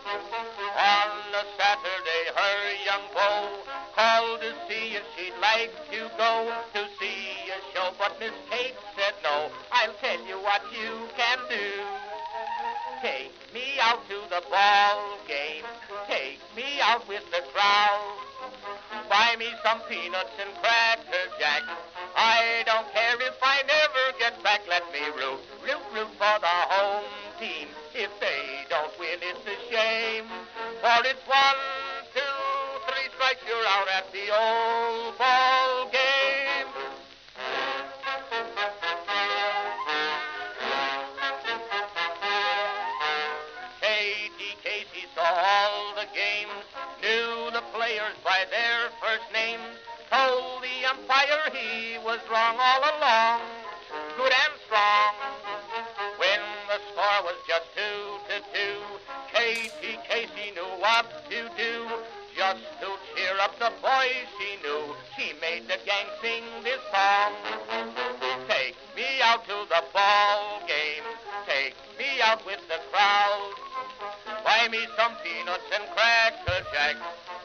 On a Saturday, her young beau called to see if she'd like to go to see a show, but Miss Kate said no. I'll tell you what you can do. Take me out to the ball game. Take me out with the crowd. Buy me some peanuts and cracker jack. I don't care if I never get back. Let me root for the home team. If they don't win, it's a shame. For it's 1, 2, 3 strikes, you're out at the old ball game. Casey saw all the games, knew the players by their first names, told the umpire he was wrong all along, good and strong. When the score was just 2-2, Casey knew what to do. Just to cheer up the boys she knew, she made the gang sing this song. Take me out to the ball game, take me out with the crowd. Buy me some peanuts and cracker jack.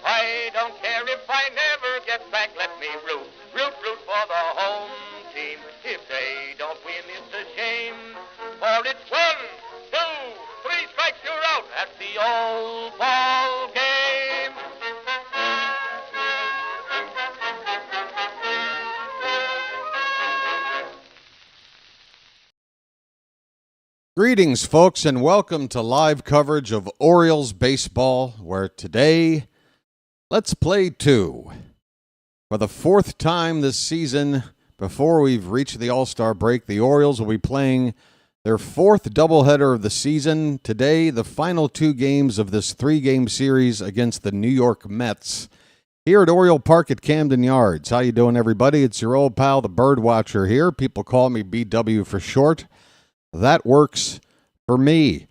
I don't care if I never get back. Let me root for the home team. If they don't win, it's a shame. For it's 1, 2, 3 strikes, you're out at the old ball game. Greetings, folks, and welcome to live coverage of Orioles baseball, where today, let's play 2. For the 4th time this season, before we've reached the All-Star break, the Orioles will be playing their 4th doubleheader of the season. Today, the final 2 games of this 3-game series against the New York Mets here at Oriole Park at Camden Yards. How you doing, everybody? It's your old pal, the BirdWatcher here. People call me BW for short. That works for me.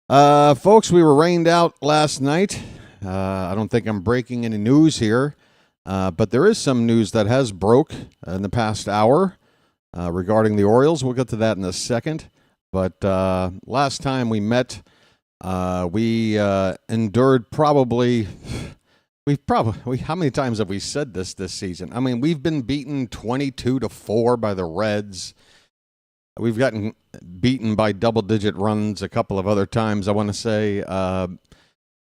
Folks, we were rained out last night. I don't think I'm breaking any news here, but there is some news that has broke in the past hour regarding the Orioles. We'll get to that in a second. But last time we met, we endured probably, how many times have we said this season? I mean, we've been beaten 22-4 by the Reds. We've gotten beaten by double-digit runs a couple of other times, I want to say.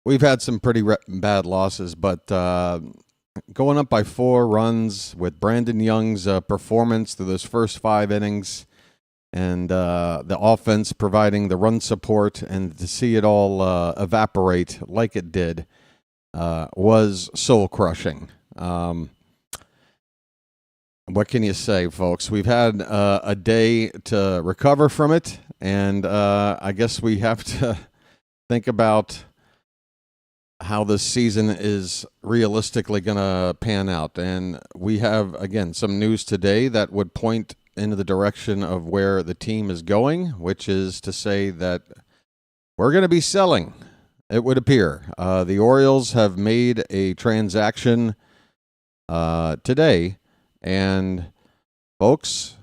We've had some pretty bad losses, but going up by 4 runs with Brandon Young's performance through those first 5 innings and the offense providing the run support and to see it all evaporate like it did was soul-crushing. What can you say, folks? We've had a day to recover from it, and I guess we have to think about how this season is realistically going to pan out. And we have, again, some news today that would point into the direction of where the team is going, which is to say that we're going to be selling, it would appear. The Orioles have made a transaction today. And, folks,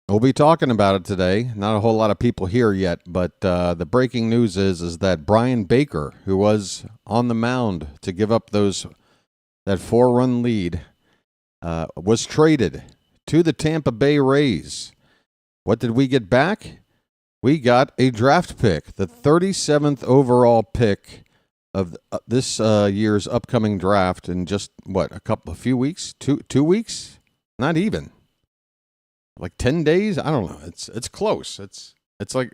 we'll be talking about it today. Not a whole lot of people here yet, but the breaking news is that Brian Baker, who was on the mound to give up that 4-run lead, was traded to the Tampa Bay Rays. What did we get back? We got a draft pick, the 37th overall pick of this year's upcoming draft in just, a few weeks? Two weeks? Not even. Like 10 days? I don't know. It's close. It's like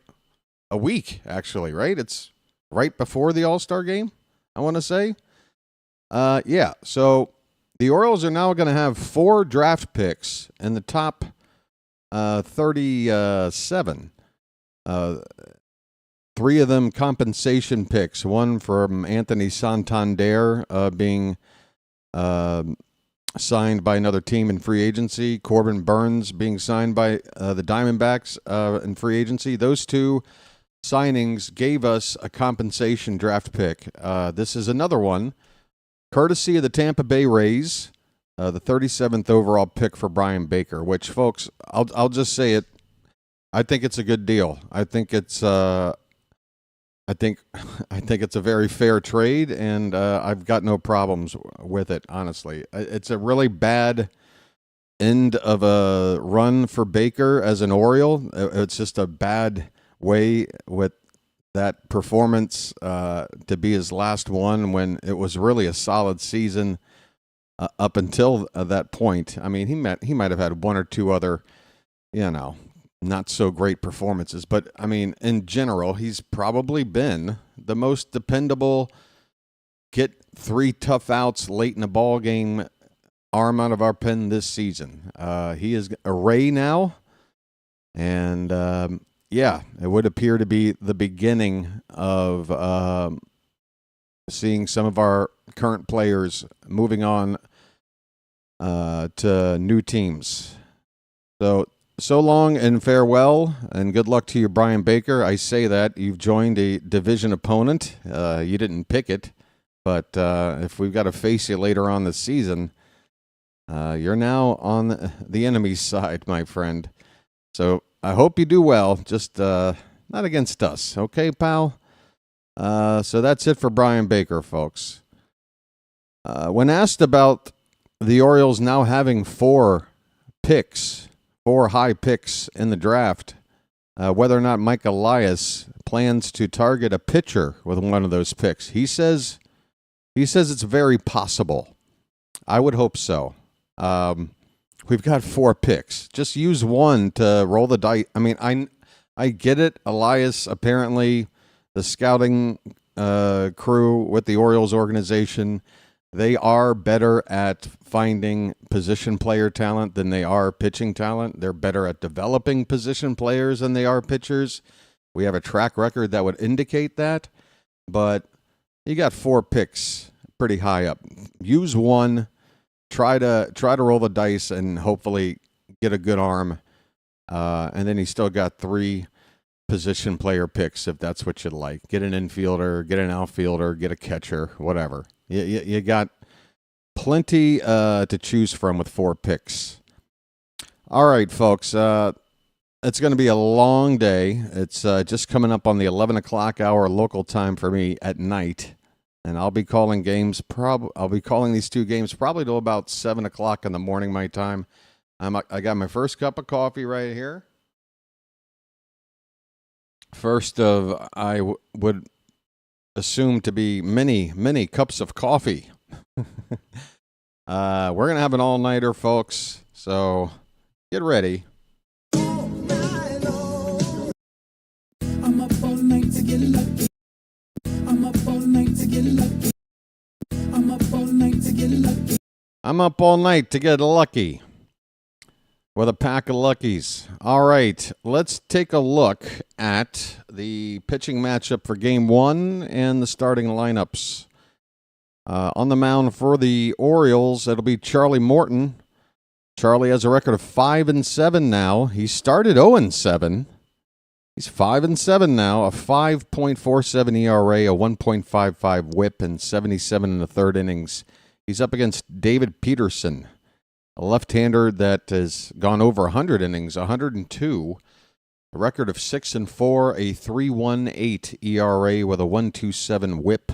a week, actually, right? It's right before the All-Star game, I want to say. Yeah, so the Orioles are now going to have 4 draft picks in the top 37. 3 of them compensation picks. One from Anthony Santander being signed by another team in free agency. Corbin Burns being signed by the Diamondbacks in free agency. Those 2 signings gave us a compensation draft pick. This is another one, courtesy of the Tampa Bay Rays, the 37th overall pick for Brian Baker, which, folks, I'll just say it. I think it's a good deal. I think it's I think I think it's a very fair trade, and I've got no problems with it. Honestly, it's a really bad end of a run for Baker as an Oriole. It's just a bad way with that performance to be his last one when it was really a solid season up until that point. I mean, he might have had one or two other, not so great performances, but I mean, in general, he's probably been the most dependable, get 3 tough outs late in the ball game arm out of our pen this season. He is a Ray now, and it would appear to be the beginning of seeing some of our current players moving on to new teams. So long and farewell, and good luck to you, Brian Baker. I say that. You've joined a division opponent. You didn't pick it, but if we've got to face you later on this season, you're now on the enemy's side, my friend. So I hope you do well, just not against us. Okay, pal? So that's it for Brian Baker, folks. When asked about the Orioles now having 4 high picks in the draft, whether or not Mike Elias plans to target a pitcher with one of those picks, he says it's very possible. I would hope so. We've got 4 picks. Just use one to roll the dice. I mean, I get it. Elias, apparently, the scouting crew with the Orioles organization, they are better at finding position player talent than they are pitching talent. They're better at developing position players than they are pitchers. We have a track record that would indicate that. But you got 4 picks pretty high up. Use one. Try to roll the dice and hopefully get a good arm. And then he's still got 3 position player picks if that's what you'd like. Get an infielder, get an outfielder, get a catcher, whatever. You got plenty to choose from with 4 picks. All right, folks. It's going to be a long day. It's just coming up on the 11 o'clock hour local time for me at night. And I'll be calling games. I'll be calling these 2 games probably till about 7 o'clock in the morning my time. I got my first cup of coffee right here. First of I would assume to be many cups of coffee. We're gonna have an all-nighter, folks. So get ready. I'm up all night to get lucky. I'm up all night to get lucky. I'm up all night to get lucky. I'm up all night to get lucky with a pack of Luckies. All right, let's take a look at the pitching matchup for Game 1 and the starting lineups. On the mound for the Orioles, it'll be Charlie Morton. Charlie has a record of 5-7 now. He started 0-7. He's 5-7 now, a 5.47 ERA, a 1.55 WHIP, and 77 in the third innings. He's up against David Peterson, a left-hander that has gone over 100 innings, 102, a record of 6-4, a 3.18 ERA with a 1.27 WHIP.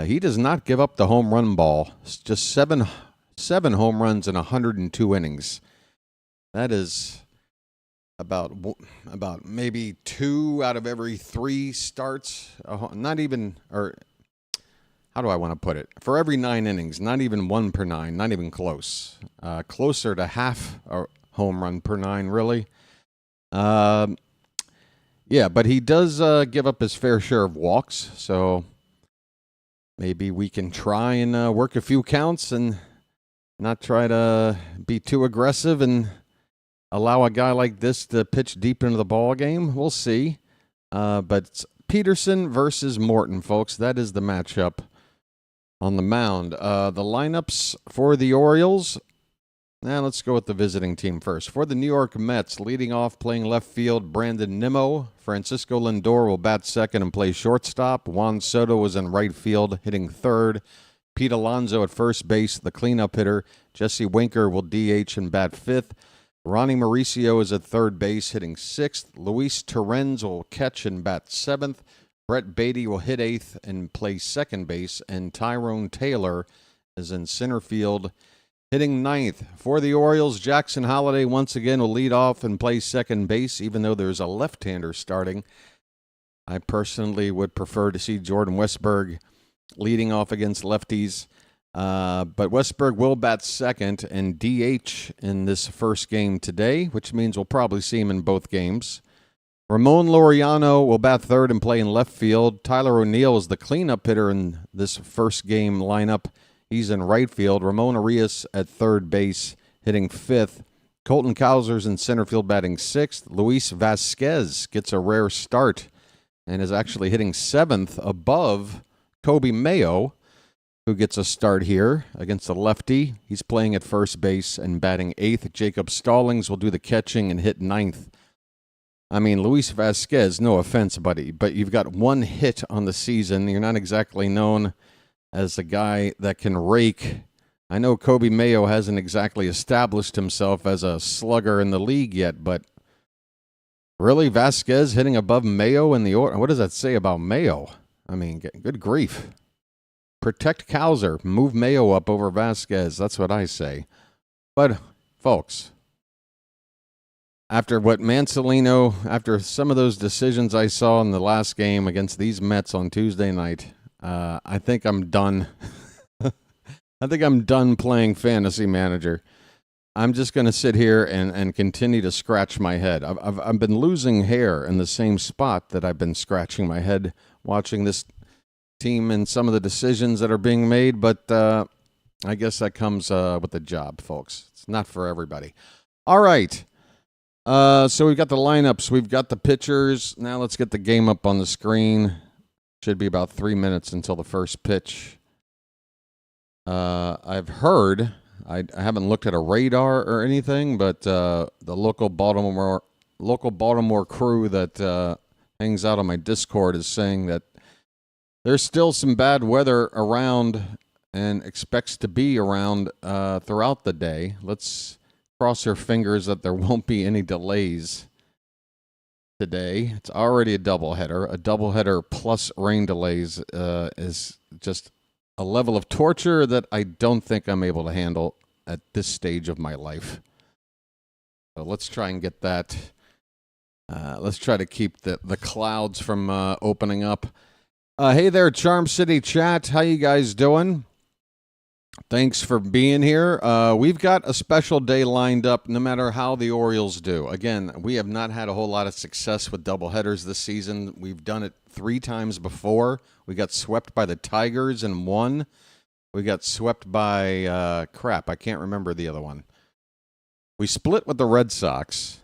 He does not give up the home run ball. It's just seven home runs in 102 innings. That is about maybe 2 out of every 3 starts. Not even, or how do I want to put it? For every 9 innings, not even 1 per 9, not even close. Closer to half a home run per 9, really. Yeah, but he does give up his fair share of walks, so maybe we can try and work a few counts and not try to be too aggressive and allow a guy like this to pitch deep into the ball game. We'll see. But it's Peterson versus Morton, folks. That is the matchup on the mound. The lineups for the Orioles. Now let's go with the visiting team first. For the New York Mets, leading off playing left field, Brandon Nimmo. Francisco Lindor will bat second and play shortstop. Juan Soto is in right field, hitting third. Pete Alonso at first base, the cleanup hitter. Jesse Winker will DH and bat fifth. Ronnie Mauricio is at third base, hitting sixth. Luis Torrens will catch and bat seventh. Brett Beatty will hit 8th and play second base, and Tyrone Taylor is in center field hitting 9th. For the Orioles, Jackson Holliday once again will lead off and play second base, even though there's a left-hander starting. I personally would prefer to see Jordan Westburg leading off against lefties. But Westburg will bat second and DH in this first game today, which means we'll probably see him in both games. Ramon Laureano will bat third and play in left field. Tyler O'Neill is the cleanup hitter in this first game lineup. He's in right field. Ramon Arias at third base, hitting 5th. Colton Cowser's in center field, batting 6th. Luis Vasquez gets a rare start and is actually hitting 7th above Kobe Mayo, who gets a start here against a lefty. He's playing at first base and batting 8th. Jacob Stallings will do the catching and hit 9th. I mean, Luis Vasquez, no offense, buddy, but you've got one hit on the season. You're not exactly known as a guy that can rake. I know Kobe Mayo hasn't exactly established himself as a slugger in the league yet, but really, Vasquez hitting above Mayo in the order? What does that say about Mayo? I mean, good grief. Protect Cowser. Move Mayo up over Vasquez. That's what I say. But, folks, after after some of those decisions I saw in the last game against these Mets on Tuesday night, I think I'm done. I think I'm done playing fantasy manager. I'm just going to sit here and continue to scratch my head. I've been losing hair in the same spot that I've been scratching my head watching this team and some of the decisions that are being made, but I guess that comes with the job, folks. It's not for everybody. All right. So we've got the lineups. We've got the pitchers. Now let's get the game up on the screen. Should be about 3 minutes until the first pitch. I've heard, I haven't looked at a radar or anything, but the local Baltimore crew that hangs out on my Discord is saying that there's still some bad weather around and expects to be around throughout the day. Let's cross your fingers that there won't be any delays today. It's already a doubleheader. A doubleheader plus rain delays is just a level of torture that I don't think I'm able to handle at this stage of my life. So let's try and get that. Let's try to keep the clouds from opening up. Hey there, Charm City chat. How you guys doing? Thanks for being here. We've got a special day lined up no matter how the Orioles do. Again, we have not had a whole lot of success with doubleheaders this season. We've done it 3 times before. We got swept by the Tigers and won. We got swept by, I can't remember the other one. We split with the Red Sox,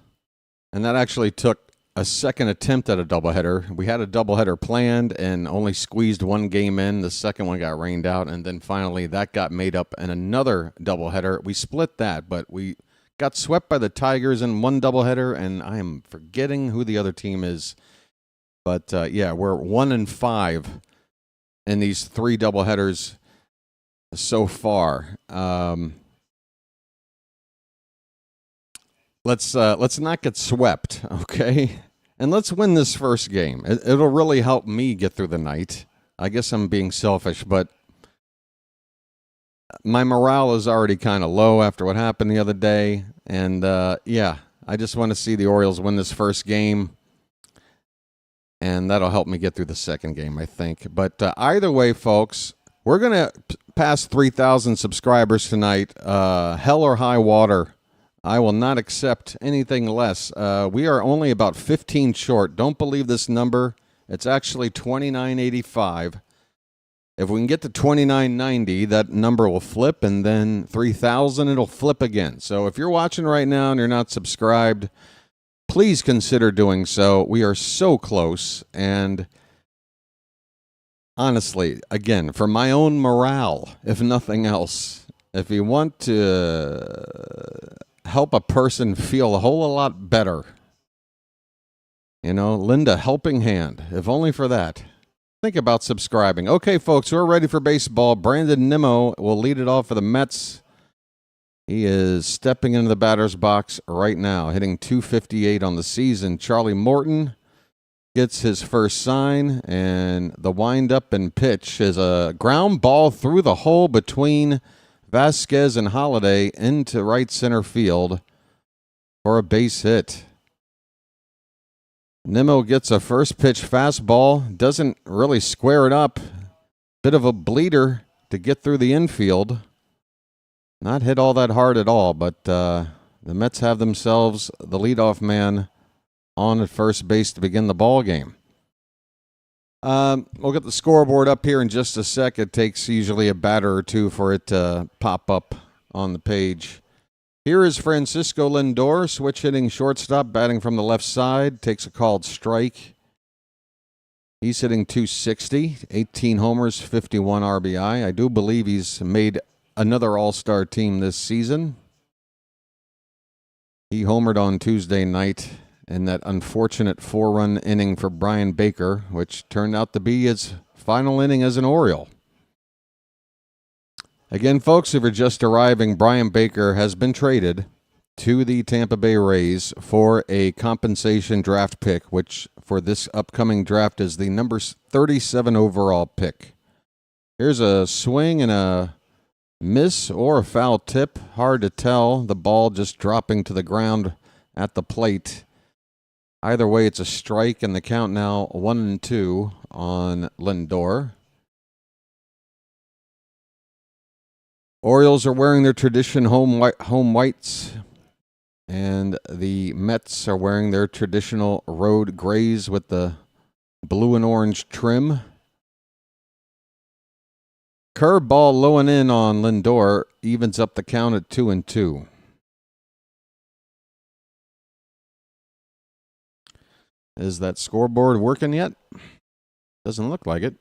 and that actually took a second attempt at a doubleheader. We had a doubleheader planned and only squeezed one game in. The second one got rained out, and then finally that got made up in another doubleheader. We split that, but we got swept by the Tigers in one doubleheader, and I am forgetting who the other team is. But, yeah, we're 1-5 in these 3 doubleheaders so far. Let's not get swept, okay? And let's win this first game. It'll really help me get through the night. I guess I'm being selfish, but my morale is already kind of low after what happened the other day. And, yeah, I just want to see the Orioles win this first game. And that'll help me get through the second game, I think. But either way, folks, we're going to pass 3,000 subscribers tonight. Hell or high water. I will not accept anything less. We are only about 15 short. Don't believe this number. It's actually 2985. If we can get to 2990, that number will flip, and then 3,000, it'll flip again. So if you're watching right now and you're not subscribed, please consider doing so. We are so close, and honestly, again, for my own morale, if nothing else, if you want to help a person feel a whole lot better, lend a helping hand, if only for that. Think about subscribing. Okay, folks, we're ready for baseball. Brandon Nimmo will lead it off for the Mets. He is stepping into the batter's box right now, hitting .258 on the season. Charlie Morton gets his first sign, and the wind-up and pitch is a ground ball through the hole between Vasquez and Holiday into right center field for a base hit. Nimmo gets a first pitch fastball, doesn't really square it up. Bit of a bleeder to get through the infield. Not hit all that hard at all, but the Mets have themselves the leadoff man on at first base to begin the ball game. We'll get the scoreboard up here in just a sec. It takes usually a batter or two for it to pop up on the page. Here is Francisco Lindor, switch hitting shortstop, batting from the left side, takes a called strike. He's hitting .260, 18 homers, 51 RBI. I do believe he's made another All-Star team this season. He homered on Tuesday night in that unfortunate 4-run inning for Brian Baker, which turned out to be his final inning as an Oriole. Again, folks, if you're just arriving, Brian Baker has been traded to the Tampa Bay Rays for a compensation draft pick, which for this upcoming draft is the number 37 overall pick. Here's a swing and a miss or a foul tip. Hard to tell. The ball just dropping to the ground at the plate. Either way, it's a strike, and the count now 1-2 on Lindor. Orioles are wearing their tradition home whites, and the Mets are wearing their traditional road grays with the blue and orange trim. Curveball low and in on Lindor evens up the count at 2-2. Is that scoreboard working yet? Doesn't look like it.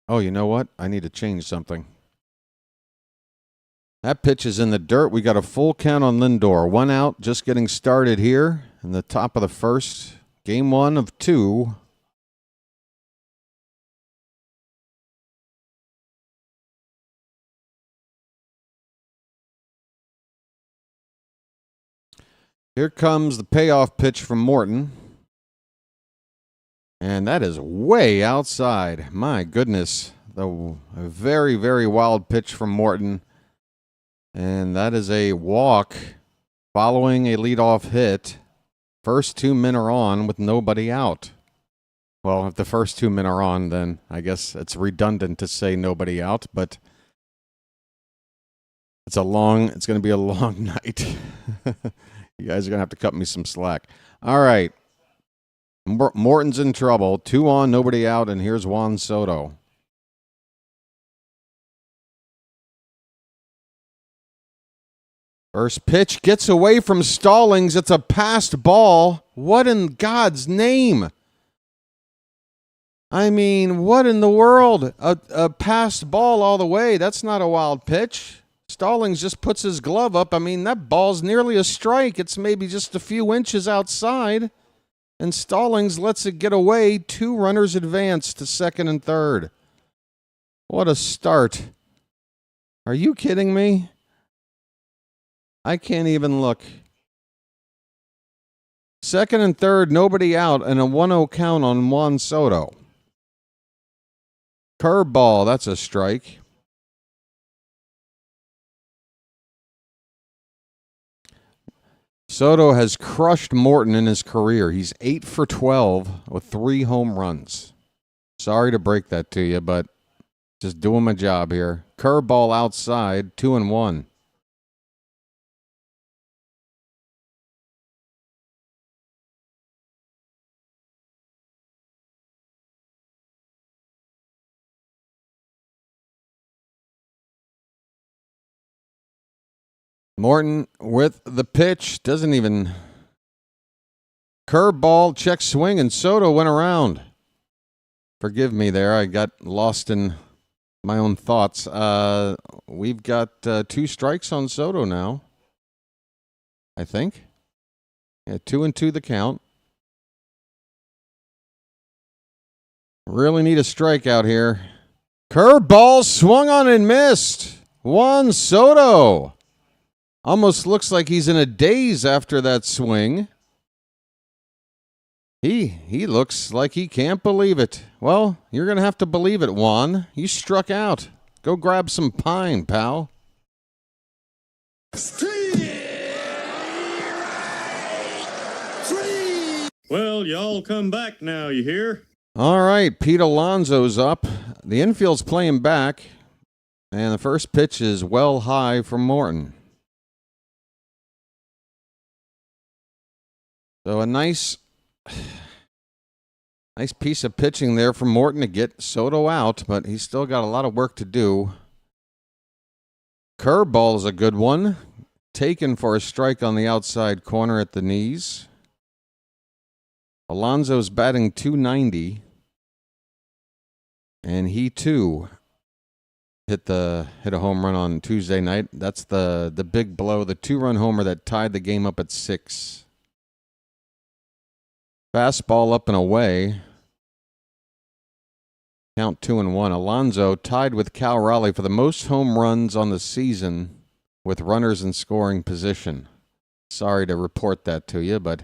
Oh, you know what? I need to change something. That pitch is in the dirt. We got a full count on Lindor. 1 out, just getting started here in the top of the first. Game 1 of 2. Here comes the payoff pitch from Morton. And that is way outside. My goodness. A very, very wild pitch from Morton. And that is a walk following a leadoff hit. First 2 men are on with nobody out. Well, if the first 2 men are on, then I guess it's redundant to say nobody out, but it's going to be a long night. You guys are going to have to cut me some slack. All right. Morton's in trouble. 2 on, nobody out, and here's Juan Soto. First pitch gets away from Stallings. It's a passed ball. What in God's name? I mean, what in the world? A passed ball all the way. That's not a wild pitch. Stallings just puts his glove up. I mean, that ball's nearly a strike. It's maybe just a few inches outside. And Stallings lets it get away. 2 runners advance to second and third. What a start. Are you kidding me? I can't even look. Second and third, nobody out, and a 1-0 count on Juan Soto. Curveball, that's a strike. Soto has crushed Morton in his career. He's 8 for 12 with 3 home runs. Sorry to break that to you, but just doing my job here. Curveball outside, 2-1. Morton with the pitch. Doesn't even. Curveball, check swing, and Soto went around. Forgive me there. I got lost in my own thoughts. We've got 2 strikes on Soto now. I think. Yeah, 2-2 the count. Really need a strikeout here. Curveball swung on and missed. Juan Soto. Almost looks like he's in a daze after that swing. He looks like he can't believe it. Well, you're going to have to believe it, Juan. You struck out. Go grab some pine, pal. Well, y'all come back now, you hear? All right, Pete Alonso's up. The infield's playing back, and the first pitch is well high from Morton. So a nice piece of pitching there from Morton to get Soto out, but he's still got a lot of work to do. Curveball is a good one. Taken for a strike on the outside corner at the knees. Alonso's batting .290. And he too hit a home run on Tuesday night. That's the big blow, the 2-run homer that tied the game up at 6. Fastball up and away. Count 2-1. Alonso tied with Cal Raleigh for the most home runs on the season with runners in scoring position. Sorry to report that to you, but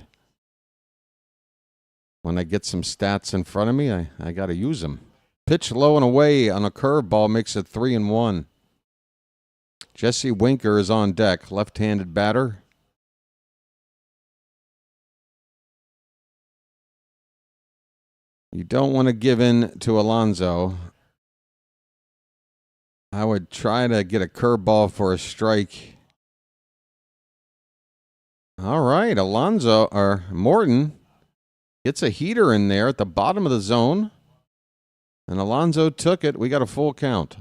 when I get some stats in front of me, I got to use them. Pitch low and away on a curveball makes it 3-1. Jesse Winker is on deck, left-handed batter. You don't want to give in to Alonso. I would try to get a curveball for a strike. All right, Morton gets a heater in there at the bottom of the zone. And Alonso took it. We got a full count.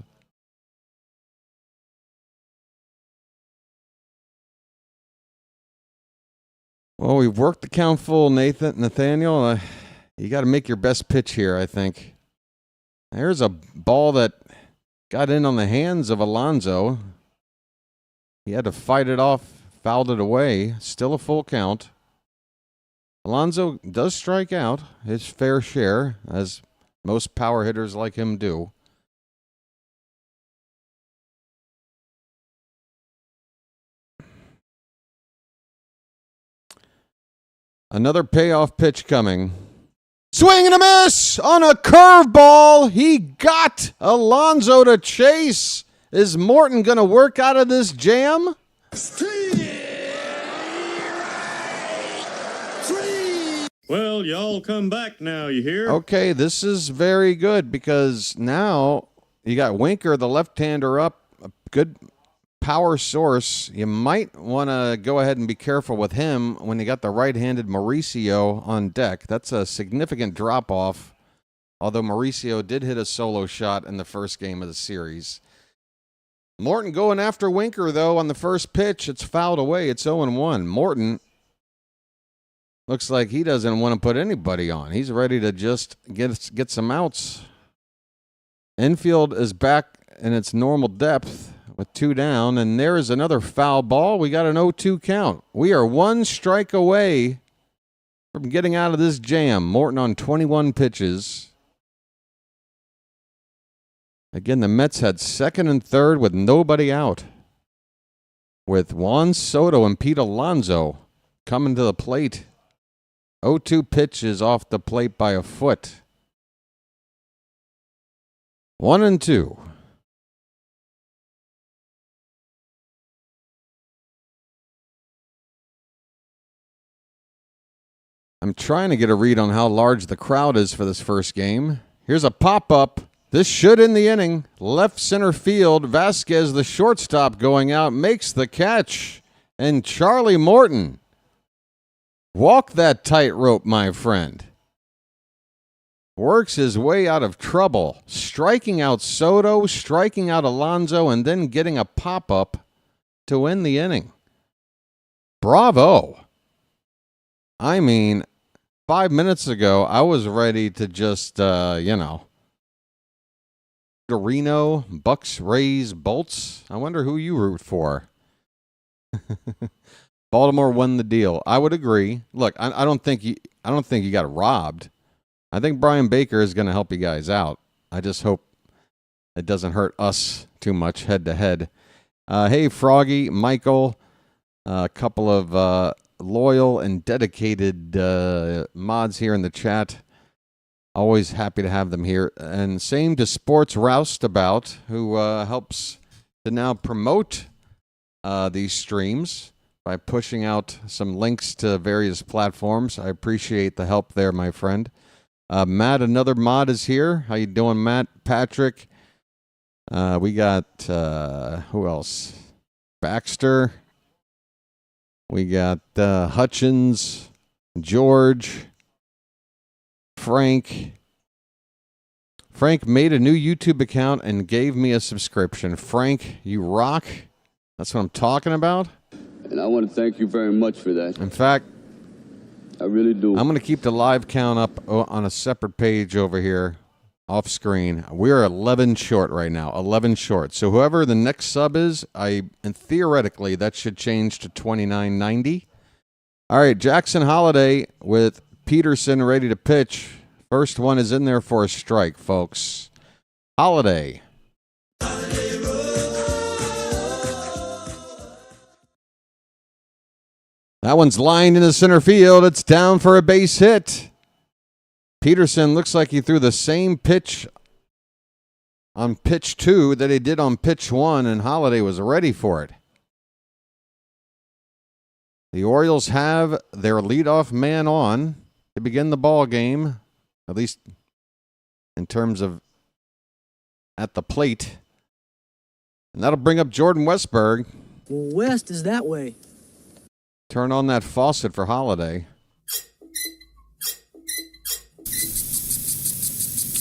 Well, we've worked the count full, Nathaniel. You got to make your best pitch here, I think. There's a ball that got in on the hands of Alonso. He had to fight it off, fouled it away. Still a full count. Alonso does strike out his fair share, as most power hitters like him do. Another payoff pitch coming. Swing and a miss on a curveball. He got Alonso to chase. Is Morton going to work out of this jam? Well, y'all come back now, you hear? Okay, this is very good because now you got Winker, the left-hander, up. A good power source. You might want to go ahead and be careful with him when you got the right-handed Mauricio on deck. That's a significant drop-off, although Mauricio did hit a solo shot in the first game of the series. Morton going after Winker, though, on the first pitch. It's fouled away. It's 0-1. Morton looks like he doesn't want to put anybody on. He's ready to just get some outs. Infield is back in its normal depth with 2 down, and there is another foul ball. We got an 0-2 count. We are 1 strike away from getting out of this jam. Morton on 21 pitches. Again, the Mets had second and third with nobody out, with Juan Soto and Pete Alonso coming to the plate. 0-2 pitches off the plate by a foot. 1-2. I'm trying to get a read on how large the crowd is for this first game. Here's a pop-up. This should end the inning. Left center field. Vasquez, the shortstop, going out, makes the catch. And Charlie Morton, walk that tightrope, my friend. Works his way out of trouble, striking out Soto, striking out Alonso, and then getting a pop-up to end the inning. Bravo. I mean, 5 minutes ago, I was ready to just, Reno, Bucks, Rays, Bolts. I wonder who you root for. Baltimore won the deal. I would agree. Look, I don't think you got robbed. I think Brian Baker is going to help you guys out. I just hope it doesn't hurt us too much head to head. Hey, Froggy, Michael, a couple of loyal and dedicated mods here in the chat. Always happy to have them here. And same to Sports Roustabout, who helps to now promote these streams by pushing out some links to various platforms. I appreciate the help there, my friend. Matt, another mod, is here. How you doing, Matt? Patrick. We got, who else? Baxter. We got Hutchins, George, Frank. Frank made a new YouTube account and gave me a subscription. Frank, you rock. That's what I'm talking about. And I want to thank you very much for that. In fact, I really do. I'm going to keep the live count up on a separate page over here off screen. We're 11 short right now, 11 short. So whoever the next sub is, and theoretically that should change to $29.90. All right, Jackson Holiday with Peterson ready to pitch. First one is in there for a strike, folks. Holiday. That one's lined into center field. It's down for a base hit. Peterson looks like he threw the same pitch on pitch 2 that he did on pitch 1, and Holiday was ready for it. The Orioles have their leadoff man on to begin the ball game, at least in terms of at the plate. And that'll bring up Jordan Westberg. Well, West is that way. Turn on that faucet for Holiday.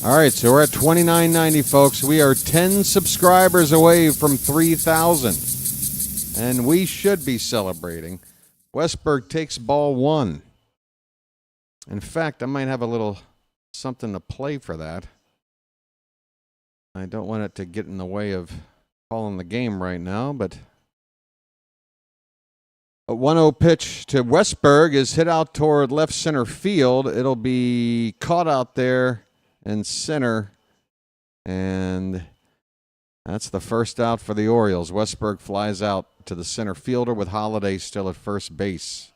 All right, so we're at $29.90, folks. We are 10 subscribers away from 3,000. And we should be celebrating. Westberg takes ball 1. In fact, I might have a little something to play for that. I don't want it to get in the way of calling the game right now, but a 1-0 pitch to Westberg is hit out toward left center field. It'll be caught out there in center, and that's the first out for the Orioles. Westberg flies out to the center fielder with Holiday still at first base.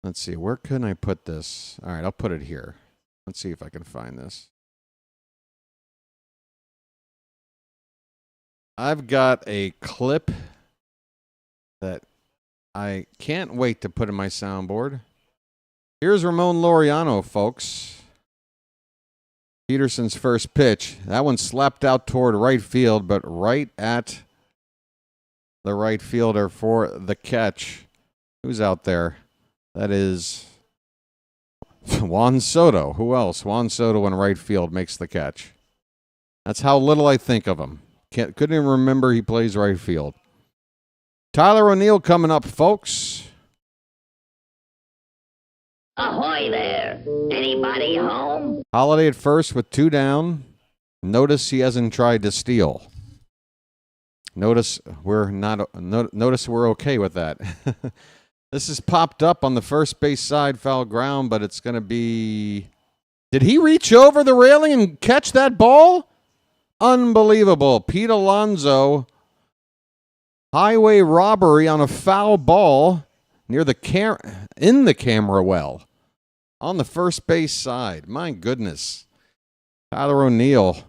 Let's see, where can I put this? All right, I'll put it here. Let's see if I can find this. I've got a clip that I can't wait to put in my soundboard. Here's Ramon Laureano, folks. Peterson's first pitch. That one slapped out toward right field, but right at the right fielder for the catch. Who's out there? That is Juan Soto. Who else? Juan Soto in right field makes the catch. That's how little I think of him. Couldn't even remember he plays right field. Tyler O'Neill coming up, folks. Ahoy there! Anybody home? Holiday at first with 2 down. Notice he hasn't tried to steal. Notice we're okay with that. This is popped up on the first base side, foul ground, but it's going to be... Did he reach over the railing and catch that ball? Unbelievable. Pete Alonso, highway robbery on a foul ball near the in the camera well on the first base side. My goodness. Tyler O'Neill,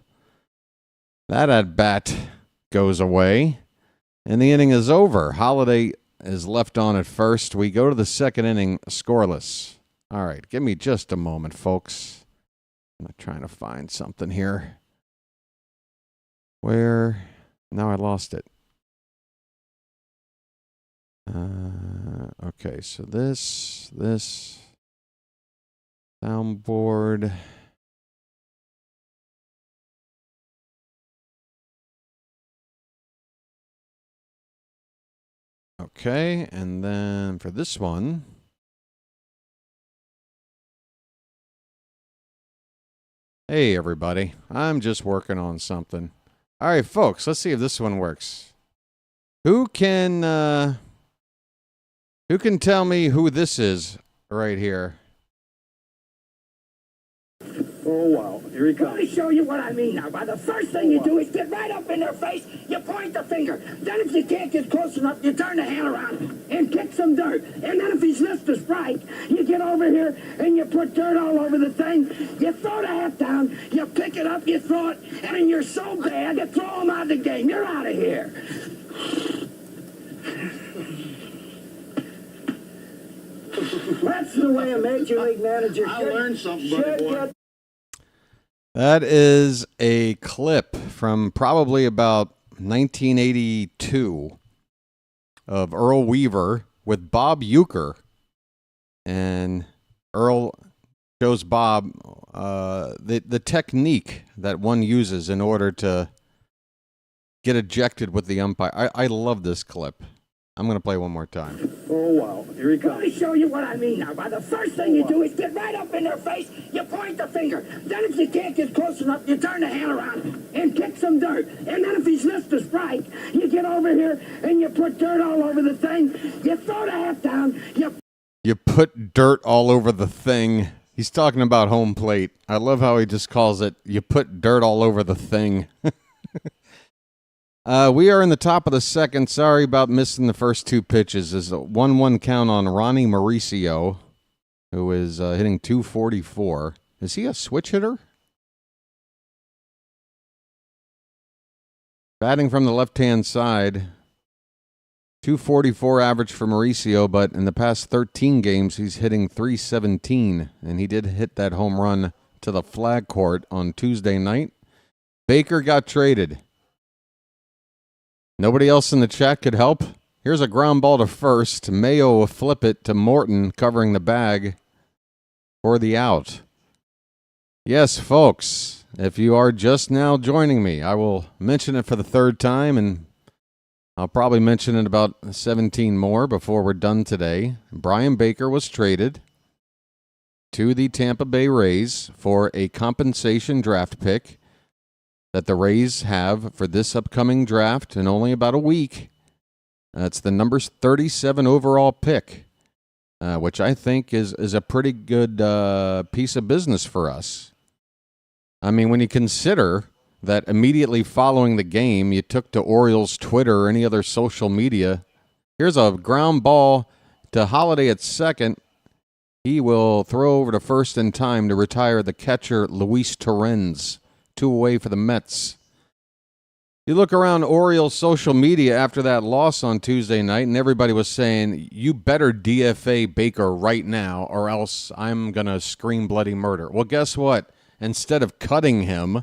that at bat goes away, and the inning is over. Holiday is left on at first. We go to the second inning scoreless. All right, give me just a moment, folks. I'm trying to find something here. Where? Now I lost it. Okay, so this soundboard. Okay, and then for this one, hey everybody, I'm just working on something. All right, folks, let's see if this one works. Who can tell me who this is right here? Oh, wow. Here he Let me comes. show you what I mean now. By the first thing you do is get right up in their face, you point the finger. Then if you can't get close enough, you turn the hand around and kick some dirt. And then if he's missed a strike, you get over here and you put dirt all over the thing. You throw the hat down, you pick it up, you throw it, and then you're so bad, you throw him out of the game. You're out of here. That's the way a major league manager I learned something, buddy boy. That is a clip from probably about 1982 of Earl Weaver with Bob Euchre. And Earl shows Bob the technique that one uses in order to get ejected with the umpire. I love this clip. I'm going to play one more time. Oh, wow. Here he Let me comes. show you what I mean now. By the first thing you do is get right up in their face, you point the finger. Then if you can't get close enough, you turn the hand around and kick some dirt. And then if he's missed a strike, you get over here and you put dirt all over the thing. You throw the hat down, You put dirt all over the thing. He's talking about home plate. I love how he just calls it, you put dirt all over the thing. We are in the top of the second. Sorry about missing the first two pitches. There's a 1-1 count on Ronnie Mauricio, who is hitting .244. Is he a switch hitter? Batting from the left-hand side. .244 average for Mauricio, but in the past 13 games, he's hitting .317, and he did hit that home run to the flag court on Tuesday night. Baker got traded. Nobody else in the chat could help. Here's a ground ball to first. Mayo will flip it to Morton, covering the bag for the out. Yes, folks, if you are just now joining me, I will mention it for the third time, and I'll probably mention it about 17 more before we're done today. Brian Baker was traded to the Tampa Bay Rays for a compensation draft pick that the Rays have for this upcoming draft in only about a week. That's the number 37 overall pick, which I think is a pretty good piece of business for us. I mean, when you consider that immediately following the game, you took to Orioles Twitter or any other social media. Here's a ground ball to Holiday at second. He will throw over to first in time to retire the catcher, Luis Torrens. 2 away for the Mets. You look around Orioles social media after that loss on Tuesday night, and everybody was saying, you better DFA Baker right now, or else I'm going to scream bloody murder. Well, guess what? Instead of cutting him,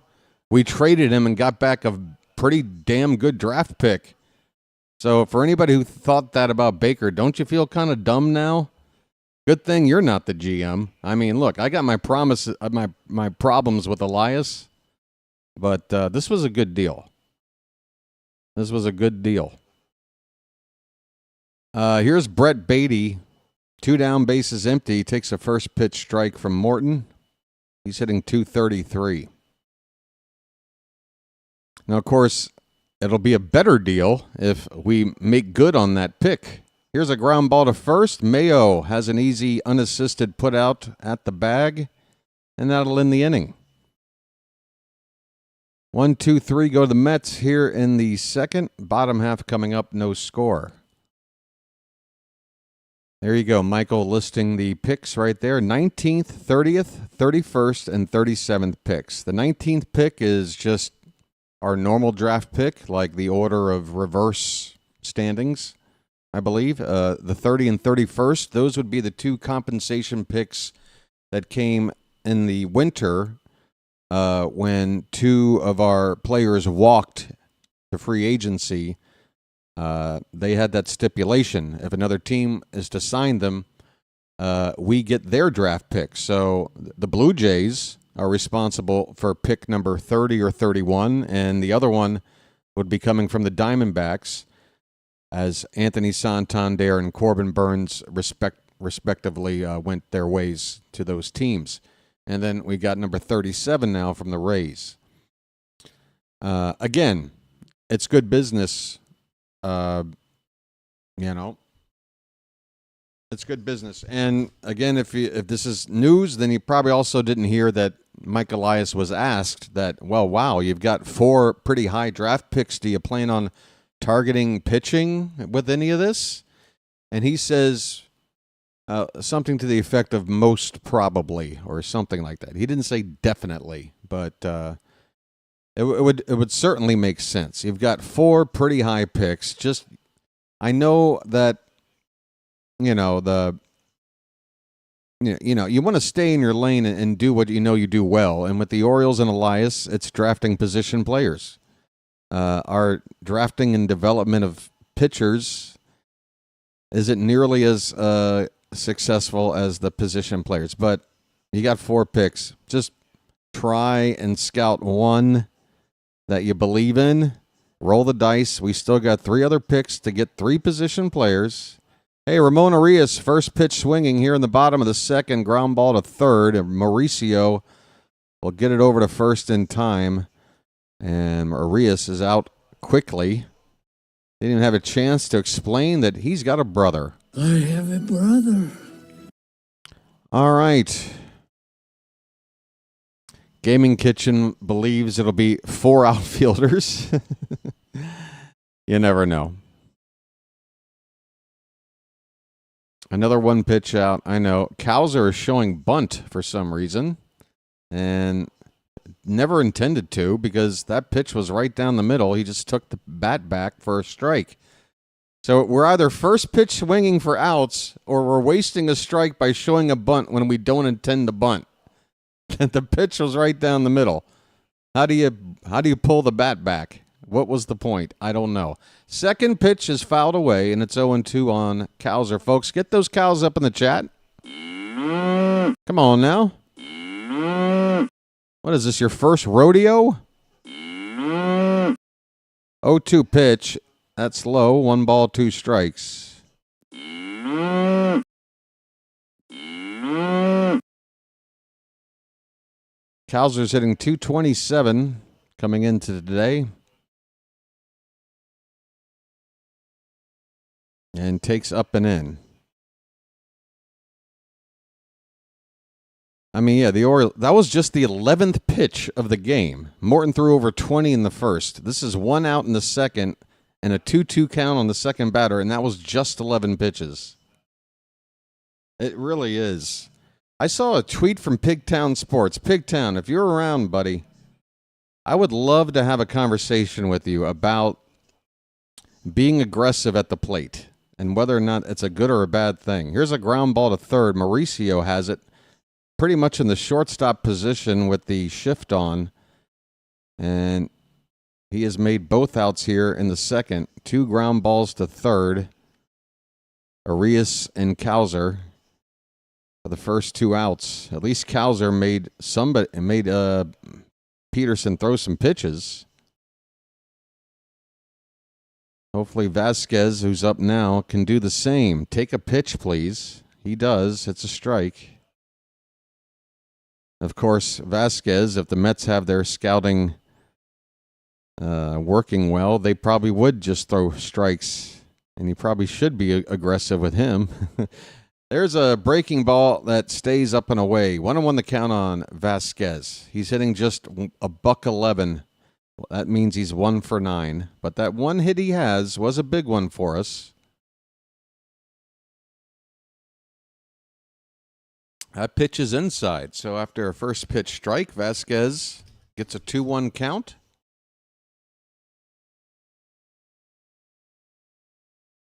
we traded him and got back a pretty damn good draft pick. So for anybody who thought that about Baker, don't you feel kind of dumb now? Good thing you're not the GM. I mean, look, I got my problems with Elias. But this was a good deal. This was a good deal. Here's Brett Beatty. 2 down, bases empty. Takes a first pitch strike from Morton. He's hitting .233. Now, of course, it'll be a better deal if we make good on that pick. Here's a ground ball to first. Mayo has an easy, unassisted put out at the bag, and that'll end the inning. 1, 2, 3 go to the Mets here in the second. Bottom half coming up, no score. There you go, Michael listing the picks right there. 19th, 30th, 31st, and 37th picks. The 19th pick is just our normal draft pick, like the order of reverse standings, I believe. The 30 and 31st, those would be the 2 compensation picks that came in the winter when 2 of our players walked to free agency. They had that stipulation. If another team is to sign them, we get their draft pick. So the Blue Jays are responsible for pick number 30 or 31, and the other one would be coming from the Diamondbacks, as Anthony Santander and Corbin Burns respectively went their ways to those teams. And then we got number 37 now from the Rays. Again, it's good business. You know, It's good business. And again, if this is news, then you probably also didn't hear that Mike Elias was asked that, well, wow, you've got 4 pretty high draft picks. Do you plan on targeting pitching with any of this? And he says something to the effect of most probably or something like that. He didn't say definitely, but it would certainly make sense. You've got 4 pretty high picks. Just I know that you want to stay in your lane and do what you know you do well. And with the Orioles and Elias, it's drafting position players. Our drafting and development of pitchers isn't nearly as successful as the position players. But you got 4 picks. Just try and scout one that you believe in. Roll the dice. We still got 3 other picks to get 3 position players. Hey, Ramon Arias, first pitch swinging here in the bottom of the second, ground ball to third. And Mauricio will get it over to first in time. And Arias is out quickly. They didn't have a chance to explain that he's got a brother. I have a brother. All right. Gaming Kitchen believes it'll be 4 outfielders. You never know. Another 1 pitch out. I know. Cowser is showing bunt for some reason. And never intended to because that pitch was right down the middle. He just took the bat back for a strike. So we're either first pitch swinging for outs or we're wasting a strike by showing a bunt when we don't intend to bunt. The pitch was right down the middle. How do you pull the bat back? What was the point? I don't know. Second pitch is fouled away, and it's 0-2 on Cowser. Folks, get those cows up in the chat. Come on now. What is this, your first rodeo? 0-2 pitch. That's low. 1 ball, 2 strikes. Cowser's hitting .227 coming into today. And takes up and in. I mean, yeah, the Orioles, that was just the 11th pitch of the game. Morton threw over 20 in the first. This is 1 out in the second and a 2-2 count on the second batter, and that was just 11 pitches. It really is. I saw a tweet from Pigtown Sports. Pigtown, if you're around, buddy, I would love to have a conversation with you about being aggressive at the plate and whether or not it's a good or a bad thing. Here's a ground ball to third. Mauricio has it pretty much in the shortstop position with the shift on. And he has made both outs here in the second. 2 ground balls to third. Arias and Cowser for the first 2 outs. At least Cowser made Peterson throw some pitches. Hopefully Vasquez, who's up now, can do the same. Take a pitch, please. He does. It's a strike. Of course, Vasquez, if the Mets have their scouting working well, they probably would just throw strikes, and you probably should be aggressive with him. There's a breaking ball that stays up and away. 1-1 the count on Vasquez. He's hitting just $111. That means he's 1 for 9. But that one hit he has was a big one for us. That pitch is inside. So after a first pitch strike, Vasquez gets a 2-1 count.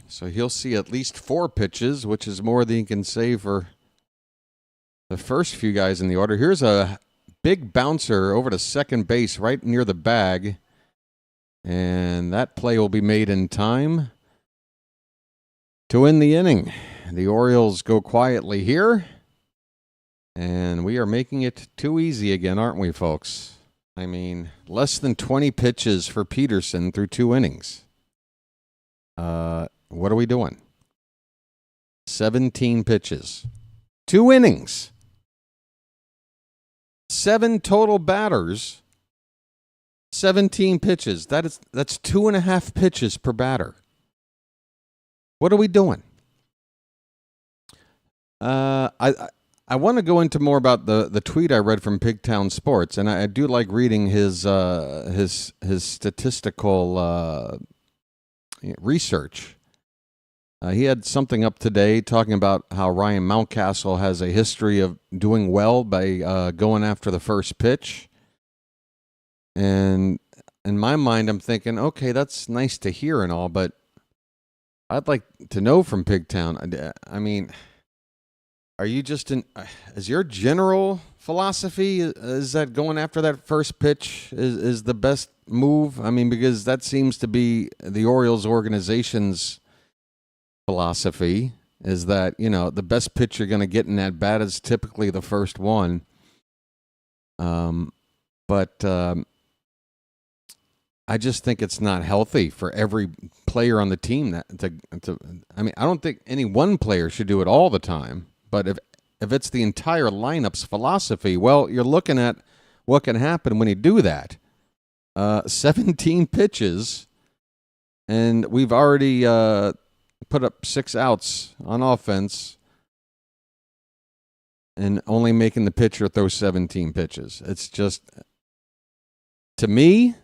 So he'll see at least 4 pitches, which is more than he can say for the first few guys in the order. Here's a big bouncer over to second base right near the bag. And that play will be made in time to win the inning. The Orioles go quietly here. And we are making it too easy again, aren't we, folks? I mean, less than 20 pitches for Peterson through 2 innings. What are we doing? 17 pitches. 2 innings. 7 total batters. 17 pitches. That's 2.5 pitches per batter. What are we doing? I want to go into more about the tweet I read from Pigtown Sports, and I do like reading his statistical research. He had something up today talking about how Ryan Mountcastle has a history of doing well by going after the first pitch. And in my mind, I'm thinking, okay, that's nice to hear and all, but I'd like to know from Pigtown. I mean, are you just is your general philosophy is that going after that first pitch is the best move? I mean, because that seems to be the Orioles organization's philosophy, is that, you know, the best pitch you're going to get in at bat is typically the first one. But I just think it's not healthy for every player on the team I mean, I don't think any one player should do it all the time, but if it's the entire lineup's philosophy, well, you're looking at what can happen when you do that. 17 pitches, and we've already put up 6 outs on offense and only making the pitcher throw 17 pitches. It's just, to me,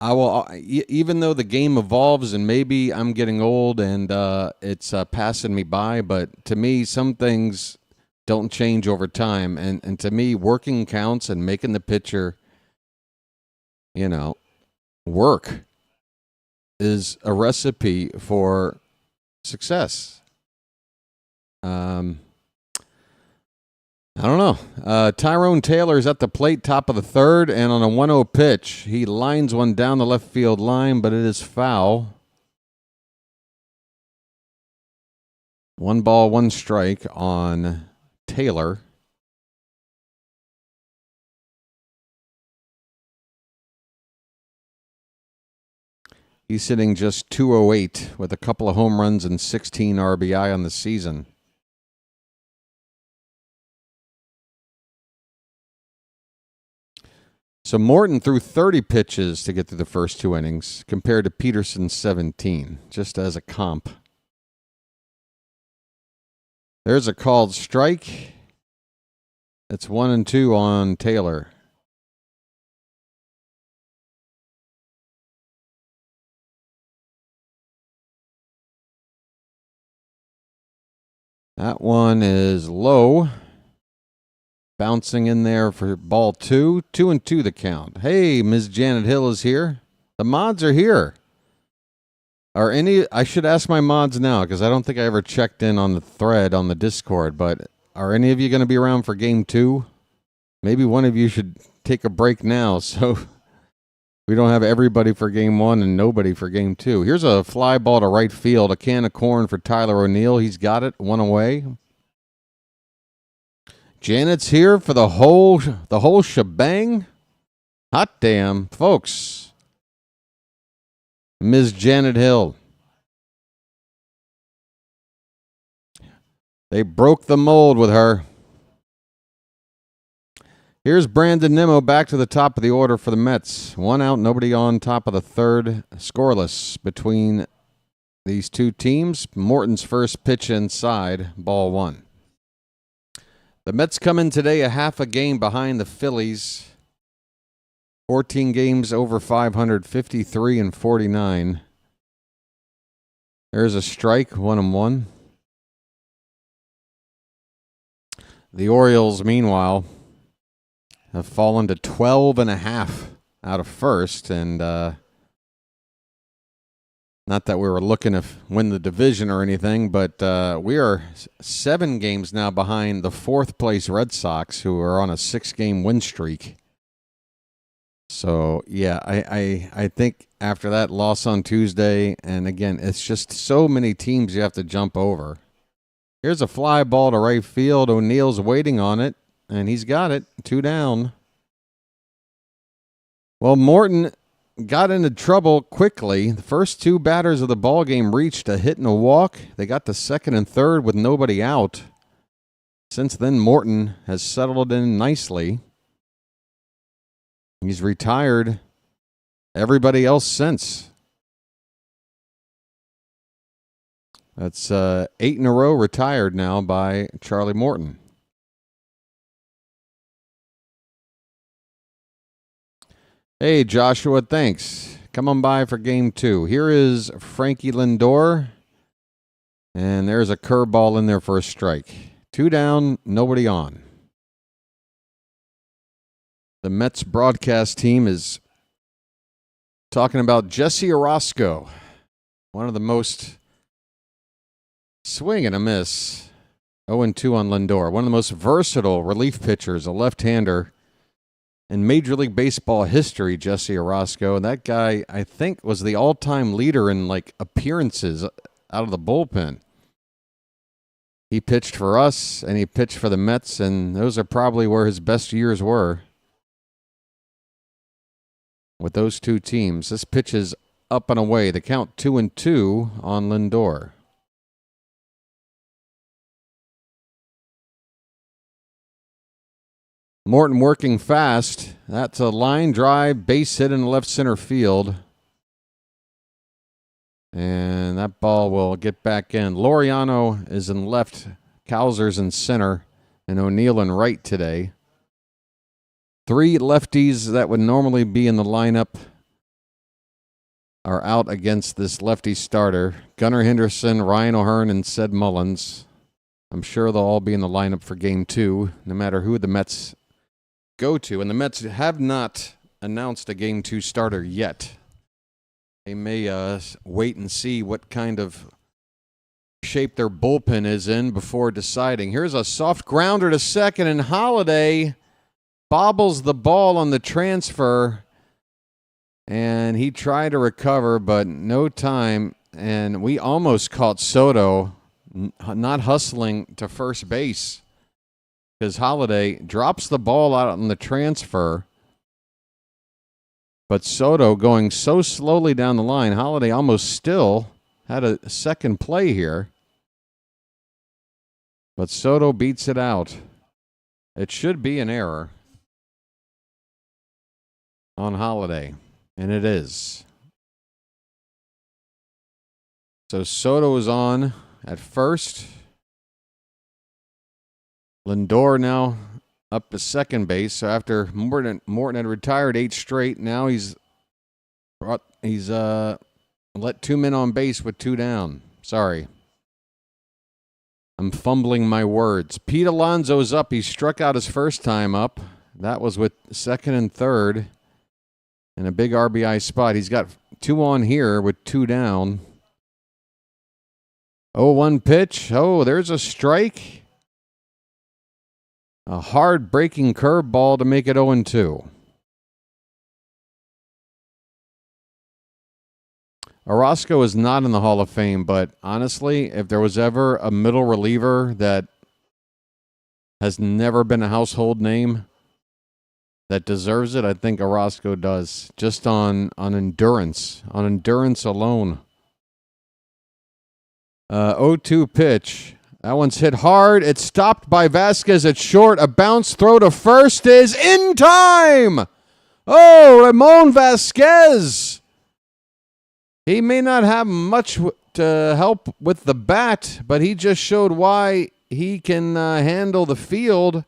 I will, even though the game evolves and maybe I'm getting old and it's passing me by, but to me, some things don't change over time. And to me, working counts and making the pitcher, you know, work is a recipe for success. I don't know. Tyrone Taylor's at the plate, top of the third, and on a 1-0 pitch, he lines one down the left field line, but it is foul. 1 ball, 1 strike on Taylor. He's sitting just 208 with a couple of home runs and 16 RBI on the season. So Morton threw 30 pitches to get through the first 2 innings, compared to Peterson's 17, just as a comp. There's a called strike. It's 1-2 on Taylor. That one is low. Bouncing in there for ball 2. 2-2 the count. Hey, Ms. Janet Hill is here. The mods are here. I should ask my mods now, because I don't think I ever checked in on the thread on the Discord, but are any of you going to be around for game 2? Maybe one of you should take a break now so we don't have everybody for game 1 and nobody for game 2. Here's a fly ball to right field, a can of corn for Tyler O'Neill. He's got it, 1 away. Janet's here for the whole shebang. Hot damn, folks. Ms. Janet Hill. They broke the mold with her. Here's Brandon Nimmo back to the top of the order for the Mets. 1 out, nobody on, top of the third. Scoreless between these two teams. Morton's first pitch inside, ball 1. The Mets come in today a half a game behind the Phillies. 14 games over 500, 53 and 49. There's a strike, 1-1. The Orioles, meanwhile, have fallen to 12.5 out of first, and not that we were looking to win the division or anything, but we are 7 games now behind the 4th place Red Sox, who are on a 6-game win streak. So, yeah, I think after that loss on Tuesday, and again, it's just so many teams you have to jump over. Here's a fly ball to right field. O'Neill's waiting on it, and he's got it. 2 down. Well, Morton got into trouble quickly. The first 2 batters of the ballgame reached a hit and a walk. They got to second and third with nobody out. Since then, Morton has settled in nicely. He's retired everybody else since. That's 8 in a row retired now by Charlie Morton. Hey, Joshua, thanks. Come on by for game 2. Here is Frankie Lindor. And there's a curveball in there for a strike. 2 down, nobody on. The Mets broadcast team is talking about Jesse Orosco, one of the most swing and a miss. 0-2 on Lindor. One of the most versatile relief pitchers, a left-hander in Major League Baseball history, Jesse Orosco. And that guy, I think, was the all-time leader in appearances out of the bullpen. He pitched for us, and he pitched for the Mets, and those are probably where his best years were with those two teams. This pitch is up and away. The count 2-2 on Lindor. Morton working fast. That's a line drive, base hit in the left center field. And that ball will get back in. Laureano is in left, Cowser's in center, and O'Neill in right today. 3 lefties that would normally be in the lineup are out against this lefty starter. Gunnar Henderson, Ryan O'Hearn, and Ced Mullins. I'm sure they'll all be in the lineup for game 2, no matter who the Mets go to. And the Mets have not announced a game 2 starter yet. They may wait and see what kind of shape their bullpen is in before deciding. Here's a soft grounder to second, and Holiday bobbles the ball on the transfer, and he tried to recover, but no time. And we almost caught Soto not hustling to first base because Holiday drops the ball out on the transfer. But Soto going so slowly down the line, Holiday almost still had a second play here. But Soto beats it out. It should be an error on Holiday, and it is. So Soto is on at first. Lindor now up to second base. So after Morton had retired 8 straight, now he's let 2 men on base with 2 down. Sorry. I'm fumbling my words. Pete Alonso's up. He struck out his first time up. That was with second and third in a big RBI spot. He's got 2 on here with 2 down. 0-1 pitch. Oh, there's a strike. A hard breaking curveball to make it 0-2. Orosco is not in the Hall of Fame, but honestly, if there was ever a middle reliever that has never been a household name that deserves it, I think Orosco does. Just on endurance. On endurance alone. 0-2 pitch. That one's hit hard. It's stopped by Vasquez at short. A bounce throw to first is in time. Oh, Ramon Vasquez. He may not have much to help with the bat, but he just showed why he can handle the field.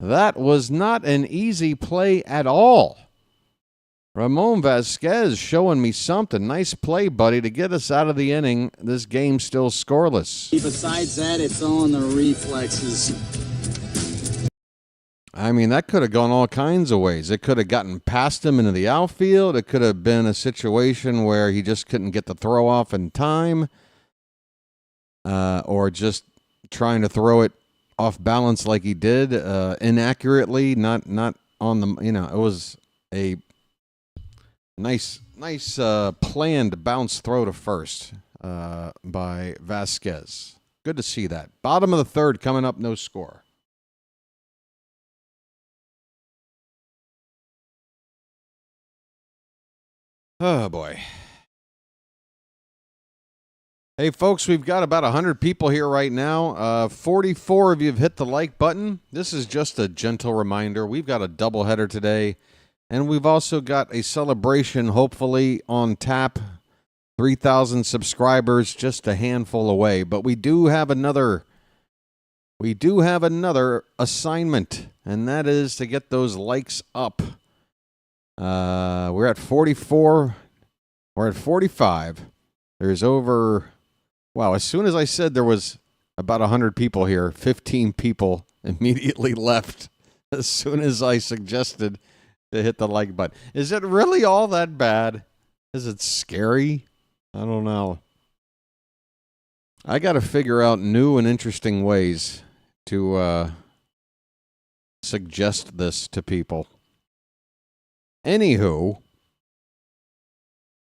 That was not an easy play at all. Ramon Vasquez showing me something. Nice play, buddy, to get us out of the inning. This game's still scoreless. Besides that, it's all in the reflexes. I mean, that could have gone all kinds of ways. It could have gotten past him into the outfield. It could have been a situation where he just couldn't get the throw off in time, or just trying to throw it off balance like he did, inaccurately, not on the, it was a nice planned bounce throw to first by Vasquez. Good to see that. Bottom of the third coming up, no score. Oh, boy. Hey, folks, we've got about 100 people here right now. 44 of you have hit the like button. This is just a gentle reminder. We've got a doubleheader today, and we've also got a celebration, hopefully, on tap 3,000 subscribers just a handful away. But we do have another assignment, and that is to get those likes up. We're at 44. We're at 45. There's over, wow, as soon as I said there was about 100 people here, 15 people immediately left as soon as I suggested to hit the like button. Is it really all that bad? Is it scary? I don't know. I got to figure out new and interesting ways to suggest this to people. Anywho,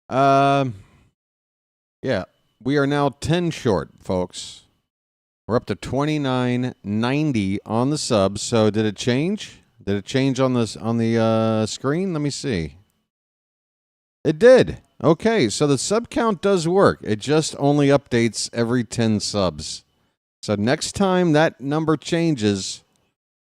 yeah, we are now 10 short, folks. We're up to 29.90 on the subs. So did it change? Did it change on the screen? Let me see. It did. Okay, so the sub count does work. It just only updates every 10 subs. So next time that number changes,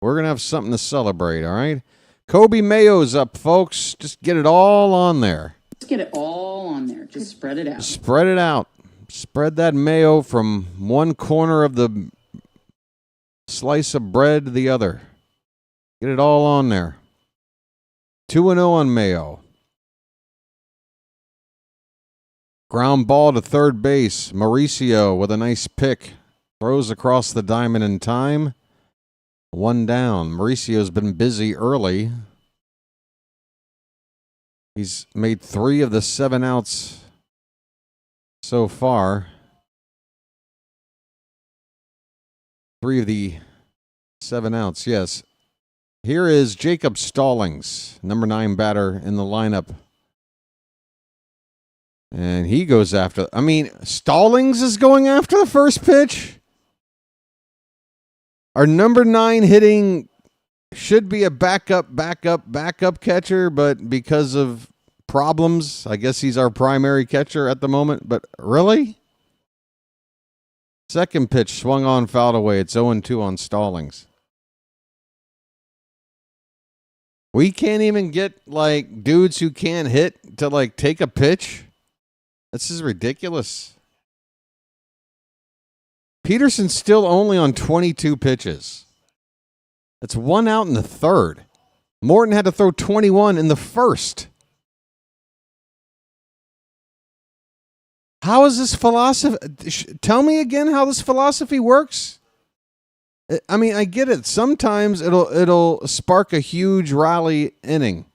we're going to have something to celebrate, all right? Kobe Mayo's up, folks. Just get it all on there. Just get it all on there. Just spread it out. Spread it out. Spread that mayo from one corner of the slice of bread to the other. Get it all on there. 2-0 on Mayo. Ground ball to third base. Mauricio with a nice pick. Throws across the diamond in time. 1 down. Mauricio's been busy early. He's made 3 of the 7 outs so far. 3 of the 7 outs, yes. Here is Jacob Stallings, number 9 batter in the lineup. And he goes after, Stallings is going after the first pitch? Our number 9 hitting should be a backup catcher, but because of problems, I guess he's our primary catcher at the moment. But really? Second pitch swung on, fouled away. It's 0-2 on Stallings. We can't even get, dudes who can't hit to, take a pitch? This is ridiculous. Peterson's still only on 22 pitches. That's 1 out in the third. Morton had to throw 21 in the first. How is this philosophy? Tell me again how this philosophy works. I get it. Sometimes it'll spark a huge rally inning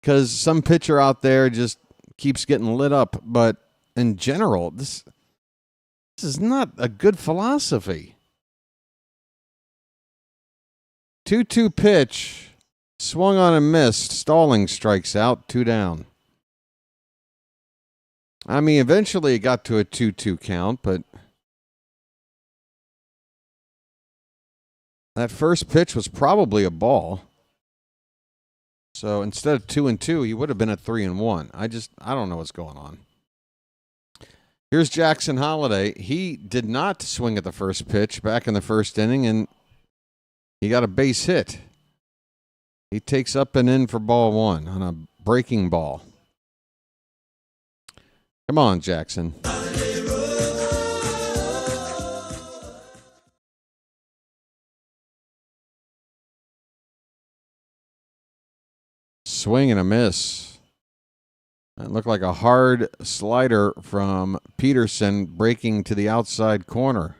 because some pitcher out there just keeps getting lit up. But in general, this is not a good philosophy. 2-2 pitch, swung on and missed. Stallings strikes out, 2 down. Eventually it got to a 2-2 count, but that first pitch was probably a ball. So instead of 2-2, he would have been at 3-1. I don't know what's going on. Here's Jackson Holliday. He did not swing at the first pitch back in the first inning, and he got a base hit. He takes up and in for ball 1 on a breaking ball. Come on, Jackson. Swing and a miss. That looked like a hard slider from Peterson breaking to the outside corner.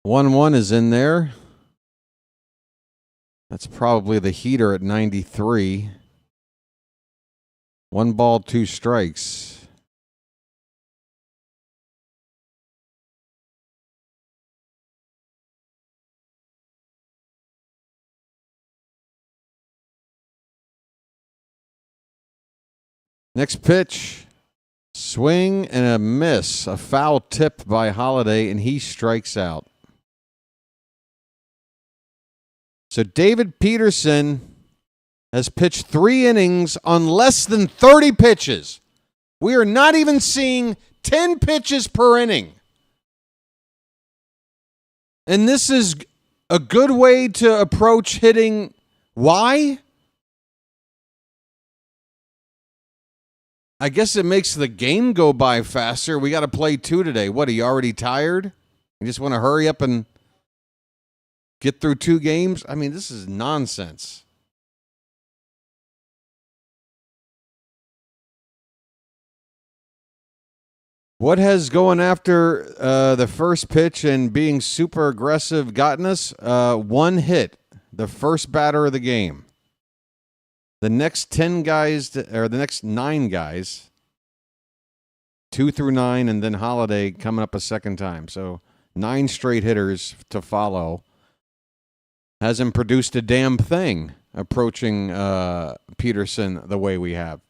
One is in there. That's probably the heater at 93. 1 ball, 2 strikes. Next pitch. Swing and a miss. A foul tip by Holliday, and he strikes out. So David Peterson has pitched 3 innings on less than 30 pitches. We are not even seeing 10 pitches per inning. And this is a good way to approach hitting Why? I guess it makes the game go by faster. We got to play 2 today. What, are you already tired? You just want to hurry up and get through 2 games? I mean, this is nonsense. What has going after the first pitch and being super aggressive gotten us? 1 hit, the first batter of the game. The next 10 guys, or the next 9 guys, 2 through 9, and then Holiday coming up a second time. So 9 straight hitters to follow. Hasn't produced a damn thing approaching Peterson the way we have.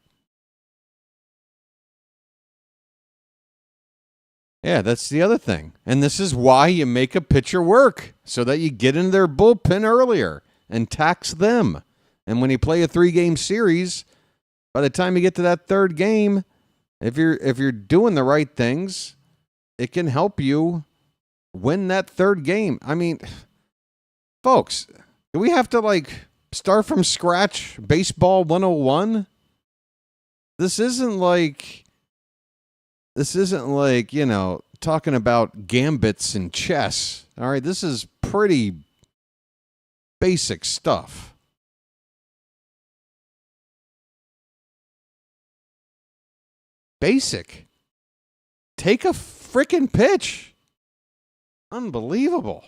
Yeah, that's the other thing. And this is why you make a pitcher work, so that you get in their bullpen earlier and tax them. And when you play a 3-game series, by the time you get to that 3rd game, if you're doing the right things, it can help you win that 3rd game. I mean, folks, do we have to start from scratch baseball 101? This isn't like, talking about gambits and chess. All right, this is pretty basic stuff. Basic. Take a freaking pitch. Unbelievable.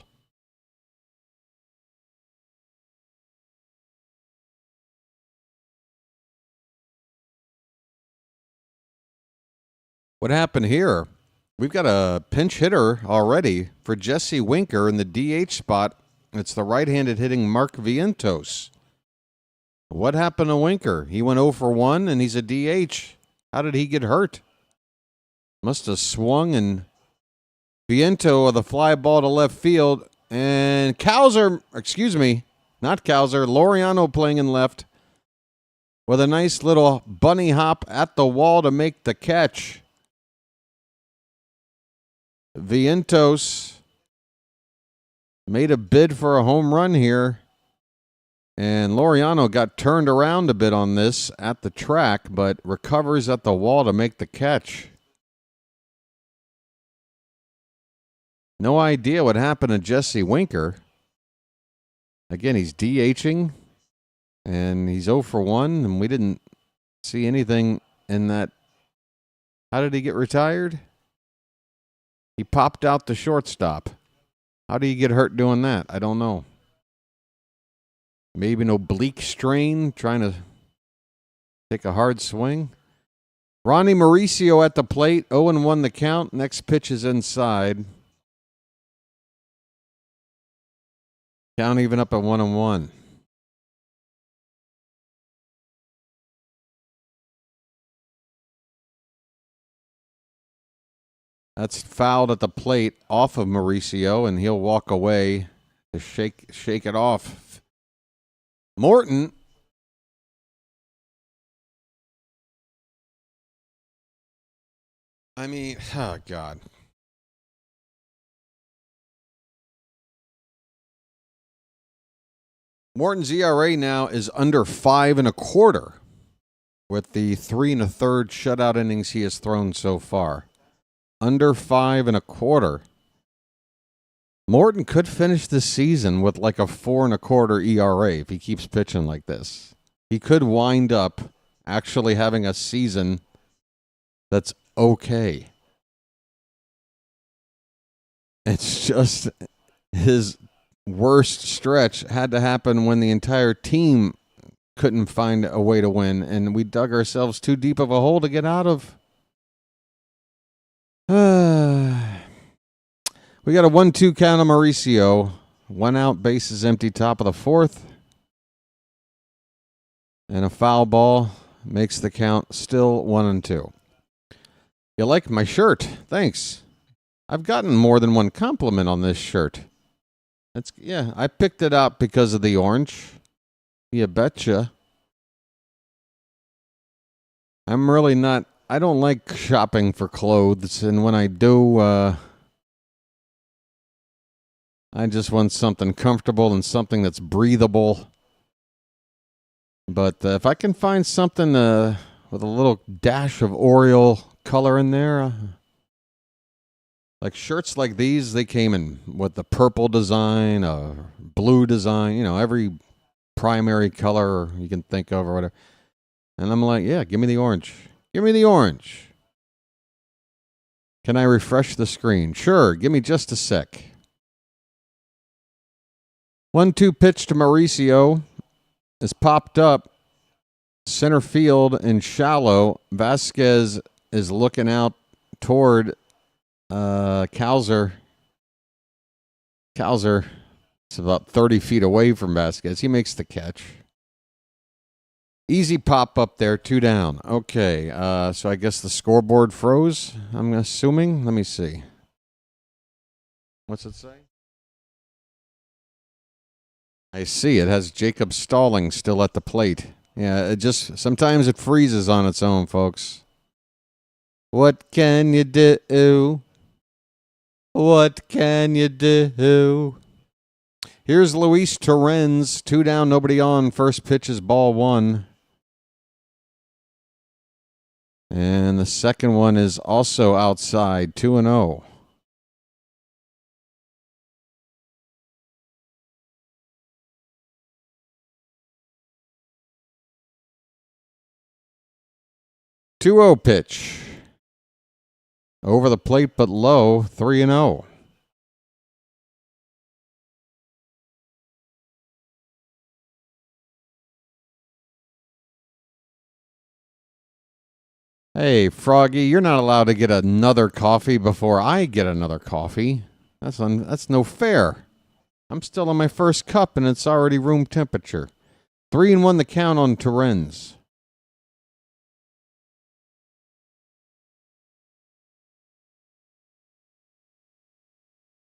What happened here? We've got a pinch hitter already for Jesse Winker in the DH spot. It's the right-handed hitting Mark Vientos. What happened to Winker? He went 0 for 1 and he's a DH. How did he get hurt? Must have swung, and Viento of the fly ball to left field. And Laureano playing in left with a nice little bunny hop at the wall to make the catch. Vientos made a bid for a home run here. And Laureano got turned around a bit on this at the track, but recovers at the wall to make the catch. No idea what happened to Jesse Winker. Again, he's DHing, and he's 0 for 1, and we didn't see anything in that. How did he get retired? He popped out the shortstop. How do you get hurt doing that? I don't know. Maybe an oblique strain, trying to take a hard swing. Ronnie Mauricio at the plate, 0-1 the count. Next pitch is inside. Count even up at 1-1. That's fouled at the plate off of Mauricio, and he'll walk away to shake it off. Morton. I mean, oh, God. Morton's ERA now is under 5 1/4 with the 3 1/3 shutout innings he has thrown so far. Under 5 1/4. Morton could finish this season with like a 4 1/4 ERA if he keeps pitching like this. He could wind up actually having a season that's okay. It's just his worst stretch had to happen when the entire team couldn't find a way to win, and we dug ourselves too deep of a hole to get out of. We got a 1-2 count on Mauricio. 1 out, bases empty, top of the 4th. And a foul ball makes the count still 1-2. You like my shirt? Thanks. I've gotten more than one compliment on this shirt. I picked it out because of the orange. You betcha. I'm really not. I don't like shopping for clothes, and when I do, I just want something comfortable and something that's breathable. But if I can find something with a little dash of Oriole color in there, like shirts like these, they came in with the purple design, blue design, every primary color you can think of or whatever. And I'm like, yeah, give me the orange. Give me the orange. Can I refresh the screen? Sure, give me just a sec. 1-2 pitch to Mauricio is popped up. Center field and shallow. Vasquez is looking out toward Cowser. Cowser is about 30 feet away from Vasquez. He makes the catch. Easy pop up there, 2 down. Okay, so I guess the scoreboard froze, I'm assuming. Let me see. What's it say? I see. It has Jacob Stalling still at the plate. Yeah, sometimes it freezes on its own, folks. What can you do? What can you do? Here's Luis Torrens, 2 down, nobody on. First pitch is ball 1. And the second one is also outside, 2-0. Two-0 pitch. Over the plate but low, 3-0. Hey, Froggy, you're not allowed to get another coffee before I get another coffee. That's no fair. I'm still on my first cup, and it's already room temperature. 3-1 the count on Torrens.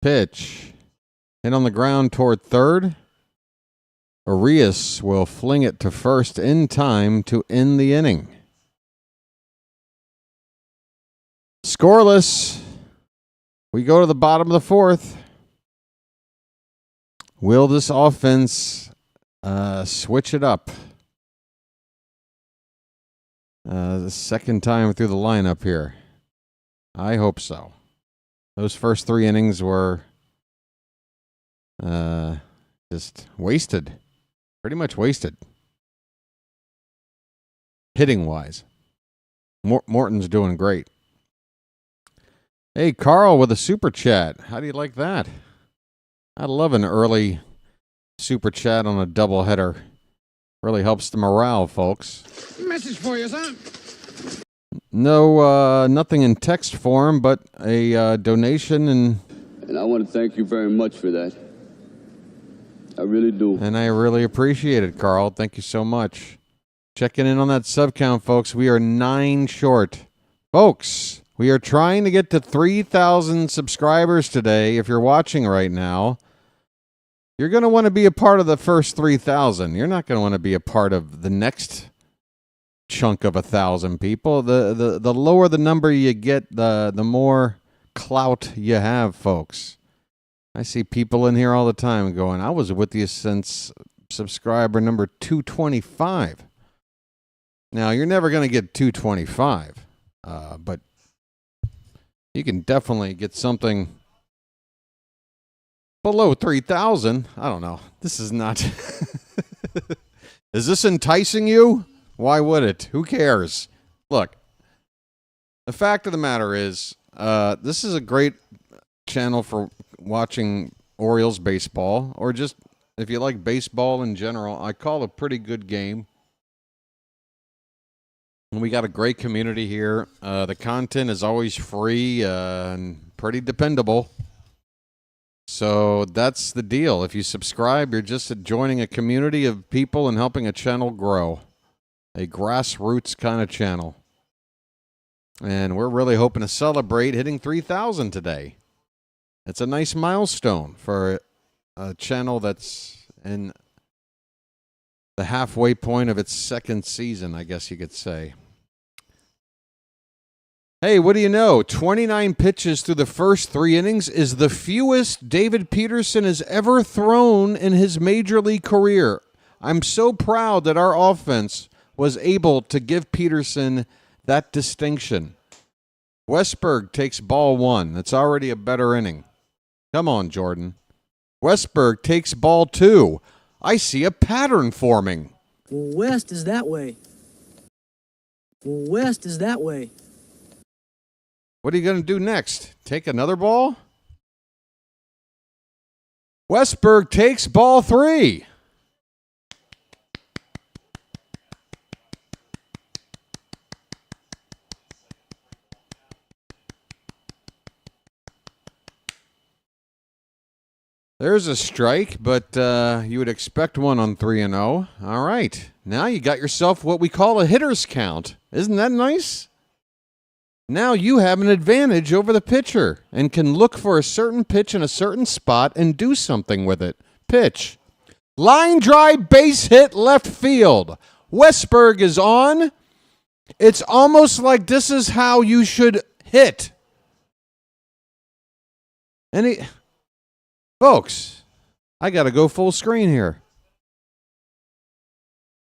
Pitch. Hit on the ground toward third. Arias will fling it to first in time to end the inning. Scoreless. We go to the bottom of the fourth. Will this offense switch it up? The second time through the lineup here. I hope so. Those first 3 innings were just wasted. Pretty much wasted. Hitting-wise. Morton's doing great. Hey, Carl with a super chat. How do you like that? I love an early super chat on a doubleheader. Really helps the morale, folks. Message for you, son. No, nothing in text form, but a donation And I want to thank you very much for that. I really do. And I really appreciate it, Carl. Thank you so much. Checking in on that sub count, folks. We are 9 short. Folks, we are trying to get to 3,000 subscribers today. If you're watching right now, you're going to want to be a part of the first 3,000. You're not going to want to be a part of the next chunk of 1,000 people. The lower the number you get, the more clout you have, folks. I see people in here all the time going, I was with you since subscriber number 225. Now, you're never going to get 225, but you can definitely get something below 3,000. I don't know. This is not... Is this enticing you? Why would it? Who cares? Look, the fact of the matter is, this is a great channel for watching Orioles baseball, or just if you like baseball in general. I call it a pretty good game. And we got a great community here. The content is always free and pretty dependable. So that's the deal. If you subscribe, you're just joining a community of people and helping a channel grow. A grassroots kind of channel. And we're really hoping to celebrate hitting 3,000 today. It's a nice milestone for a channel that's in the halfway point of its second season, I guess you could say. Hey, what do you know? 29 pitches through the first 3 innings is the fewest David Peterson has ever thrown in his major league career. I'm so proud that our offense was able to give Peterson that distinction. Westberg takes ball 1. That's already a better inning. Come on, Jordan. Westberg takes ball 2. I see a pattern forming. West is that way. West is that way. What are you going to do next? Take another ball? Westberg takes ball 3. There's a strike, but you would expect one on 3-0. All right. Now you got yourself what we call a hitter's count. Isn't that nice? Now you have an advantage over the pitcher and can look for a certain pitch in a certain spot and do something with it. Pitch. Line drive, base hit, left field. Westberg is on. It's almost like this is how you should hit. Folks, I got to go full screen here.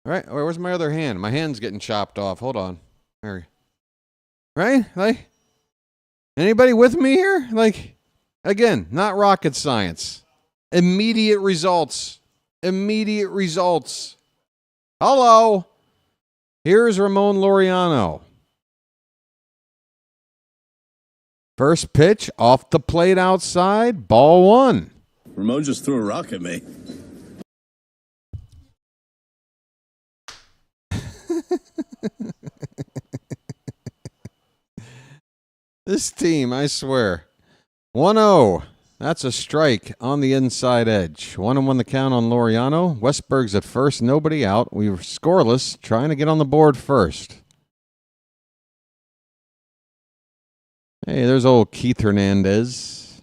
All right, where's my other hand? My hand's getting chopped off. Hold on. There. Right? Like, anybody with me here? Like, again, not rocket science. Immediate results. Immediate results. Hello. Here's Ramon Laureano. First pitch off the plate outside. Ball 1. Ramon just threw a rock at me. This team, I swear. 1-0. That's a strike on the inside edge. 1-1 the count on Laureano. Westberg's at first, nobody out. We were scoreless, trying to get on the board first. Hey, there's old Keith Hernandez.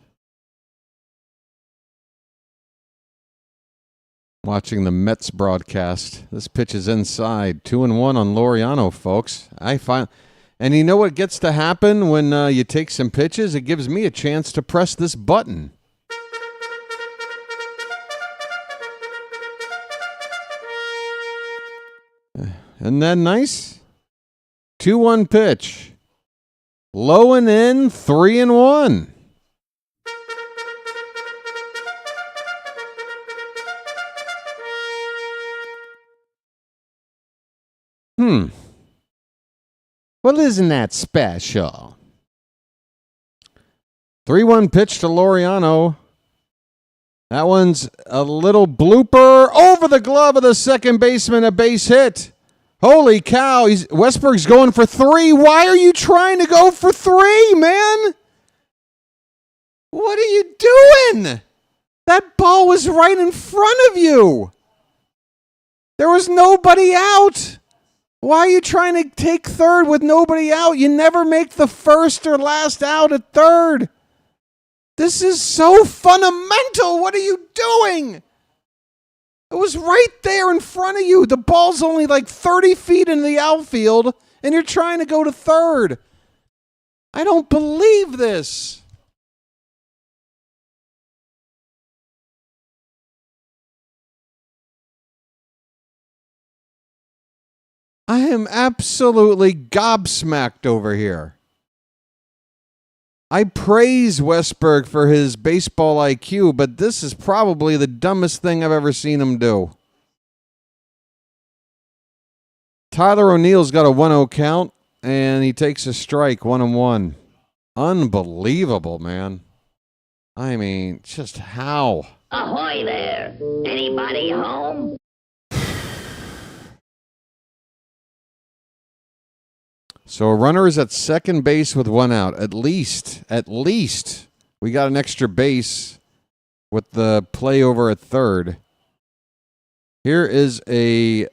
Watching the Mets broadcast. This pitch is inside. 2-1 on Laureano, folks. And you know what gets to happen when you take some pitches? It gives me a chance to press this button. Isn't that nice? 2-1 pitch. Low and in, 3-1. Well, isn't that special? 3-1 pitch to Laureano. That one's a little blooper over the glove of the second baseman, a base hit. Holy cow, Westberg's going for 3. Why are you trying to go for 3, man? What are you doing? That ball was right in front of you. There was nobody out. Why are you trying to take third with nobody out? You never make the first or last out at third. This is so fundamental. What are you doing? It was right there in front of you. The ball's only like 30 feet in the outfield, and you're trying to go to third. I don't believe this. I am absolutely gobsmacked over here. I praise Westberg for his baseball IQ, but this is probably the dumbest thing I've ever seen him do. Tyler O'Neill's got a 1-0 count, and he takes a strike, 1-1. Unbelievable, man. I mean, just how? Ahoy there! Anybody home? So a runner is at second base with 1 out. At least, we got an extra base with the play over at third. Here is a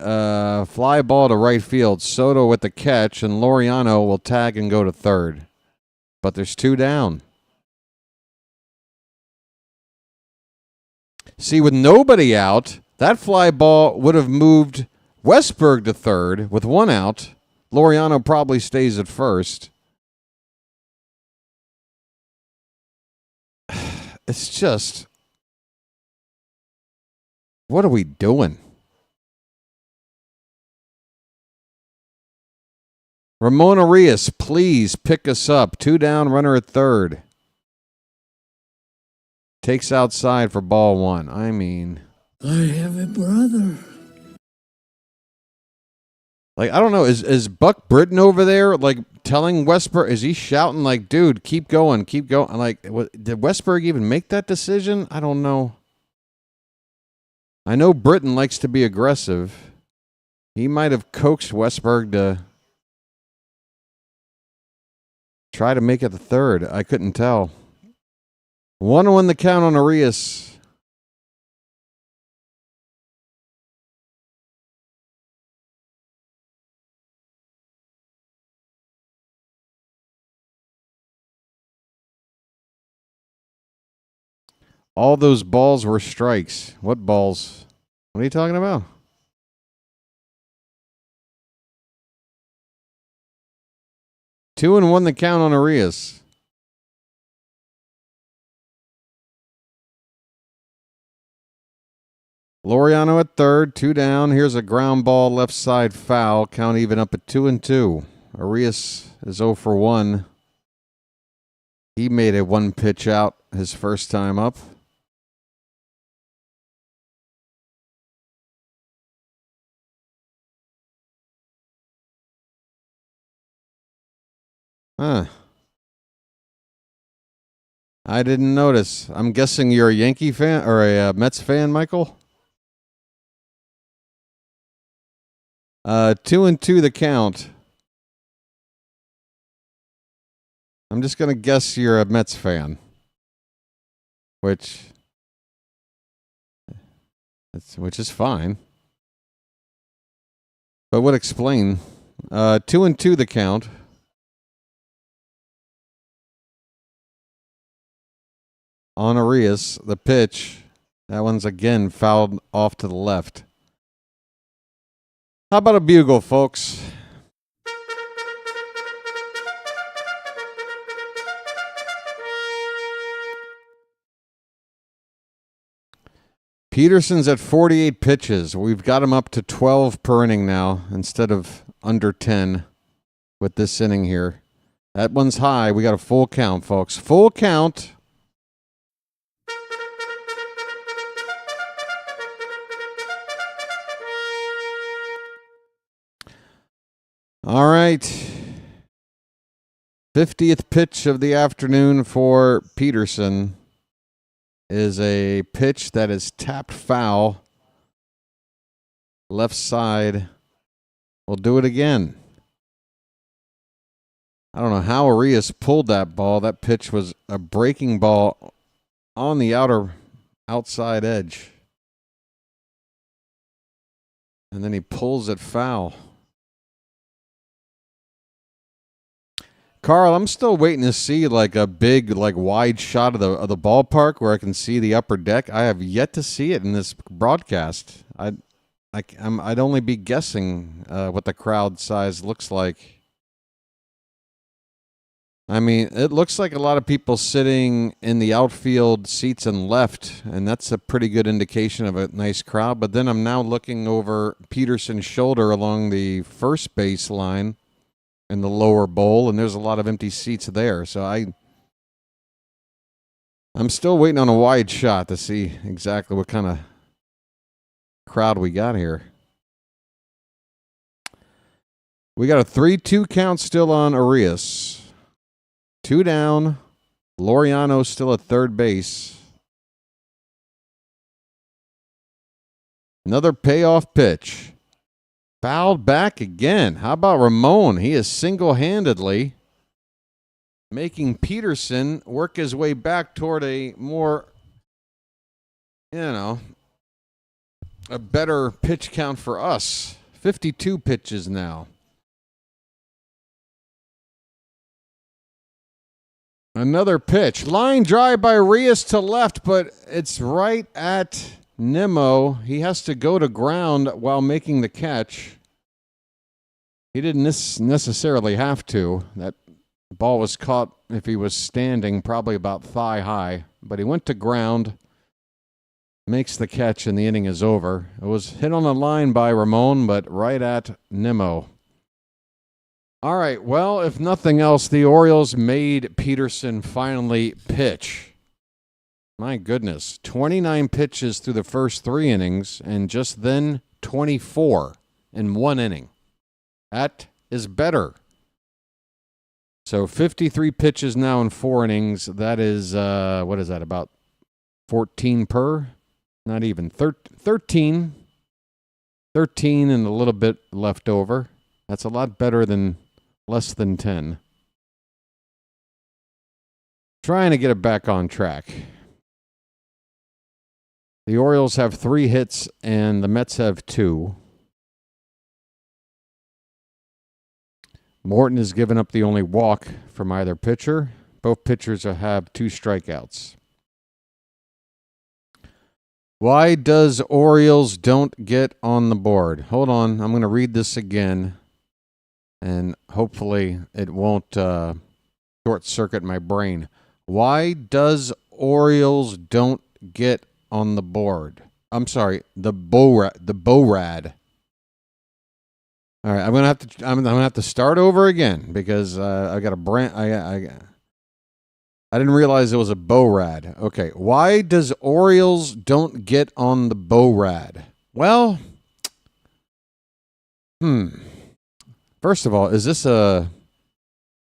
fly ball to right field. Soto with the catch, and Laureano will tag and go to third. But there's 2 down. See, with nobody out, that fly ball would have moved Westberg to third with 1 out. Laureano probably stays at first. It's just, what are we doing? Ramon Arias, please pick us up. 2 down, runner at third. Takes outside for ball 1. I mean, I have a brother. like, I don't know. Is Buck Britton over there, like, telling Westberg? Is he shouting, like, dude, keep going, keep going? Like, did Westberg even make that decision? I don't know. I know Britton likes to be aggressive. He might have coaxed Westberg to try to make it the third. I couldn't tell. 1-1 the count on Arias. All those balls were strikes. What balls? What are you talking about? Two and 1 the count on Arias. Laureano at third, 2 down. Here's a ground ball, left side foul. Count even up at 2-2. Arias is 0 for 1. He made a 1 pitch out his first time up. Huh. I didn't notice. I'm guessing you're a Yankee fan or a Mets fan, Michael? 2-2 the count. I'm just going to guess you're a Mets fan. Which is fine. But would explain. 2-2 the count. On Arias, the pitch. That one's again fouled off to the left. How about a bugle, folks? Peterson's at 48 pitches. We've got him up to 12 per inning now instead of under 10 with this inning here. That one's high. We got a full count, folks. Full count. All right. 50th pitch of the afternoon for Peterson is a pitch that is tapped foul. Left side. We'll do it again. I don't know how Arias pulled that ball. That pitch was a breaking ball on the outside edge. And then he pulls it foul. Carl, I'm still waiting to see like a big, like wide shot of the ballpark where I can see the upper deck. I have yet to see it in this broadcast. I'd only be guessing what the crowd size looks like. I mean, it looks like a lot of people sitting in the outfield seats and left, and that's a pretty good indication of a nice crowd. But then I'm now looking over Peterson's shoulder along the first base line in the lower bowl, and there's a lot of empty seats there. So I'm still waiting on a wide shot to see exactly what kind of crowd we got here. We got a 3-2 count still on Arias. 2 down. Laureano still at third base. Another payoff pitch. Fouled back again. How about Ramon? He is single-handedly making Peterson work his way back toward a more, a better pitch count for us. 52 pitches now. Another pitch. Line drive by Arias to left, but it's right at Nimmo. He has to go to ground while making the catch. He didn't necessarily have to. That ball was caught if he was standing probably about thigh high, but he went to ground, makes the catch, and the inning is over. It was hit on the line by Ramon, but right at Nimmo. All right, well, if nothing else, the Orioles made Peterson finally pitch. My goodness, 29 pitches through the first 3 innings, and just then 24 in 1 inning. That is better. So 53 pitches now in 4 innings. That is, what is that, about 14 per? Not even. 13. 13 and a little bit left over. That's a lot better than less than 10. Trying to get it back on track. The Orioles have 3 hits and the Mets have 2. Morton has given up the only walk from either pitcher. Both pitchers have 2 strikeouts. Why does Orioles don't get on the board? Hold on, I'm going to read this again, and hopefully it won't short-circuit my brain. Why does Orioles don't get on the board? I'm sorry, the BORAD. All right, I'm gonna have to start over again because I got a brand. I didn't realize it was a BORAD. Okay, why does Orioles don't get on the BORAD? Well, first of all, is this a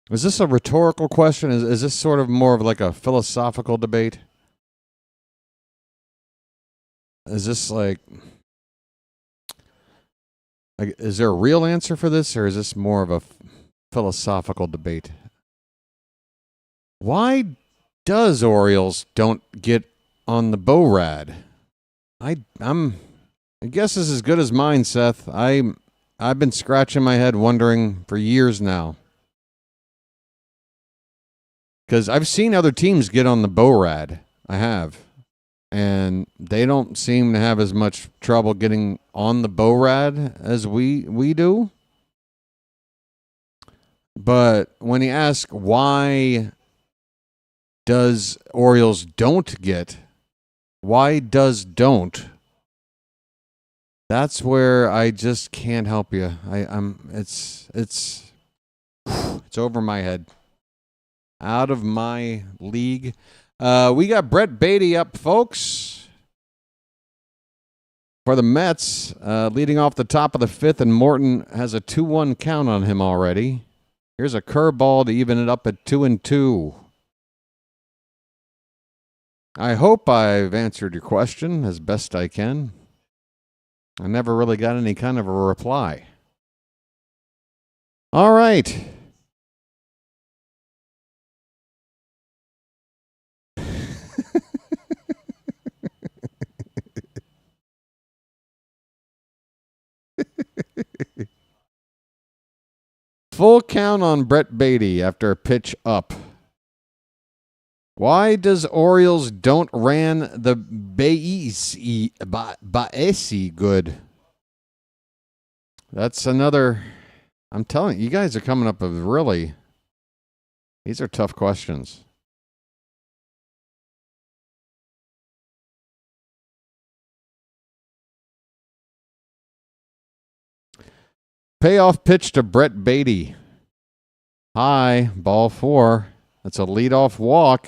rhetorical question? Is this sort of more of like a philosophical debate? Is this like, is there a real answer for this, or is this more of a philosophical debate? Why does Orioles don't get on the BORAD? I guess is as good as mine, Seth. I've been scratching my head wondering for years now. Because I've seen other teams get on the BORAD. I have. And they don't seem to have as much trouble getting on the BORAD as we do. But when you ask why does Orioles don't get, why does don't? That's where I just can't help you. It's over my head. Out of my league. We got Brett Beatty up, folks. For the Mets, leading off the top of the 5th, and Morton has a 2-1 count on him already. Here's a curveball to even it up at 2-2. I hope I've answered your question as best I can. I never really got any kind of a reply. All right. Full count on Brett Beatty after a pitch up. Why does Orioles don't ran the Baesi good? That's another. I'm telling you, you guys are coming up with really. These are tough questions. Payoff pitch to Brett Beatty. High, ball 4. That's a leadoff walk.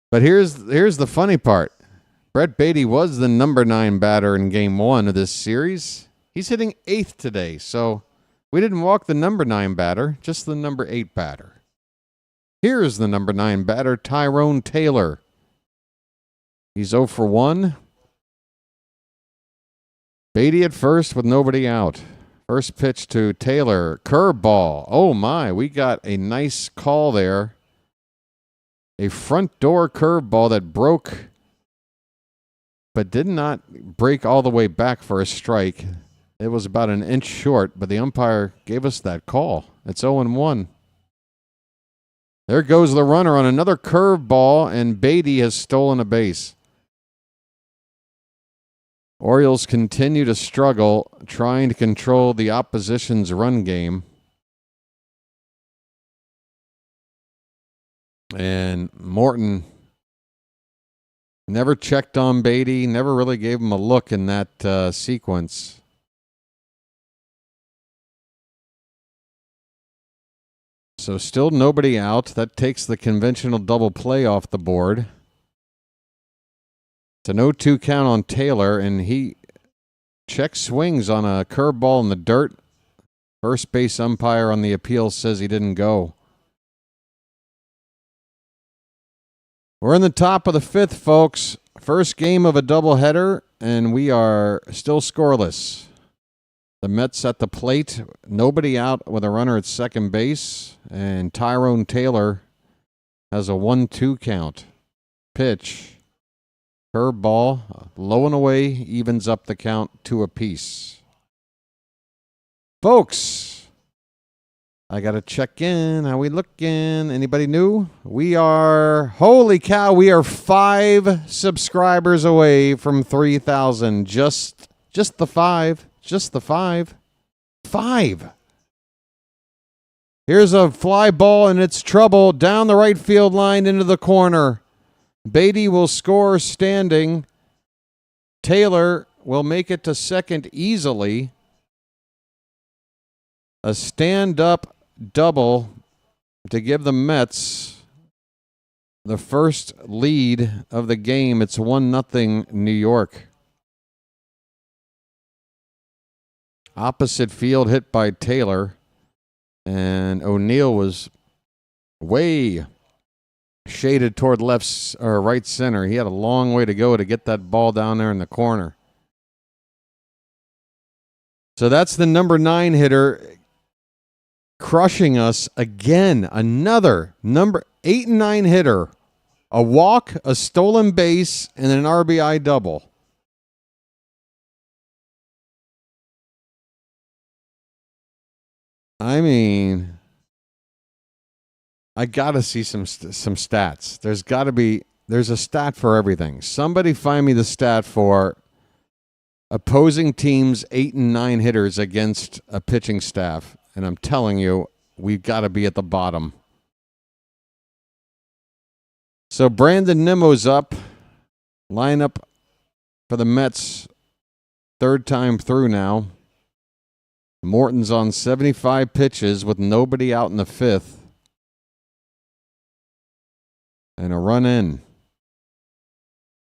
But here's the funny part. Brett Beatty was the number 9 batter in Game 1 of this series. He's hitting 8th today, so we didn't walk the number 9 batter, just the number 8 batter. Here's the number 9 batter, Tyrone Taylor. He's 0 for 1. Beatty at first with nobody out. First pitch to Taylor. Curveball. Oh, my. We got a nice call there. A front door curveball that broke, but did not break all the way back for a strike. It was about an inch short, but the umpire gave us that call. It's 0-1. There goes the runner on another curveball, and Beatty has stolen a base. Orioles continue to struggle trying to control the opposition's run game. And Morton never checked on Beatty, never really gave him a look in that sequence. So still nobody out. That takes the conventional double play off the board. It's an 0-2 count on Taylor, and he check swings on a curveball in the dirt. First base umpire on the appeal says he didn't go. We're in the top of the fifth, folks. First game of a doubleheader, and we are still scoreless. The Mets at the plate. Nobody out with a runner at second base, and Tyrone Taylor has a 1-2 count. Pitch. Curveball, low and away, evens up the count 2 apiece. Folks, I got to check in. How we looking? Anybody new? We are, holy cow, we are 5 subscribers away from 3,000. Just the 5. Just the 5. 5. Here's a fly ball, and it's trouble down the right field line into the corner. Beatty will score standing. Taylor will make it to second easily. A stand-up double to give the Mets the first lead of the game. It's 1-0 New York. Opposite field hit by Taylor. And O'Neill was way shaded toward left or right center. He had a long way to go to get that ball down there in the corner. So that's the number 9 hitter crushing us again. Another number 8 and 9 hitter. A walk, a stolen base, and an RBI double. I mean, I got to see some stats. There's a stat for everything. Somebody find me the stat for opposing teams' 8 and 9 hitters against a pitching staff. And I'm telling you, we've got to be at the bottom. So Brandon Nimmo's up. Lineup for the Mets. 3rd time through now. Morton's on 75 pitches with nobody out in the 5th. And a run in.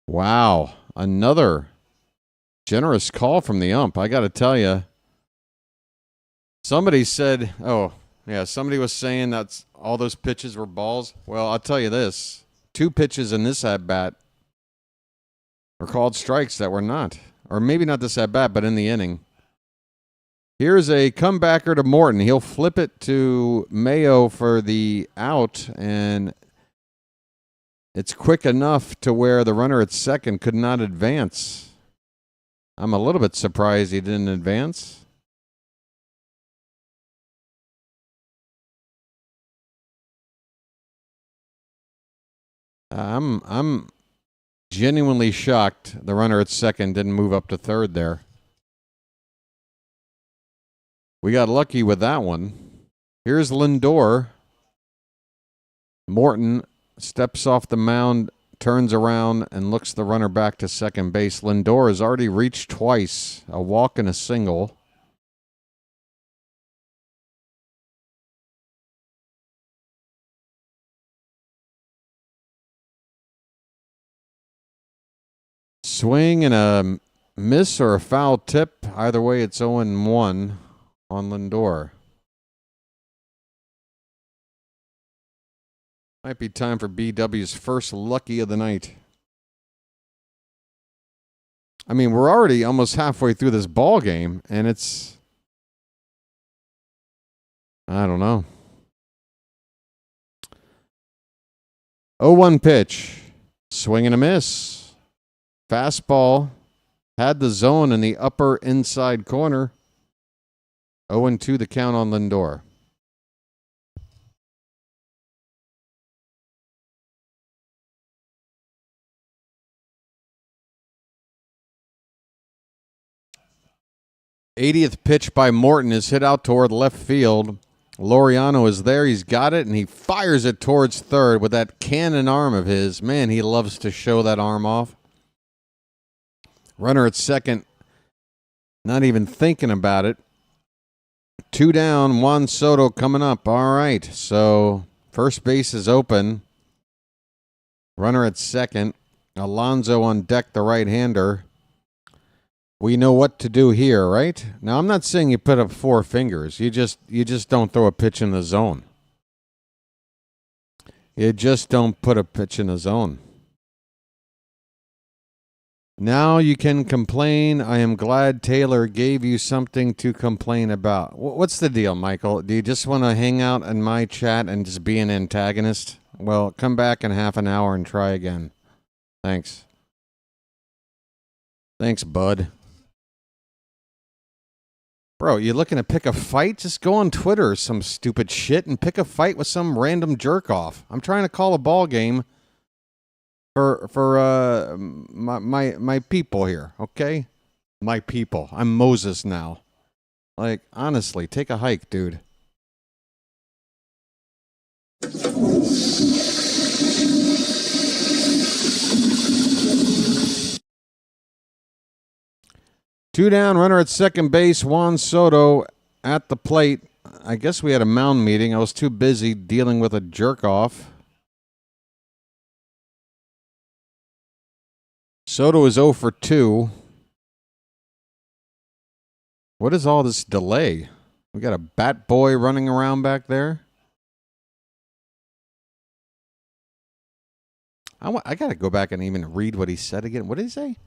Wow. Another generous call from the ump. I got to tell you. Somebody said, somebody was saying that all those pitches were balls. Well, I'll tell you this. 2 pitches in this at-bat were called strikes that were not. Or maybe not this at-bat, but in the inning. Here's a comebacker to Morton. He'll flip it to Mayo for the out, and it's quick enough to where the runner at second could not advance. I'm a little bit surprised he didn't advance. I'm genuinely shocked the runner at second didn't move up to third there. We got lucky with that one. Here's Lindor. Morton steps off the mound, turns around, and looks the runner back to second base. Lindor has already reached twice, a walk and a single. Swing and a miss or a foul tip. Either way, it's 0-1 on Lindor. Might be time for BW's first lucky of the night. I mean, we're already almost halfway through this ball game, and it's, I don't know. 0-1 pitch. Swing and a miss. Fastball. Had the zone in the upper inside corner. 0-2 the count on Lindor. '80th pitch by Morton is hit out toward left field. Laureano is there. He's got it, and he fires it towards third with that cannon arm of his. Man, he loves to show that arm off. Runner at second, not even thinking about it. 2 down, Juan Soto coming up. All right, so first base is open. Runner at second. Alonso on deck, the right-hander. We know what to do here, right? Now, I'm not saying you put up 4 fingers. You just don't throw a pitch in the zone. You just don't put a pitch in the zone. Now you can complain. I am glad Taylor gave you something to complain about. What's the deal, Michael? Do you just want to hang out in my chat and just be an antagonist? Well, come back in half an hour and try again. Thanks. Thanks, bud. Bro, you looking to pick a fight? Just go on Twitter or some stupid shit and pick a fight with some random jerk-off. I'm trying to call a ball game for my people here, okay? My people. I'm Moses now. Like, honestly, take a hike, dude. Two down, runner at second base. Juan Soto at the plate. I guess we had a mound meeting. I was too busy dealing with a jerk-off. Soto is 0 for 2. What is all this delay? We got a bat boy running around back there. I got to go back and even read what he said again. What did he say?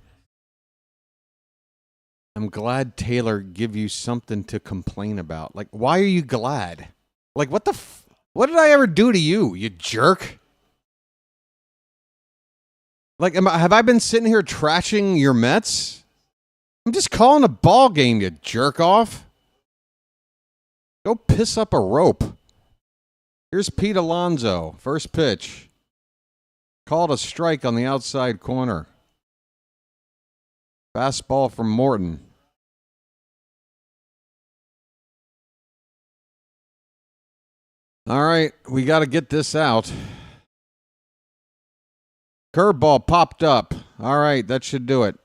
I'm glad Taylor give you something to complain about. Like, why are you glad? Like, what what did I ever do to you, you jerk? Like, have I been sitting here trashing your Mets? I'm just calling a ball game, you jerk off. Go piss up a rope. Here's Pete Alonso. First pitch. Called a strike on the outside corner. Fastball from Morton. All right, we got to get this out. Curveball popped up. All right, that should do it.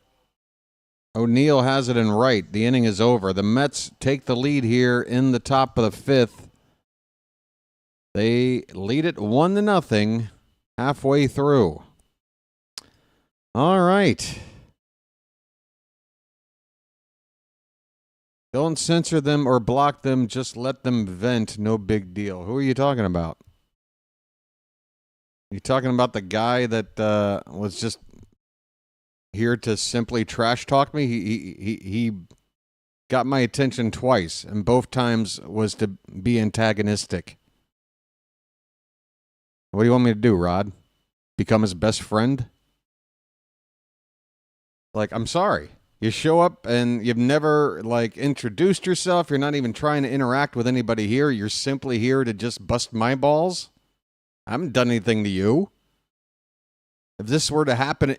O'Neill has it in right. The inning is over. The Mets take the lead here in the top of the 5th. They lead it 1-0 halfway through. All right. Don't censor them or block them. Just let them vent. No big deal. Who are you talking about? You talking about the guy that was just here to simply trash talk me? He got my attention twice, and both times was to be antagonistic. What do you want me to do, Rod? Become his best friend? Like, I'm sorry. You show up and you've never, like, introduced yourself. You're not even trying to interact with anybody here. You're simply here to just bust my balls. I haven't done anything to you. If this were to happen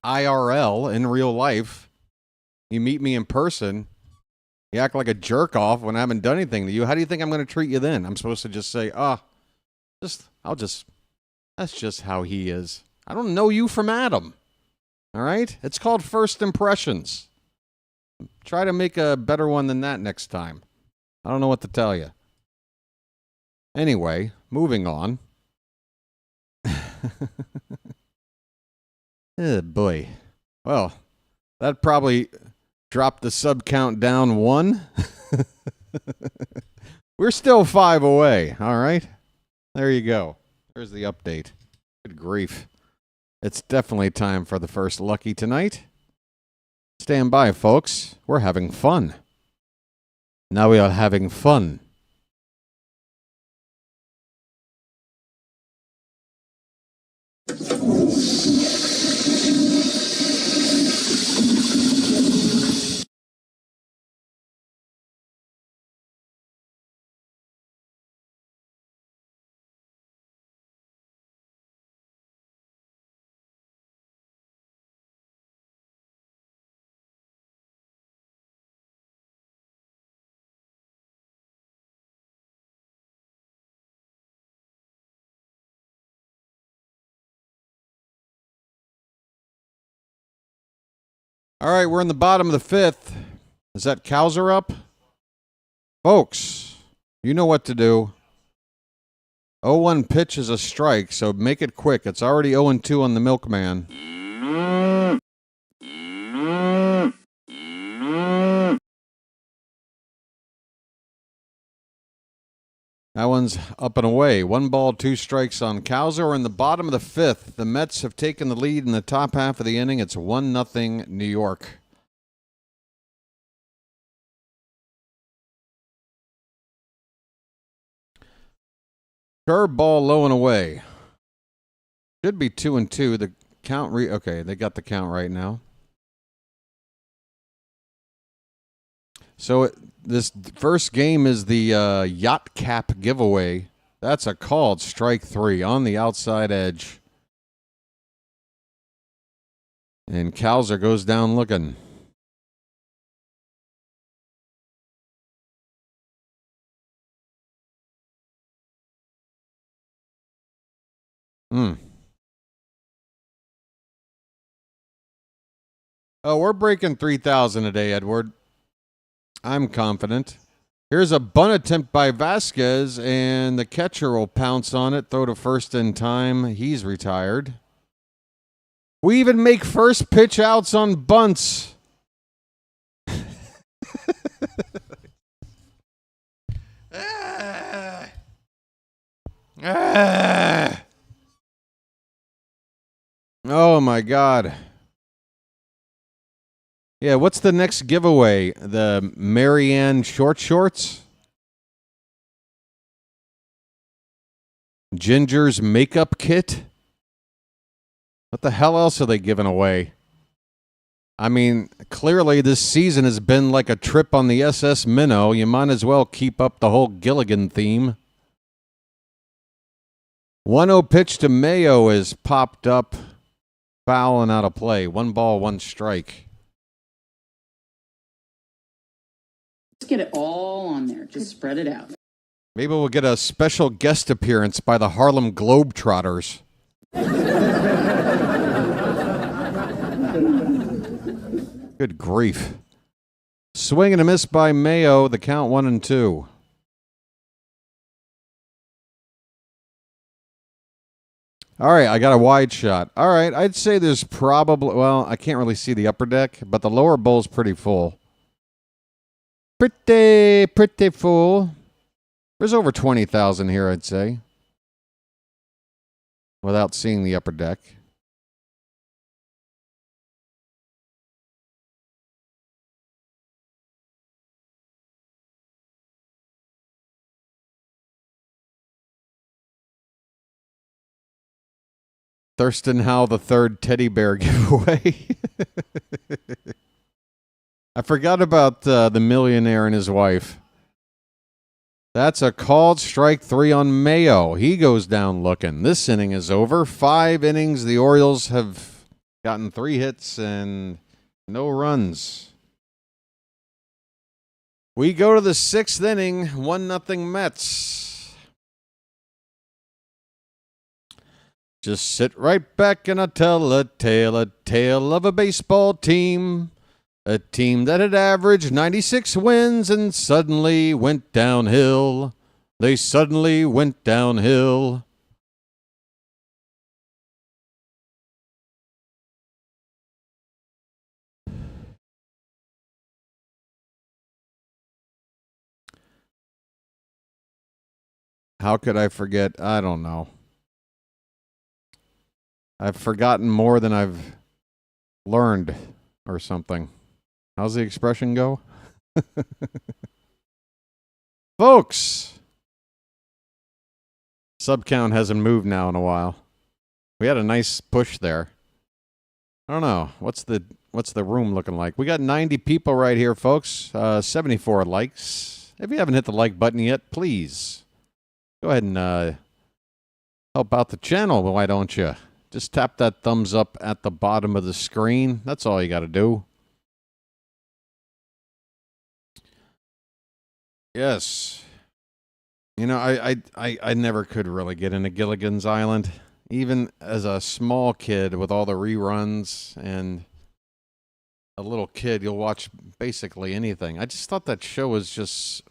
IRL, in real life, you meet me in person, you act like a jerk off when I haven't done anything to you. How do you think I'm going to treat you then? I'm supposed to just say, that's just how he is. I don't know you from Adam. All right? It's called first impressions. Try to make a better one than that next time. I don't know what to tell you. Anyway, moving on. Oh, boy. Well, that probably dropped the sub count down 1. We're still 5 away. All right? There you go. There's the update. Good grief. It's definitely time for the first lucky tonight. Stand by, folks. We're having fun. Now we are having fun. All right, we're in the bottom of the 5th. Is that Cowser up? Folks, You know what to do. 0-1 pitch is a strike, so make it quick. It's already 0-2 on the milkman. That one's up and away. 1 ball, 2 strikes on Cowser. We're in the bottom of the 5th. The Mets have taken the lead in the top half of the inning. It's 1-0 New York. Curveball low and away. Should be 2-2. The count okay, they got the count right now. So this first game is the yacht cap giveaway. That's a called strike 3 on the outside edge. And Cowser goes down looking. Oh, we're breaking 3,000 a day, Edward. I'm confident. Here's a bunt attempt by Vasquez, and the catcher will pounce on it, throw to first in time. He's retired. We even make first pitch outs on bunts. Oh, my God. Yeah, what's the next giveaway? The Marianne short shorts? Ginger's makeup kit? What the hell else are they giving away? I mean, clearly this season has been like a trip on the SS Minnow. You might as well keep up the whole Gilligan theme. 1-0 pitch to Mayo is popped up, foul and out of play. 1 ball, 1 strike. Just get it all on there. Just spread it out. Maybe we'll get a special guest appearance by the Harlem Globetrotters. Good grief. Swing and a miss by Mayo. The count 1-2. All right, I got a wide shot. All right, I'd say there's probably, well, I can't really see the upper deck, but the lower bowl's pretty full. Pretty full. There's over 20,000 here, I'd say. Without seeing the upper deck. Thurston Howell the third teddy bear giveaway. I forgot about the millionaire and his wife. That's a called strike 3 on Mayo. He goes down looking. This inning is over. 5 innings. The Orioles have gotten 3 hits and no runs. We go to the 6th inning. 1-0 Mets. Just sit right back and I'll tell a tale of a baseball team. A team that had averaged 96 wins and suddenly went downhill. They suddenly went downhill. How could I forget? I don't know. I've forgotten more than I've learned or something. How's the expression go? Folks, sub count hasn't moved now in a while. We had a nice push there. I don't know. What's the room looking like? We got 90 people right here, folks. 74 likes. If you haven't hit the like button yet, please go ahead and help out the channel. Why don't you? Just tap that thumbs up at the bottom of the screen. That's all you got to do. Yes. You know, I never could really get into Gilligan's Island. Even as a small kid with all the reruns and a little kid, you'll watch basically anything. I just thought that show was just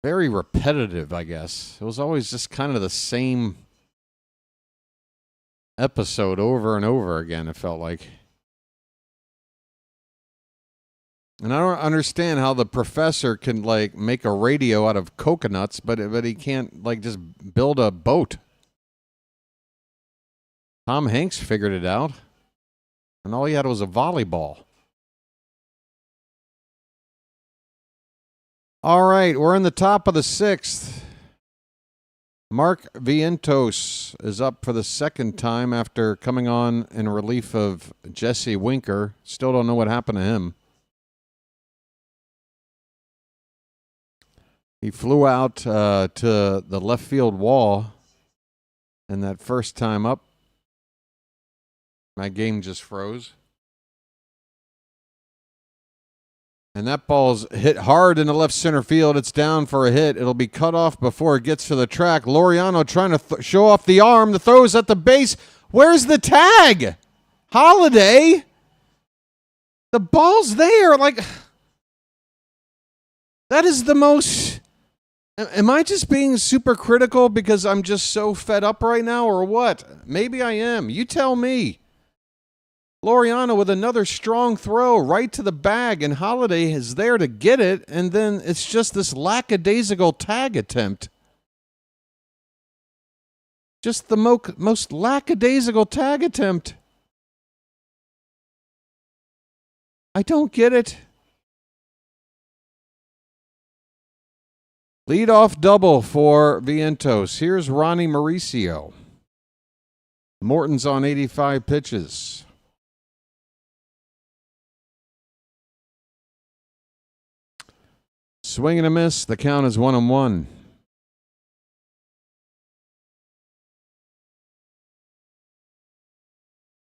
very repetitive, I guess. It was always just kind of the same episode over and over again, it felt like. And I don't understand how the professor can, like, make a radio out of coconuts, but he can't, like, just build a boat. Tom Hanks figured it out, and all he had was a volleyball. All right, we're in the top of the 6th. Mark Vientos is up for the second time after coming on in relief of Jesse Winker. Still don't know what happened to him. He flew out to the left field wall, and that first time up, my game just froze. And that ball's hit hard in the left center field. It's down for a hit. It'll be cut off before it gets to the track. Laureano trying to show off the arm. The throw's at the base. Where's the tag? Holiday? The ball's there. Like, that is the most... Am I just being super critical because I'm just so fed up right now, or what? Maybe I am. You tell me. Laureano with another strong throw right to the bag, and Holiday is there to get it, and then it's just this lackadaisical tag attempt. Just the most lackadaisical tag attempt. I don't get it. Leadoff double for Vientos. Here's Ronnie Mauricio. Morton's on 85 pitches. Swing and a miss. The count is 1-1.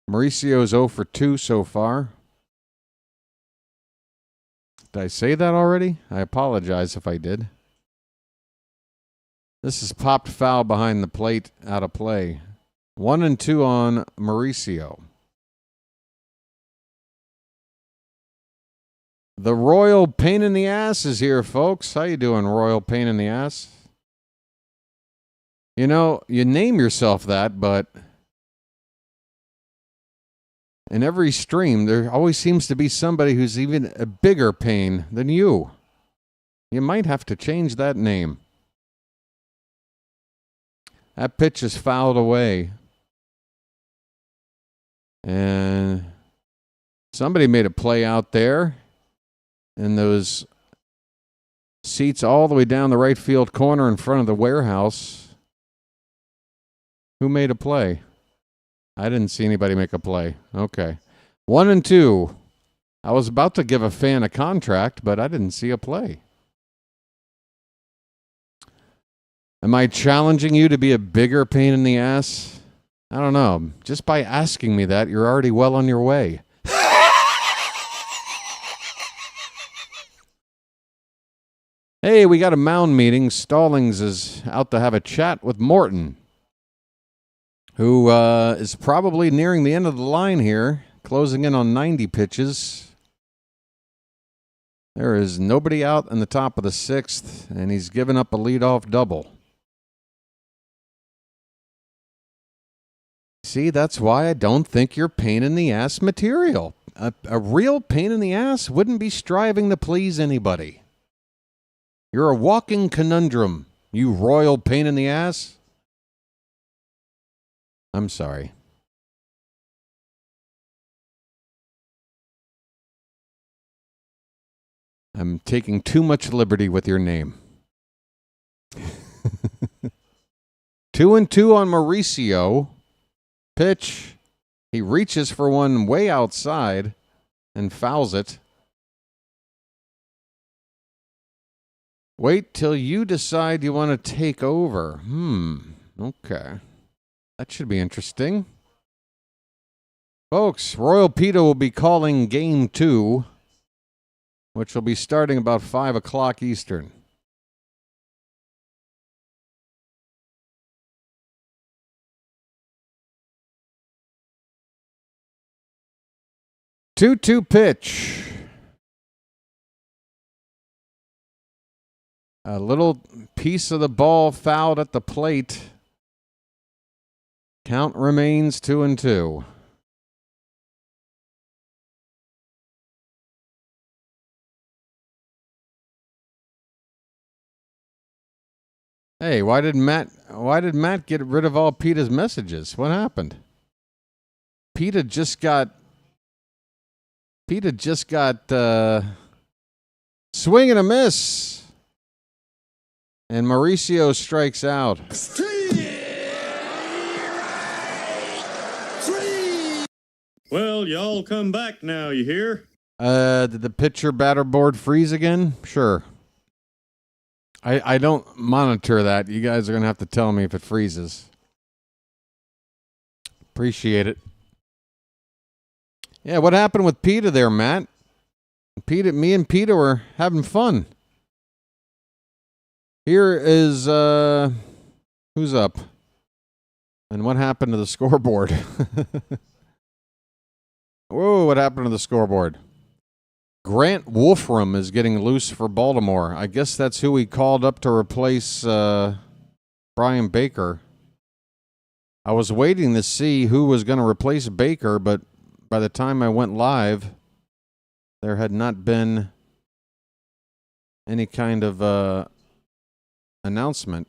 Mauricio's 0 for 2 so far. Did I say that already? I apologize if I did. This is popped foul behind the plate, out of play. 1-2 on Mauricio. The Royal Pain in the Ass is here, folks. How you doing, Royal Pain in the Ass? You know, you name yourself that, but in every stream, there always seems to be somebody who's even a bigger pain than you. You might have to change that name. That pitch is fouled away. And somebody made a play out there. And those seats all the way down the right field corner in front of the warehouse. Who made a play? I didn't see anybody make a play. Okay. 1-2. I was about to give a fan a contract, but I didn't see a play. Am I challenging you to be a bigger pain in the ass? I don't know. Just by asking me that, you're already well on your way. Hey, we got a mound meeting. Stallings is out to have a chat with Morton, who is probably nearing the end of the line here, closing in on 90 pitches. There is nobody out in the top of the 6th, and he's given up a leadoff double. See, that's why I don't think you're pain in the ass material. A real pain in the ass wouldn't be striving to please anybody. You're a walking conundrum, you royal pain in the ass. I'm sorry. I'm taking too much liberty with your name. 2-2 on Mauricio. Pitch. He reaches for one way outside and fouls it. Wait till you decide you want to take over. Okay. That should be interesting. Folks, Royal Peter will be calling Game 2, which will be starting about 5 o'clock Eastern. Two pitch. A little piece of the ball fouled at the plate. Count remains 2-2. Hey, why did Matt get rid of all Peter's messages? What happened? Peter just got swing and a miss. And Mauricio strikes out. Well, y'all come back now, you hear? Did the pitcher batter board freeze again? Sure. I don't monitor that. You guys are going to have to tell me if it freezes. Appreciate it. Yeah, what happened with Peter there, Matt? Me and Peter were having fun. Here is who's up? And what happened to the scoreboard? Whoa, what happened to the scoreboard? Grant Wolfram is getting loose for Baltimore. I guess that's who he called up to replace Brian Baker. I was waiting to see who was going to replace Baker, but by the time I went live, there had not been any kind of announcement.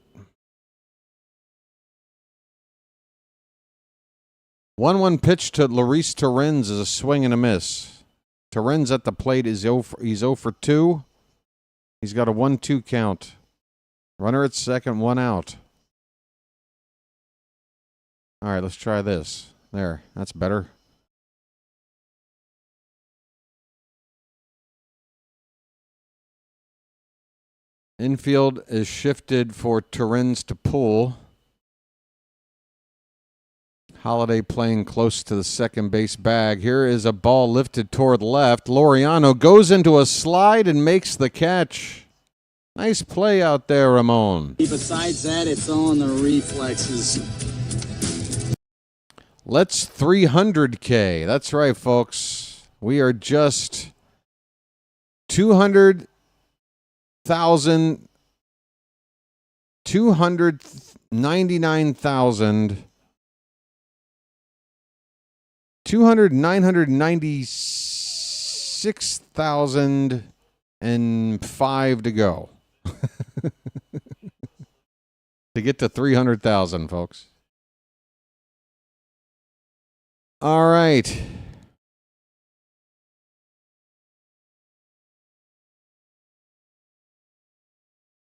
1-1 pitch to Luis Torrens is a swing and a miss. Torrens at the plate is he's 0 for 2. He's got a 1-2 count. Runner at second, 1 out. All right, let's try this. There, that's better. Infield is shifted for Torrens to pull. Holiday playing close to the second base bag. Here is a ball lifted toward left. Laureano goes into a slide and makes the catch. Nice play out there, Ramon. Besides that, it's all in the reflexes. Let's 300K. That's right, folks. We are just 996,005 to go. To get to 300,000, folks. All right.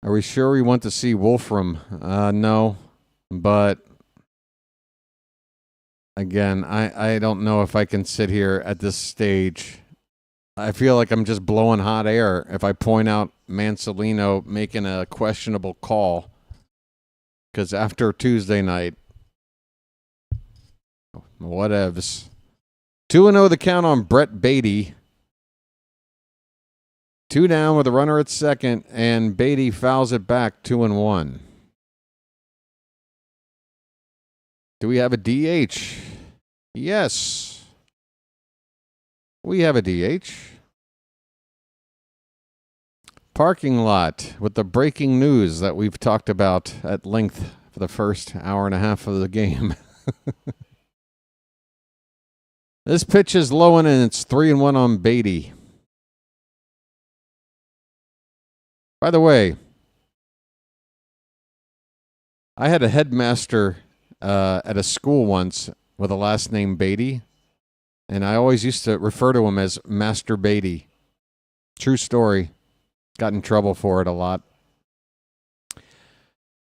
Are we sure we want to see Wolfram? No, but again, I don't know if I can sit here at this stage. I feel like I'm just blowing hot air if I point out Mansolino making a questionable call. Because after Tuesday night, whatevs. 2-0 the count on Brett Beatty. 2 down with a runner at second, and Beatty fouls it back 2-1. Do we have a DH? Yes. We have a DH. Parking lot with the breaking news that we've talked about at length for the first hour and a half of the game. This pitch is low and it's 3-1 on Beatty. By the way, I had a headmaster at a school once with a last name Beatty, and I always used to refer to him as Master Beatty. True story. Got in trouble for it a lot.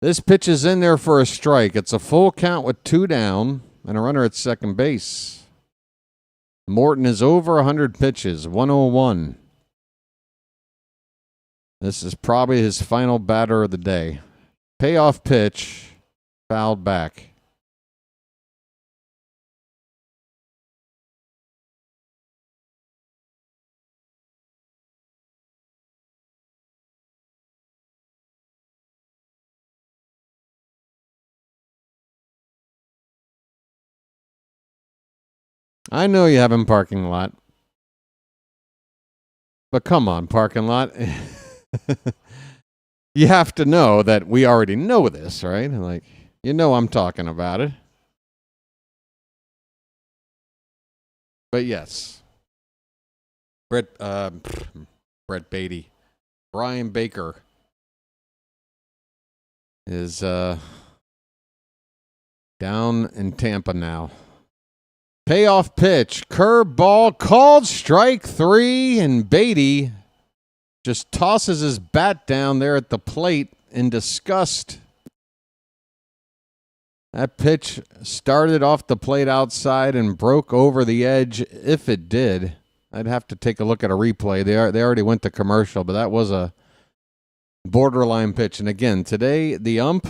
This pitch is in there for a strike. It's a full count with 2 down and a runner at second base. Morton is over 100 pitches, 101. This is probably his final batter of the day. Payoff pitch, fouled back. I know you have him parking lot. But come on, parking lot. you have to know that we already know this, right? Like, you know I'm talking about it. But yes. Brett Beatty. Brian Baker is down in Tampa now. Payoff pitch, curveball, called strike 3, and Beatty just tosses his bat down there at the plate in disgust. That pitch started off the plate outside and broke over the edge. If it did, I'd have to take a look at a replay. They already went to commercial, but that was a borderline pitch. And again, today the ump,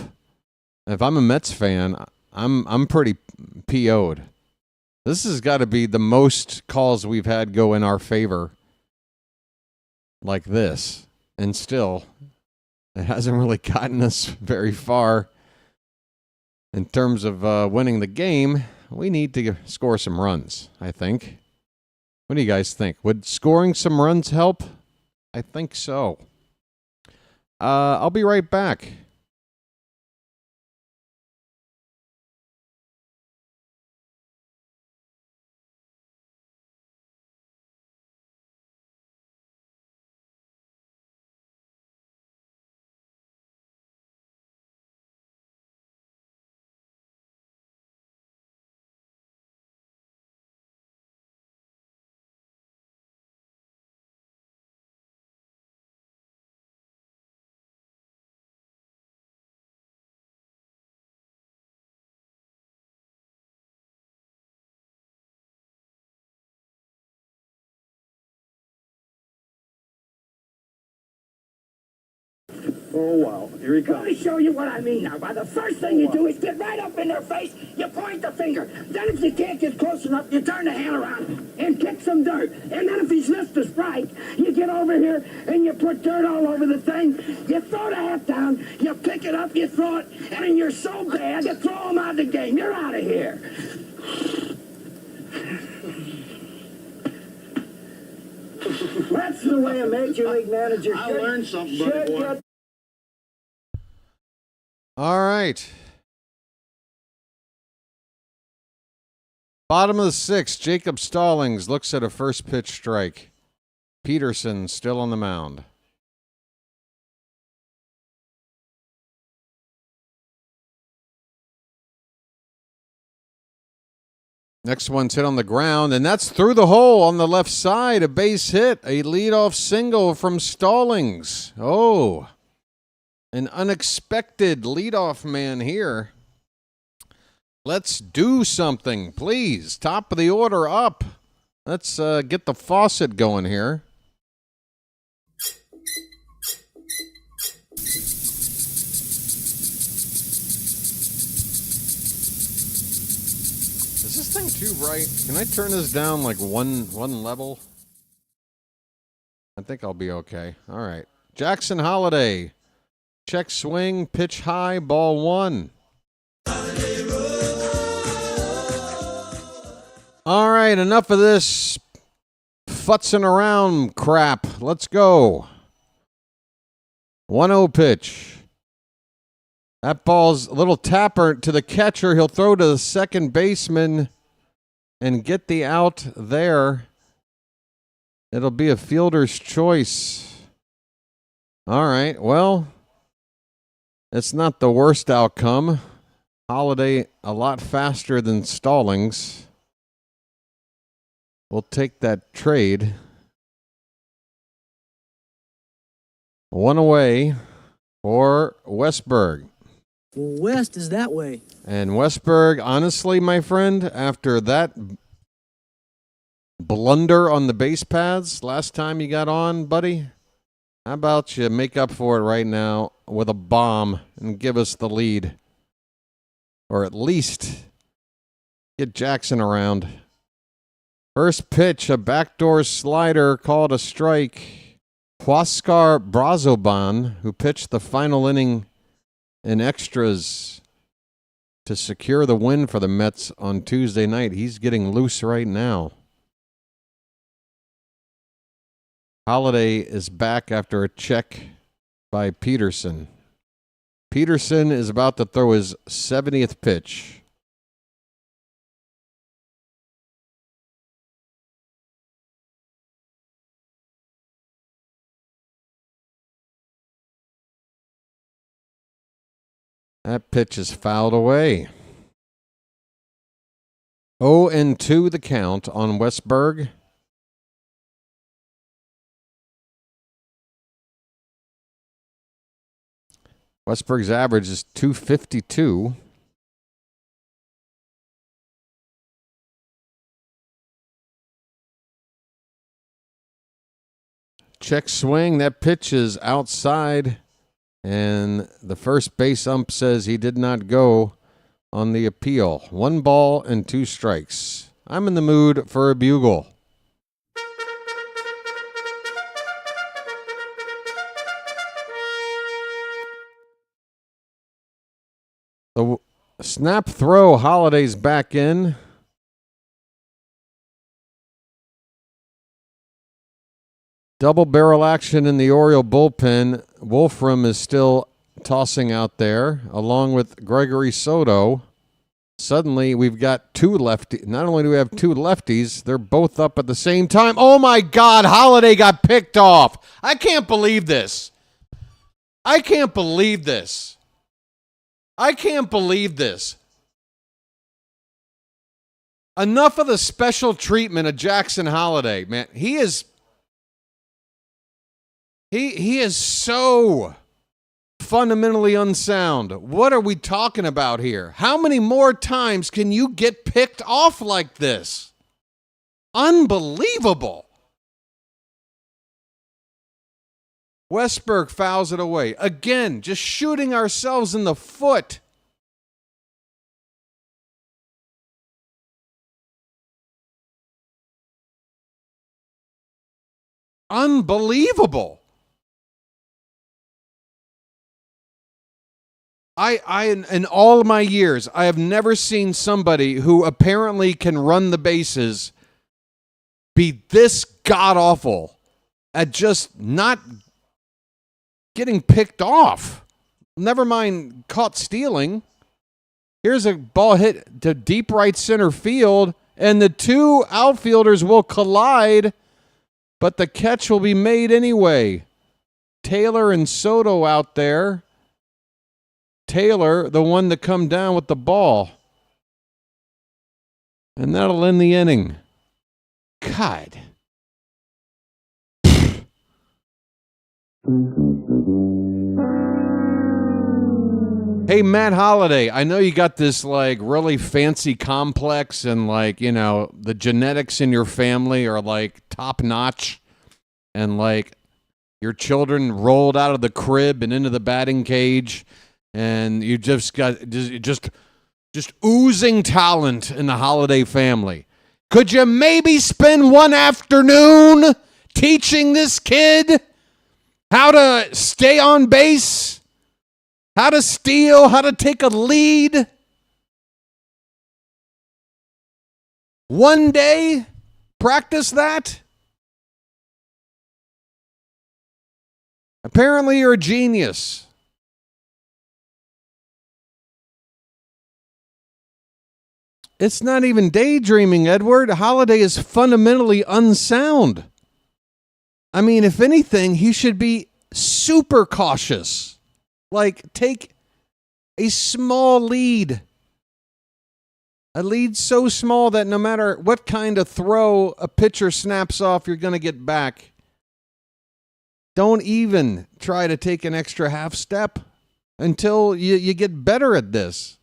if I'm a Mets fan, I'm pretty PO'd. This has got to be the most calls we've had go in our favor like this. And still, it hasn't really gotten us very far in terms of winning the game. We need to score some runs, I think. What do you guys think? Would scoring some runs help? I think so. I'll be right back. Oh, wow. Here he comes. Let me show you what I mean now. By the first thing you do is get right up in their face, you point the finger. Then if you can't get close enough, you turn the hand around and kick some dirt. And then if he's missed a strike, you get over here and you put dirt all over the thing. You throw the hat down, you pick it up, you throw it, and then you're so bad, you throw him out of the game. You're out of here. That's the way a major league manager should. I learned something, buddy boy. All right. Bottom of the 6th, Jacob Stallings looks at a first pitch strike. Peterson still on the mound. Next one's hit on the ground, and that's through the hole on the left side. A base hit, a leadoff single from Stallings. Oh, an unexpected leadoff man here. Let's do something, please. Top of the order up. Let's get the faucet going here. Is this thing too bright? Can I turn this down like one level? I think I'll be okay. All right. Jackson Holiday. Check swing, pitch high, ball 1. All right, enough of this futzing around crap. Let's go. 1-0 pitch. That ball's a little tapper to the catcher. He'll throw to the second baseman and get the out there. It'll be a fielder's choice. All right, well, it's not the worst outcome. Holiday a lot faster than Stallings. We'll take that trade. 1 away for Westberg. West is that way. And Westberg, honestly, my friend, after that blunder on the base paths last time you got on, buddy, how about you make up for it right now with a bomb and give us the lead? Or at least get Jackson around. First pitch, a backdoor slider called a strike. Huascar Brazoban, who pitched the final inning in extras to secure the win for the Mets on Tuesday night. He's getting loose right now. Holiday is back after a check by Peterson. Peterson is about to throw his 70th pitch. That pitch is fouled away. 0-2 the count on Westberg. Westberg's average is .252. Check swing. That pitch is outside. And the first base ump says he did not go on the appeal. 1 ball and 2 strikes. I'm in the mood for a bugle. The snap throw, Holiday's back in. Double barrel action in the Oriole bullpen. Wolfram is still tossing out there, along with Gregory Soto. Suddenly, we've got 2 lefties. Not only do we have 2 lefties, they're both up at the same time. Oh, my God, Holiday got picked off. I can't believe this. I can't believe this. I can't believe this. Enough of the special treatment of Jackson Holiday, man. He is so fundamentally unsound. What are we talking about here? How many more times can you get picked off like this? Unbelievable. Westberg fouls it away. Again, just shooting ourselves in the foot. Unbelievable. In all of my years, I have never seen somebody who apparently can run the bases be this god-awful at just not getting picked off. Never mind caught stealing. Here's a ball hit to deep right center field, and the 2 outfielders will collide, but the catch will be made anyway. Taylor and Soto out there. Taylor, the one to come down with the ball. And that'll end the inning. God. Hey, Matt Holliday, I know you got this like really fancy complex and like, you know, the genetics in your family are like top notch and like your children rolled out of the crib and into the batting cage and you just got just oozing talent in the Holliday family. Could you maybe spend one afternoon teaching this kid how to stay on base, how to steal, how to take a lead? One day, practice that? Apparently, you're a genius. It's not even daydreaming, Edward. Holiday is fundamentally unsound. I mean, if anything, he should be super cautious. Like, take a small lead. A lead so small that no matter what kind of throw a pitcher snaps off, you're going to get back. Don't even try to take an extra half step until you get better at this.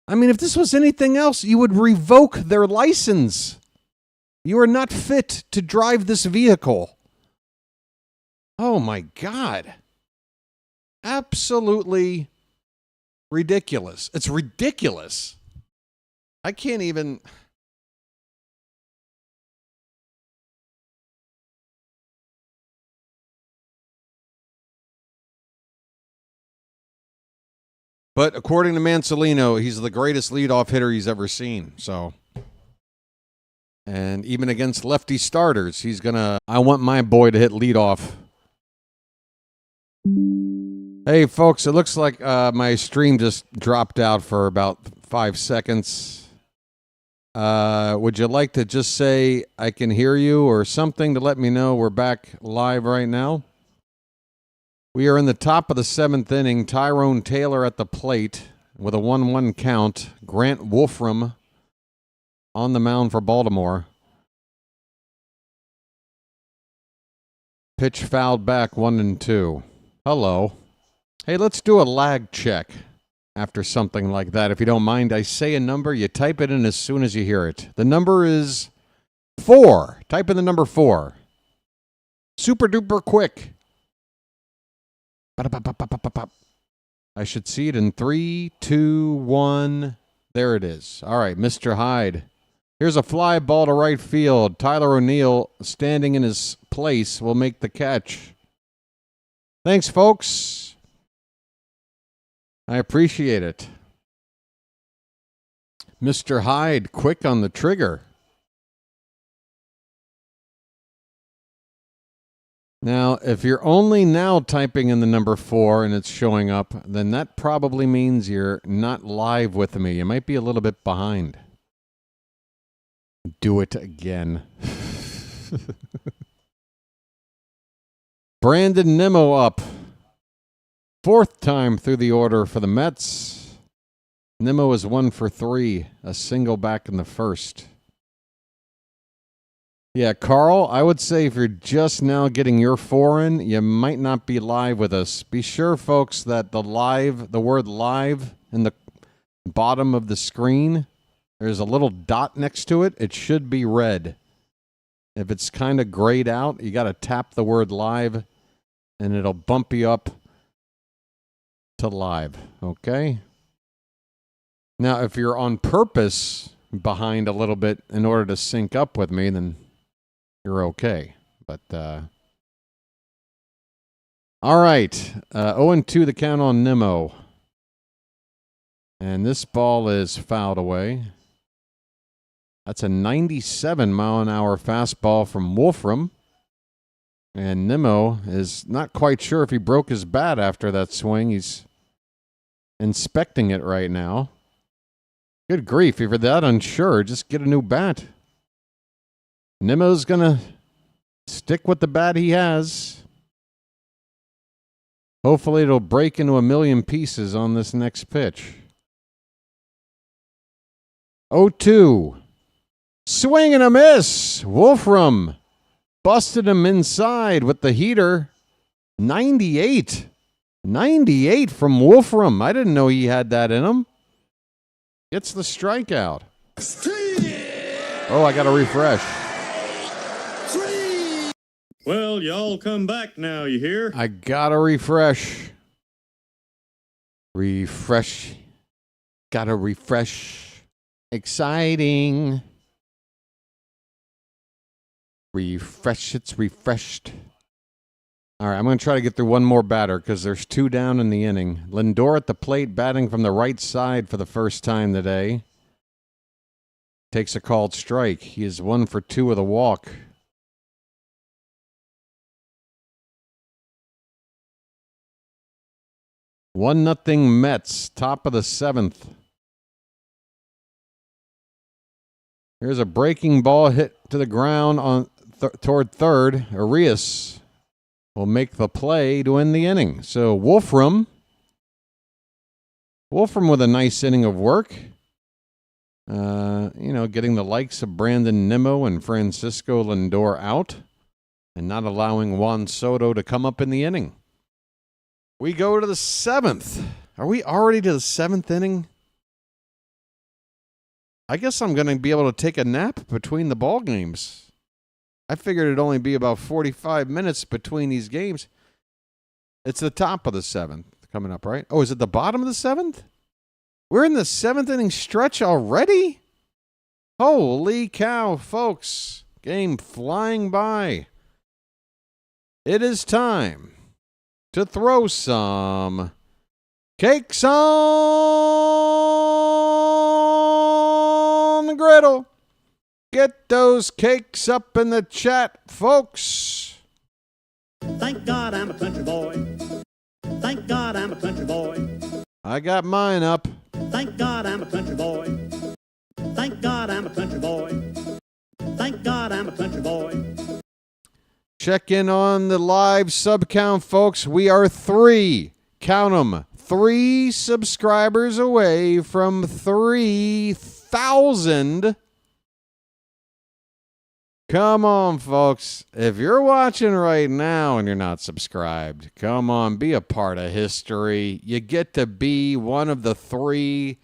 I mean, if this was anything else, you would revoke their license. You are not fit to drive this vehicle. Oh, my God. Absolutely ridiculous. It's ridiculous. I can't even... But according to Mansolino, he's the greatest leadoff hitter he's ever seen. So, and even against lefty starters, he's going to... I want my boy to hit leadoff Hey, folks, it looks like my stream just dropped out for about 5 seconds. Would you like to just say I can hear you or something to let me know we're back live right now? We are in the top of the 7th inning. Tyrone Taylor at the plate with a 1-1 count. Grant Wolfram on the mound for Baltimore. Pitch fouled back 1-2. Hello. Hey, let's do a lag check after something like that. If you don't mind, I say a number, you type it in as soon as you hear it. The number is 4. Type in the number 4. Super duper quick. I should see it in 3, 2, 1. There it is. All right, Mr. Hyde. Here's a fly ball to right field. Tyler O'Neill, standing in his place, will make the catch. Thanks, folks. I appreciate it. Mr. Hyde, quick on the trigger. Now, if you're only now typing in the number 4 and it's showing up, then that probably means you're not live with me. You might be a little bit behind. Do it again. Brandon Nimmo up. 4th time through the order for the Mets. Nimmo is 1 for 3, a single back in the first. Yeah, Carl, I would say if you're just now getting your 4 in, you might not be live with us. Be sure, folks, that the word live in the bottom of the screen, there's a little dot next to it. It should be red. If it's kind of grayed out, you got to tap the word live, and it'll bump you up to live, okay? Now, if you're on purpose behind a little bit in order to sync up with me, then you're okay. But, all right. 0-2 the count on Nimmo. And this ball is fouled away. That's a 97-mile-an-hour fastball from Wolfram. And Nimmo is not quite sure if he broke his bat after that swing. He's inspecting it right now. Good grief, if you're that unsure, just get a new bat. Nimmo's going to stick with the bat he has. Hopefully it'll break into a million pieces on this next pitch. 0-2. Swing and a miss. Wolfram busted him inside with the heater. 98. 98 from Wolfram. I didn't know he had that in him. Gets the strikeout. Oh, I got to refresh. Well, y'all come back now, you hear? I got to refresh. Refresh. Got to refresh. Exciting. Refresh, it's refreshed. All right, I'm going to try to get through one more batter because there's 2 down in the inning. Lindor at the plate, batting from the right side for the first time today. Takes a called strike. He is 1 for 2 with a walk. One nothing Mets, top of the 7th. Here's a breaking ball hit to the ground on toward third. Arias will make the play to end the inning. So Wolfram with a nice inning of work. Getting the likes of Brandon Nimmo and Francisco Lindor out and not allowing Juan Soto to come up in the inning. We go to the 7th. Are we already to the 7th inning? I guess I'm going to be able to take a nap between the ball games. I figured it'd only be about 45 minutes between these games. It's the top of the 7th coming up, right? Oh, is it the bottom of the 7th? We're in the 7th inning stretch already? Holy cow, folks. Game flying by. It is time to throw some cakes on the griddle. Get those cakes up in the chat, folks. Thank God I'm a country boy. Thank God boy. I got mine up. Thank God I'm a country boy. Thank God I'm a country boy. Thank God I'm a country boy. Check in on the live sub count, folks. We are 3, count them, 3 subscribers away from 3,000. Come on, folks. If you're watching right now and you're not subscribed, come on, be a part of history. You get to be one of the 3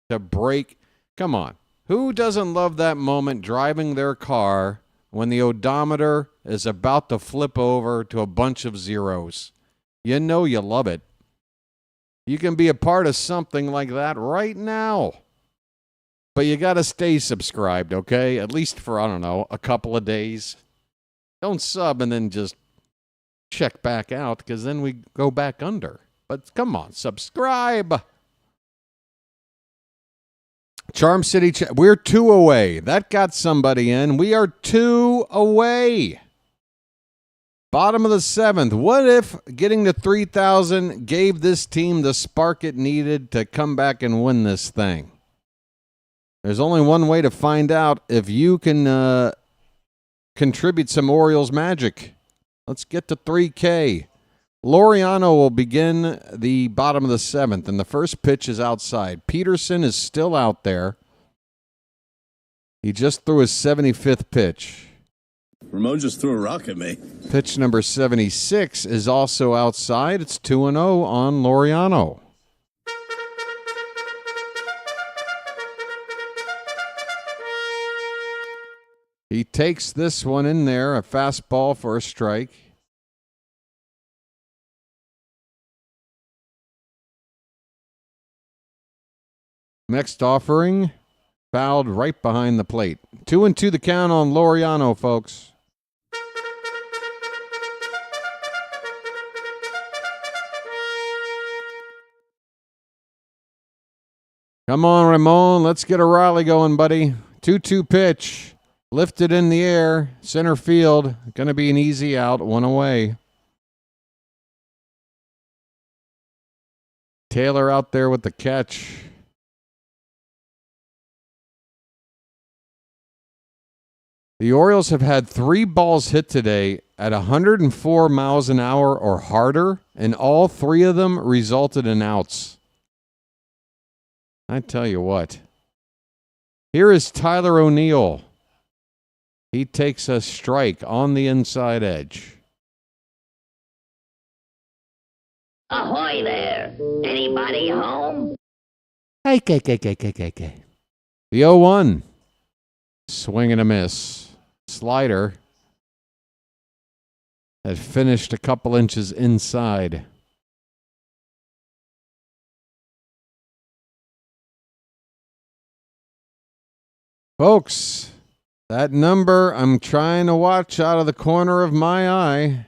to break. Come on. Who doesn't love that moment driving their car when the odometer is about to flip over to a bunch of zeros? You know you love it. You can be a part of something like that right now. But you got to stay subscribed, okay? At least for, I don't know, a couple of days. Don't sub and then just check back out, because then we go back under. But come on, subscribe. Charm City, we're 2 away. That got somebody in. We are 2 away. Bottom of the 7th. What if getting to 3,000 gave this team the spark it needed to come back and win this thing? There's only one way to find out if you can contribute some Orioles magic. Let's get to 3K. Laureano will begin the bottom of the 7th, and the first pitch is outside. Peterson is still out there. He just threw his 75th pitch. Ramon just threw a rock at me. Pitch number 76 is also outside. It's 2-0 on Laureano. He takes this one in there, a fastball for a strike. Next offering, fouled right behind the plate. 2-2 the count on Laureano, folks. Come on, Ramon. Let's get a rally going, buddy. 2-2 pitch. Lifted in the air. Center field. Going to be an easy out. 1 away. Taylor out there with the catch. The Orioles have had 3 balls hit today at 104 miles an hour or harder, and all 3 of them resulted in outs. I tell you what. Here is Tyler O'Neill. He takes a strike on the inside edge. Ahoy there! Anybody home? Hey. The 0-1. Swing and a miss. Slider had finished a couple inches inside. Folks, that number I'm trying to watch out of the corner of my eye.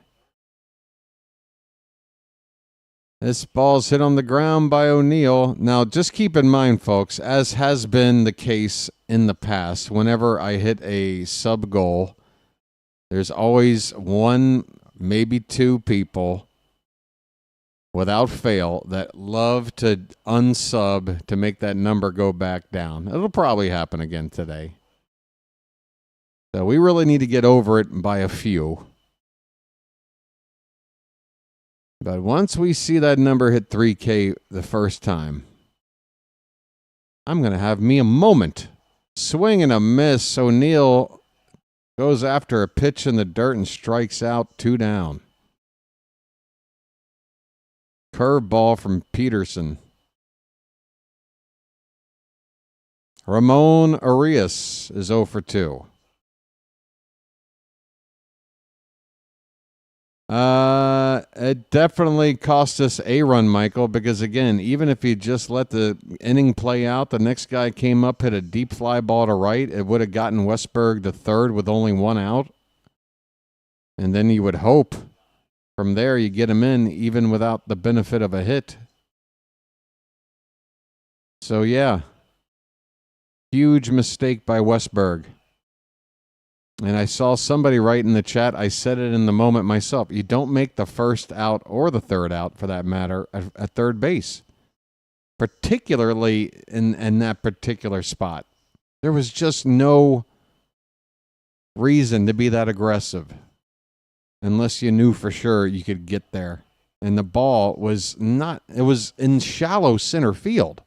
This ball's hit on the ground by O'Neill. Now, just keep in mind, folks, as has been the case in the past, whenever I hit a sub goal, there's always 1, maybe 2 people without fail that love to unsub to make that number go back down. It'll probably happen again today. So we really need to get over it by a few. But once we see that number hit 3K the first time, I'm going to have me a moment. Swing and a miss. O'Neill goes after a pitch in the dirt and strikes out. 2 down. Curveball from Peterson. Ramon Arias is 0 for 2. It definitely cost us a run, Michael, because again, even if he just let the inning play out, the next guy came up, hit a deep fly ball to right. It would have gotten Westberg to third with only 1 out. And then you would hope from there you get him in even without the benefit of a hit. So yeah, huge mistake by Westberg. And I saw somebody write in the chat, I said it in the moment myself, you don't make the first out or the third out, for that matter, at third base. Particularly in that particular spot. There was just no reason to be that aggressive unless you knew for sure you could get there. And the ball was not, it was in shallow center field.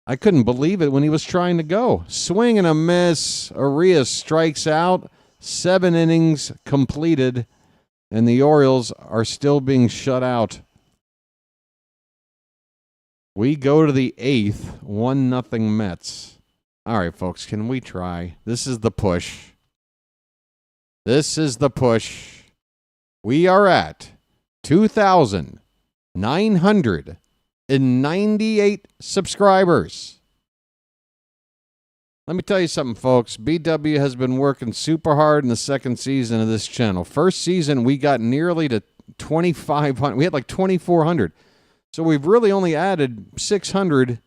I couldn't believe it when he was trying to go. Swing and a miss. Arias strikes out. 7 innings completed. And the Orioles are still being shut out. We go to the 8th. 1-0 Mets. All right, folks, can we try? This is the push. This is the push. We are at 2,998 subscribers. Let me tell you something, folks. BW has been working super hard in the second season of this channel. First season, we got nearly to 2,500. We had like 2,400. So we've really only added 600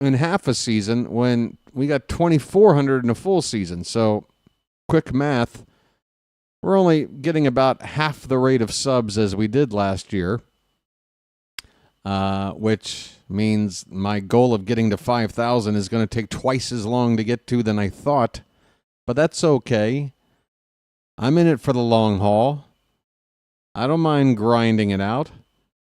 in half a season when we got 2,400 in a full season. So quick math, we're only getting about half the rate of subs as we did last year, which means my goal of getting to 5,000 is going to take twice as long to get to than I thought. But that's okay. I'm in it for the long haul. I don't mind grinding it out.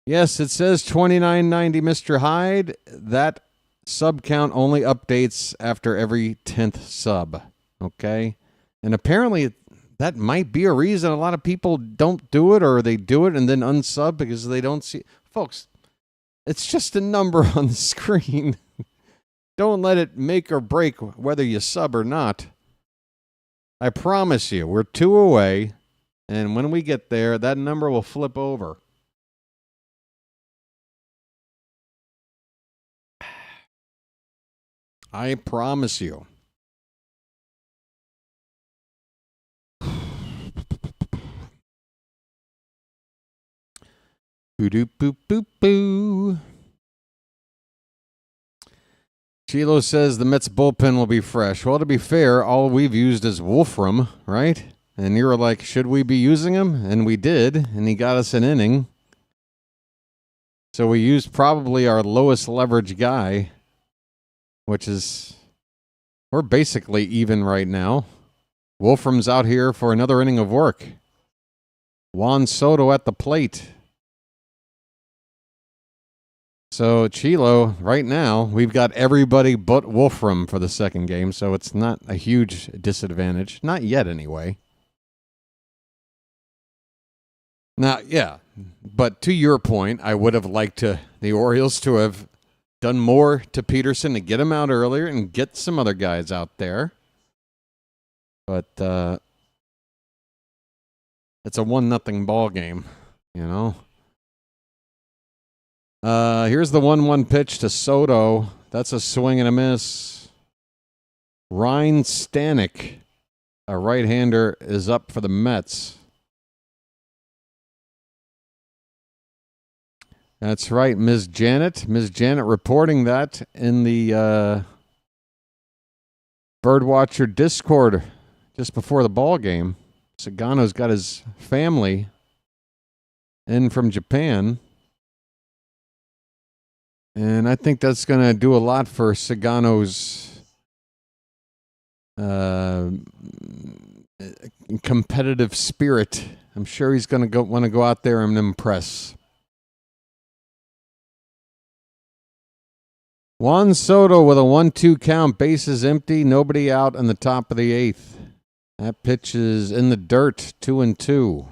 Yes, it says 2990 Mr. Hyde. That sub count only updates after every 10th sub. Okay? And apparently that might be a reason a lot of people don't do it, or they do it and then unsub because they don't see. Folks, it's just a number on the screen. Don't let it make or break whether you sub or not. I promise you, we're 2 away, and when we get there, that number will flip over. I promise you. Boo-doo-boo-boo-boo. Chilo says the Mets bullpen will be fresh. Well, to be fair, all we've used is Wolfram, right? And you were like, should we be using him? And we did, and he got us an inning. So we used probably our lowest leverage guy, which is, we're basically even right now. Wolfram's out here for another inning of work. Juan Soto at the plate. So, Chilo, right now, we've got everybody but Wolfram for the second game, so it's not a huge disadvantage. Not yet, anyway. Now, yeah, but to your point, I would have liked the Orioles to have done more to Peterson to get him out earlier and get some other guys out there. But it's a 1-0 ball game, you know. Here's the 1-1 pitch to Soto. That's a swing and a miss. Ryan Stanek, a right-hander, is up for the Mets. That's right, Ms. Janet. Ms. Janet reporting that in the BirdWatcher Discord just before the ball game. Sagano's got his family in from Japan. And I think that's going to do a lot for Sagano's competitive spirit. I'm sure he's going to want to go out there and impress. Juan Soto with a 1-2 count, bases empty, nobody out in the top of the 8th. That pitch is in the dirt, 2-2.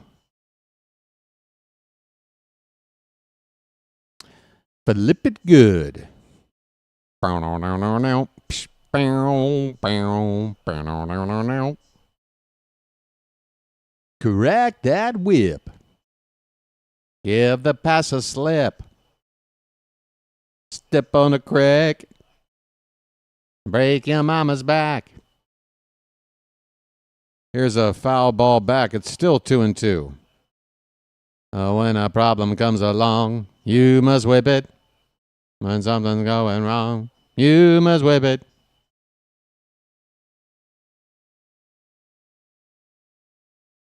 Flip it good. Correct that whip. Give the pass a slip. Step on a crack. Break your mama's back. Here's a foul ball back. It's still 2-2. When a problem comes along, you must whip it. When something's going wrong, you must whip it.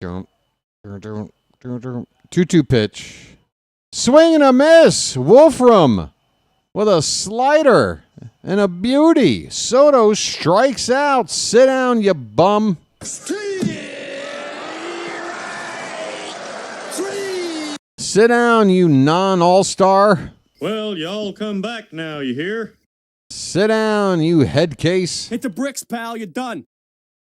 2-2 pitch. Swing and a miss. Wolfram with a slider and a beauty. Soto strikes out. Sit down, you bum. Sit down, you non-all-star. Well, y'all come back now, you hear? Sit down, you head case. Hit the bricks, pal. You're done.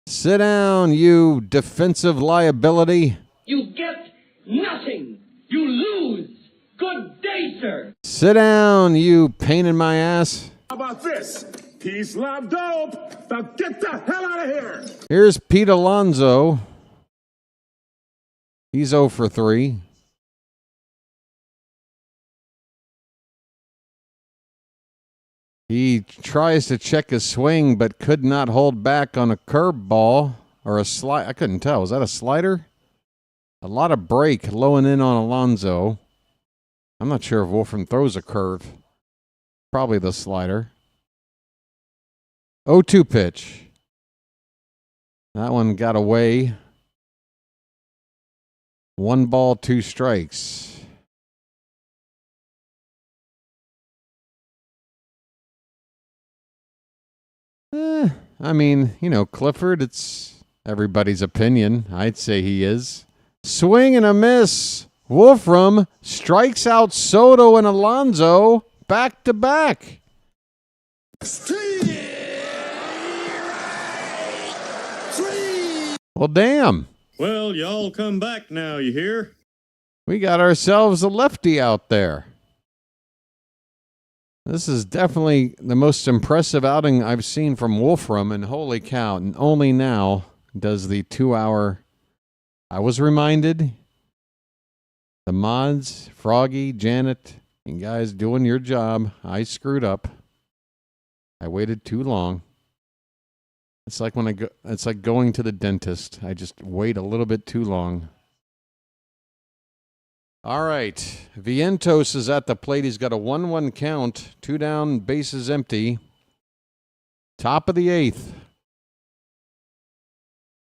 Sit down, you defensive liability. You get nothing. You lose. Good day, sir. Sit down, you pain in my ass. How about this? Peace, love, dope. Now get the hell out of here. Here's Pete Alonso. He's 0 for 3. He tries to check his swing, but could not hold back on a curveball or a slide. I couldn't tell. Was that a slider? A lot of break low and in on Alonso. I'm not sure if Wolfram throws a curve. Probably the slider. 0-2 pitch. That one got away. 1 ball, 2 strikes. I mean, you know, Clifford, it's everybody's opinion. I'd say he is. Swing and a miss. Wolfram strikes out Soto and Alonso back to back. Well, damn. Well, y'all come back now, you hear? We got ourselves a lefty out there. This is definitely the most impressive outing I've seen from Wolfram, and holy cow, and only now does the 2-hour... I was reminded, the mods, Froggy, Janet, and guys doing your job, I screwed up. I waited too long. It's like it's like going to the dentist. I just wait a little bit too long. All right, Vientos is at the plate. He's got a 1-1 count, 2 down, bases empty. Top of the 8th.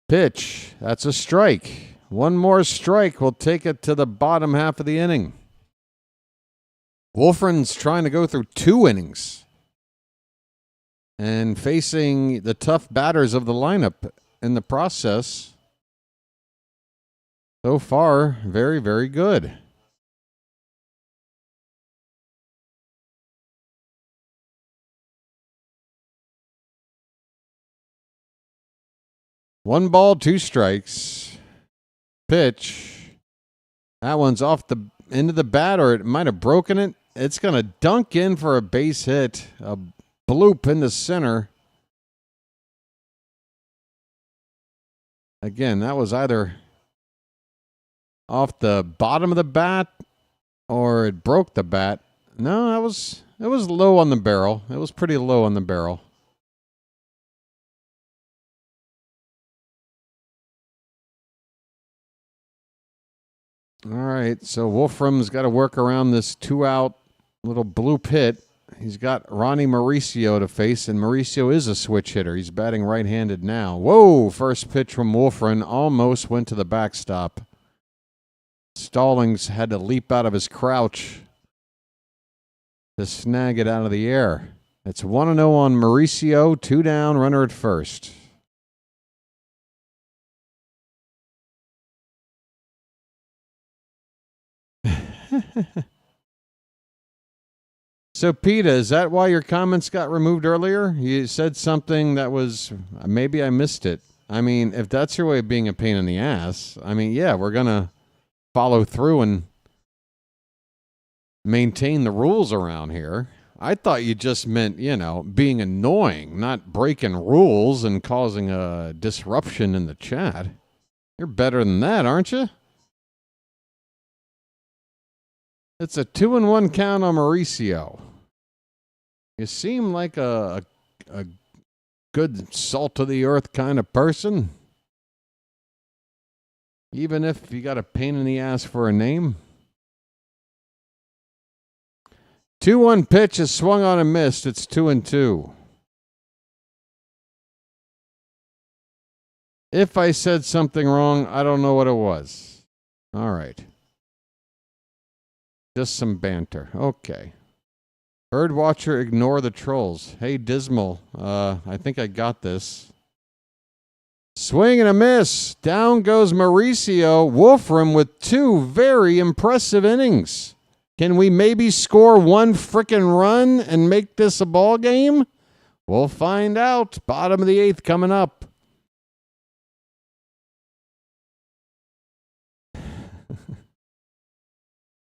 Pitch, that's a strike. 1 more strike will take it to the bottom half of the inning. Wolfram's trying to go through 2 innings and facing the tough batters of the lineup in the process. So far, very, very good. One ball, 2 strikes. Pitch. That one's off the end of the bat, or it might have broken it. It's going to dunk in for a base hit. A bloop in the center. Again, that was either off the bottom of the bat or it broke the bat. No, it was low on the barrel. It was pretty low on the barrel. All right, so Wolfram's got to work around this 2-out little bloop hit. He's got Ronnie Mauricio to face, and Mauricio is a switch hitter. He's batting right-handed now. Whoa, first pitch from Wolfram almost went to the backstop. Stallings had to leap out of his crouch to snag it out of the air. It's 1-0 on Mauricio, 2 down, runner at first. So, Peta, is that why your comments got removed earlier? You said something that was, maybe I missed it. I mean, if that's your way of being a pain in the ass, I mean, yeah, we're going to follow through and maintain the rules around here. I thought you just meant, you know, being annoying, not breaking rules and causing a disruption in the chat. You're better than that, aren't you? It's a 2-1 count on Mauricio. You seem like a good salt-of-the-earth kind of person. Even if you got a pain in the ass for a name. 2-1 pitch is swung on and missed. It's 2-2. If I said something wrong, I don't know what it was. All right. Just some banter. Okay. Birdwatcher, ignore the trolls. Hey, Dismal. I think I got this. Swing and a miss. Down goes Mauricio Wolfram with 2 very impressive innings. Can we maybe score 1 frickin' run and make this a ball game? We'll find out. Bottom of the 8th coming up.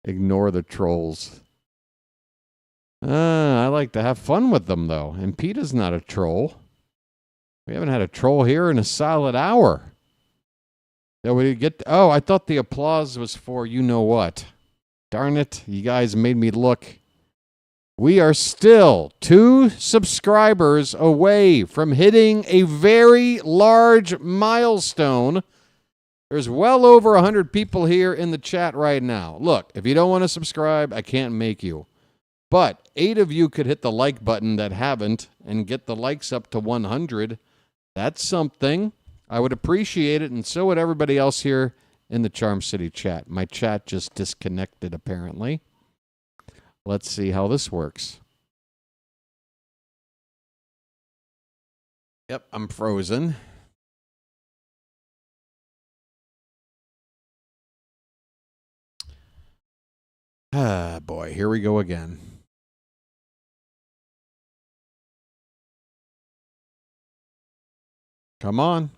Ignore the trolls. I like to have fun with them, though. And Peter's not a troll. We haven't had a troll here in a solid hour. Oh, I thought the applause was for you know what. Darn it. You guys made me look. We are still 2 subscribers away from hitting a very large milestone. There's well over 100 people here in the chat right now. Look, if you don't want to subscribe, I can't make you. But 8 of you could hit the like button that haven't and get the likes up to 100. That's something. I would appreciate it, and so would everybody else here in the Charm City chat. My chat just disconnected, apparently. Let's see how this works. Yep, I'm frozen. Ah, boy, here we go again. Come on.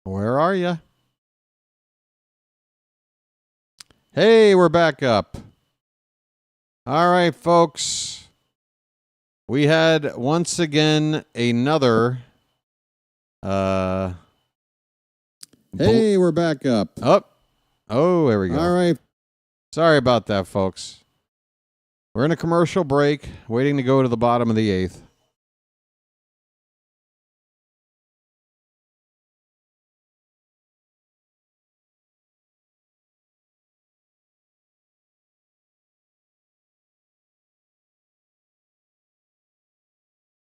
Where are you? Hey, we're back up. All right, folks. We had once again another Hey, we're back up. Oh, there we go. All right. Sorry about that, folks. We're in a commercial break, waiting to go to the bottom of the 8th.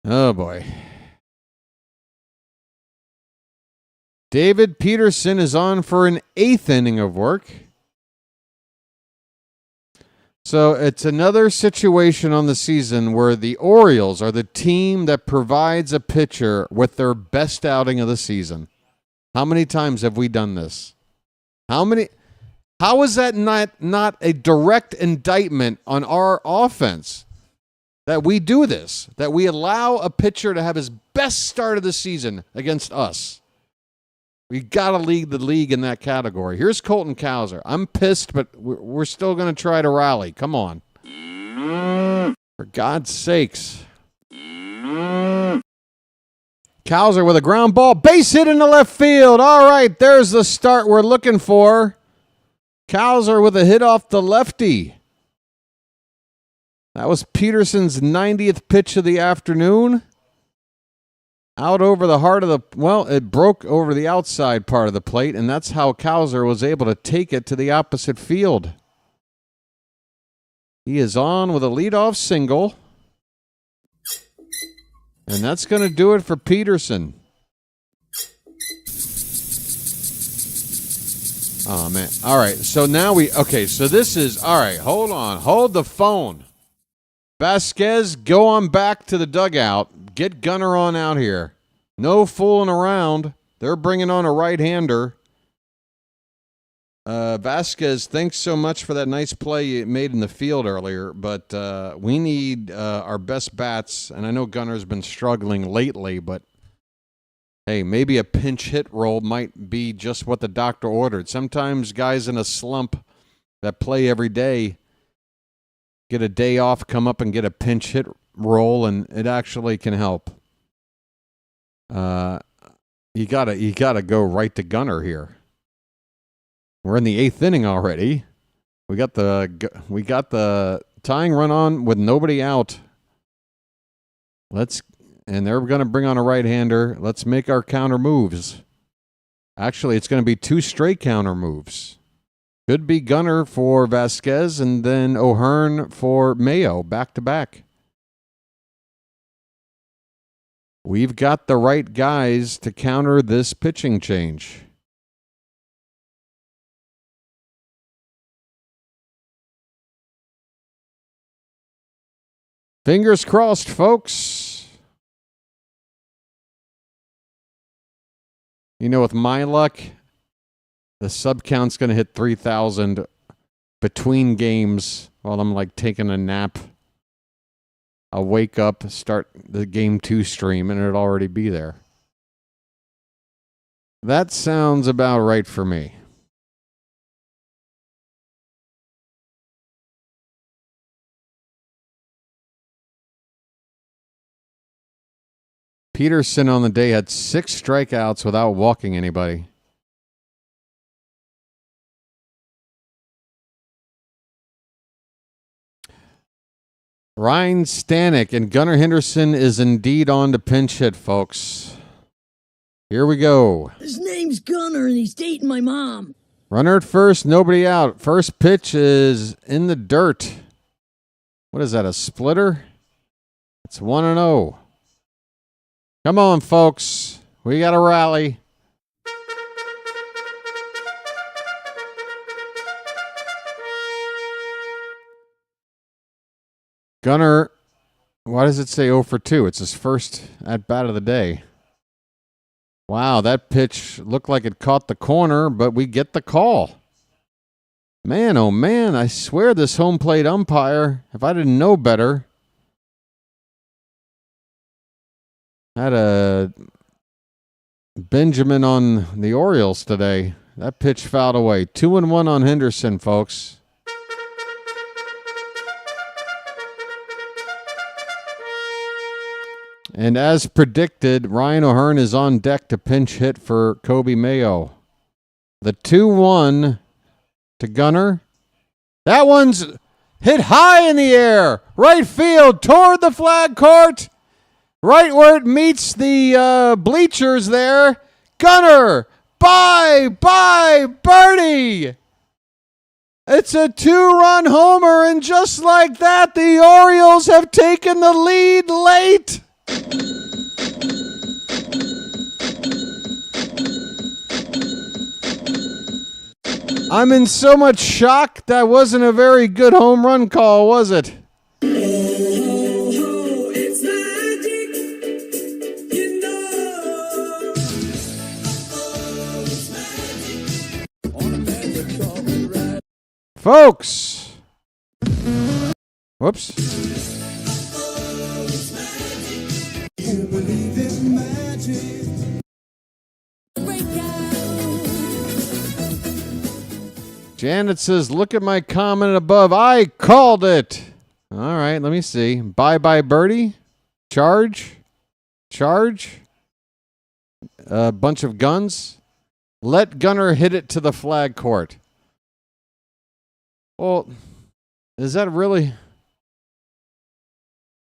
Oh, boy. David Peterson is on for an 8th inning of work. So it's another situation on the season where the Orioles are the team that provides a pitcher with their best outing of the season. How many times have we done this? How is that not a direct indictment on our offense? That we do this, that we allow a pitcher to have his best start of the season against us. We got to lead the league in that category. Here's Colton Cowser. I'm pissed, but we're still going to try to rally. Come on. For God's sakes. Cowser with a ground ball. Base hit in the left field. All right, there's the start we're looking for. Cowser with a hit off the lefty. That was Peterson's 90th pitch of the afternoon. Out over the heart of the... Well, it broke over the outside part of the plate, and that's how Cowser was able to take it to the opposite field. He is on with a leadoff single. And that's going to do it for Peterson. Oh, man. All right, so now we... Okay, so this is... All right, hold on. Hold the phone. Vasquez, go on back to the dugout. Get Gunnar on out here. No fooling around. They're bringing on a right-hander. Vasquez, thanks so much for that nice play you made in the field earlier, but we need our best bats, and I know Gunnar's been struggling lately, but hey, maybe a pinch hit role might be just what the doctor ordered. Sometimes guys in a slump that play every day get a day off, come up and get a pinch hit roll, and it actually can help. You gotta go right to Gunnar here. We're in the 8th inning already. We got the tying run on with nobody out. And they're gonna bring on a right-hander. Let's make our counter moves. Actually, it's gonna be 2 straight counter moves. Could be Gunnar for Vasquez and then O'Hearn for Mayo, back to back. we've got the right guys to counter this pitching change. Fingers crossed, folks. You know, with my luck, the sub count's going to hit 3,000 between games while I'm like taking a nap. I'll wake up, start the Game 2 stream, and it'll already be there. That sounds about right for me. Peterson on the day had 6 strikeouts without walking anybody. Ryan Stanek and Gunnar Henderson is indeed on to pinch hit, folks. Here we go. His name's Gunnar, and he's dating my mom. Runner at first, nobody out. First pitch is in the dirt. What is that, a splitter? It's 1-0. Come on, folks. We got to rally. Gunnar, why does it say 0 for 2? It's his first at-bat of the day. Wow, that pitch looked like it caught the corner, but we get the call. Man, oh man, I swear this home plate umpire, if I didn't know better, had a Benjamin on the Orioles today. That pitch fouled away. 2-1 on Henderson, folks. And as predicted, Ryan O'Hearn is on deck to pinch hit for Kobe Mayo. The 2-1 to Gunnar. That one's hit high in the air. Right field toward the flag court. Right where it meets the bleachers there. Gunnar, bye, birdie. It's a 2-run homer, and just like that, the Orioles have taken the lead late. I'm in so much shock. That wasn't a very good home run call, was it? Folks. Whoops. Janet says, look at my comment above. I called it. All right, let me see. Bye, birdie. Charge. A bunch of guns. Let Gunnar hit it to the flag court. Well, is that really...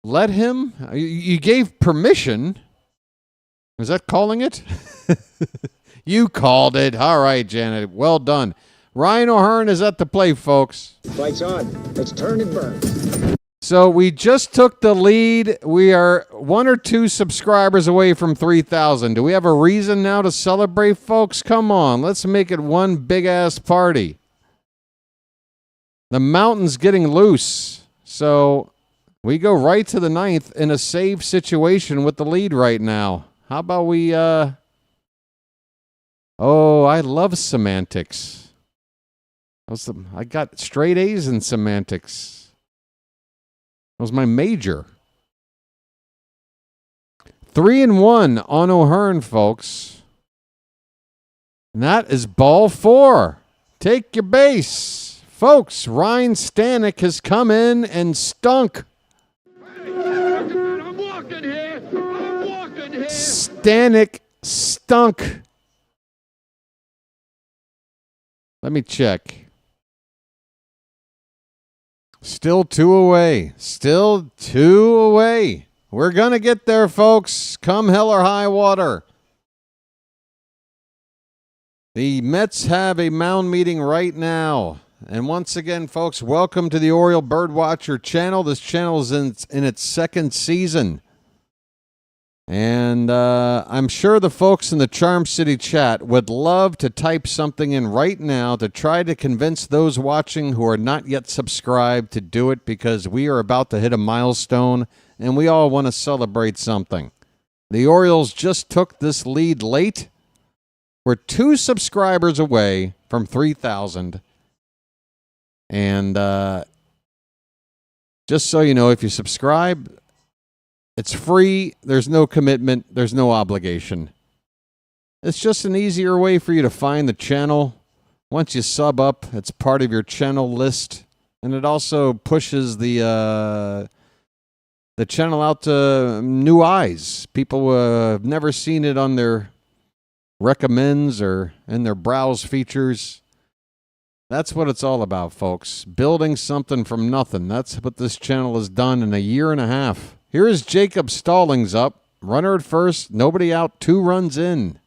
Let him? You gave permission. Was that calling it? You called it. All right, Janet. Well done. Ryan O'Hearn is at the plate, folks. Fight's on. Let's turn and burn. So we just took the lead. We are 1 or 2 subscribers away from 3,000. Do we have a reason now to celebrate, folks? Come on. Let's make it one big-ass party. The mountain's getting loose. So we go right to the 9th in a save situation with the lead right now. How about we... Oh, I love semantics. I got straight A's in semantics. That was my major. 3-1 on O'Hearn, folks. And that is ball 4. Take your base. Folks, Ryan Stanek has come in and stunk. I'm walking here. Stanek stunk. Let me check. Still 2 away. We're going to get there, folks. Come hell or high water. The Mets have a mound meeting right now. And once again, folks, welcome to the Oriole BirdWatcher Channel. This channel is in its 2nd season. And I'm sure the folks in the Charm City chat would love to type something in right now to try to convince those watching who are not yet subscribed to do it, because we are about to hit a milestone and we all want to celebrate something. The Orioles just took this lead late. We're 2 subscribers away from 3,000. And just so you know, if you subscribe, it's free. There's no commitment. There's no obligation. It's just an easier way for you to find the channel. Once you sub up, it's part of your channel list. And it also pushes the channel out to new eyes. People who have never seen it on their recommends or in their browse features. That's what it's all about, folks. Building something from nothing. That's what this channel has done in a year and a half. Here is Jacob Stallings up. Runner at first. Nobody out. 2 runs in.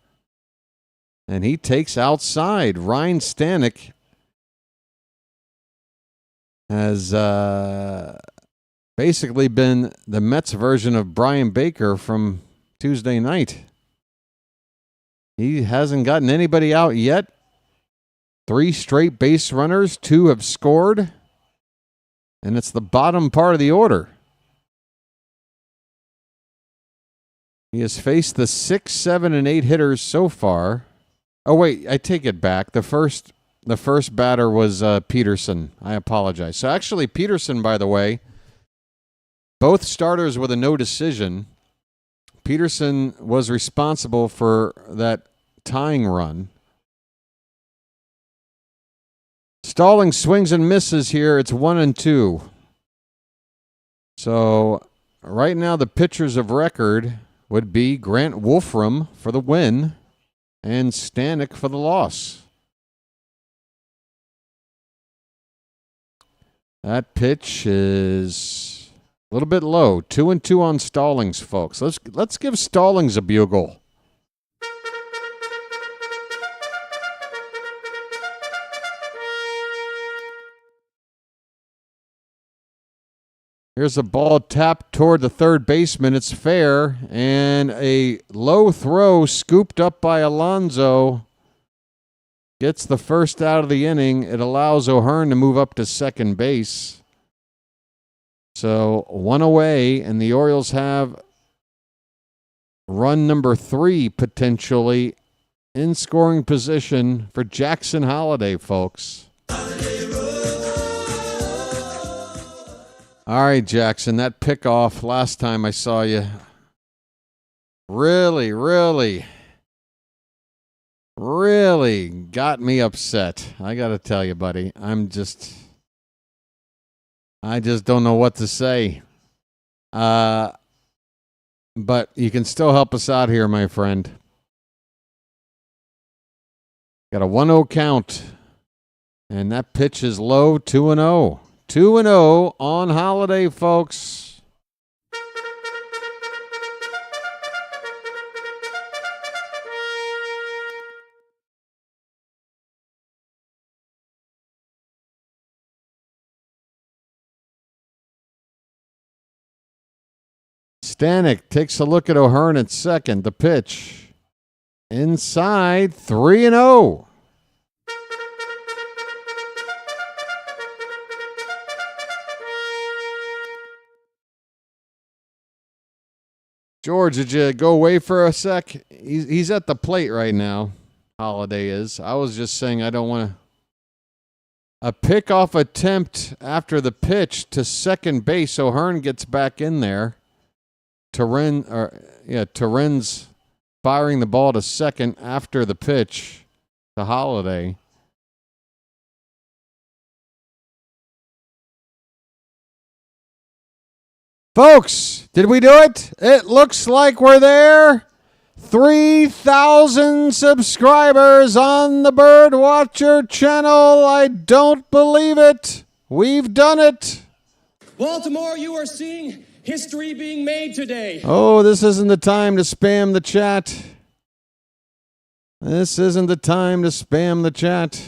And he takes outside. Ryan Stanek has basically been the Mets version of Brian Baker from Tuesday night. He hasn't gotten anybody out yet. 3 straight base runners. 2 have scored. And it's the bottom part of the order. He has faced the 6, 7, and 8 hitters so far. Oh, wait, I take it back. The first batter was Peterson. I apologize. So actually, Peterson, by the way, both starters with a no decision. Peterson was responsible for that tying run. Stallings swings and misses here. It's 1-2. So right now, the pitchers of record would be Grant Wolfram for the win and Stanek for the loss. That pitch is a little bit low. 2-2 on Stallings, folks. Let's give Stallings a bugle. Here's a ball tapped toward the third baseman. It's fair. And a low throw scooped up by Alonso gets the first out of the inning. It allows O'Hearn to move up to second base. So 1 away, and the Orioles have run number 3 potentially in scoring position for Jackson Holliday, folks. All right, Jackson, that pickoff last time I saw you really got me upset. I got to tell you, buddy, I just don't know what to say. But you can still help us out here, my friend. Got a 1-0 count, and that pitch is low, 2-0. 2-0 on Holiday, folks. Stanek takes a look at O'Hearn at second. The pitch. Inside, 3-0. George, did you go away for a sec? He's at the plate right now. Holiday is. I was just saying I don't want to. A pickoff attempt after the pitch to second base. O'Hearn gets back in there. Turin's firing the ball to second after the pitch to Holiday. Folks, did we do it? It looks like we're there. 3,000 subscribers on the BirdWatcher Channel. I don't believe it. We've done it. Baltimore, you are seeing history being made today. Oh, this isn't the time to spam the chat. This isn't the time to spam the chat.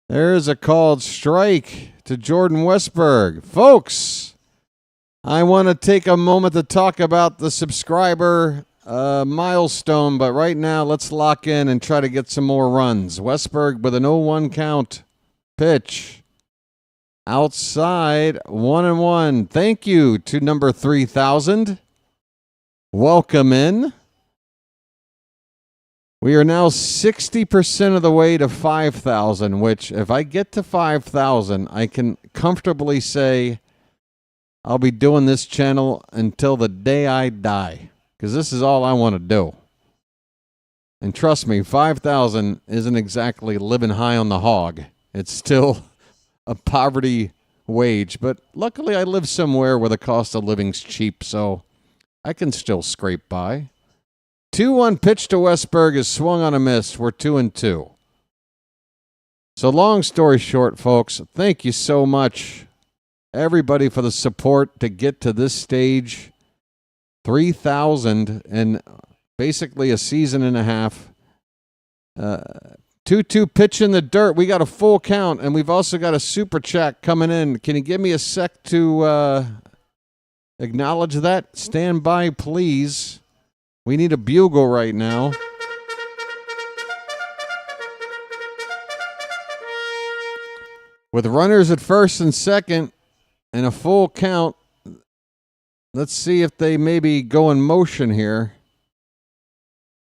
There's a called strike to Jordan Westberg. Folks, I want to take a moment to talk about the subscriber milestone, but right now let's lock in and try to get some more runs. Westberg with an 0-1 count. Pitch. Outside, 1-1. Thank you to number 3000. Welcome in. We are now 60% of the way to 5,000, which if I get to 5,000, I can comfortably say I'll be doing this channel until the day I die, because this is all I want to do. And trust me, 5,000 isn't exactly living high on the hog. It's still a poverty wage, but luckily I live somewhere where the cost of living's cheap, so I can still scrape by. 2-1 pitch to Westberg is swung on a miss. We're 2-2. So long story short, folks, thank you so much, everybody, for the support to get to this stage. 3,000 in basically a season and a half. 2-2 pitch in the dirt. We got a full count, and we've also got a super chat coming in. Can you give me a sec to acknowledge that? Stand by, please. We need a bugle right now. With runners at first and second and a full count, let's see if they maybe go in motion here.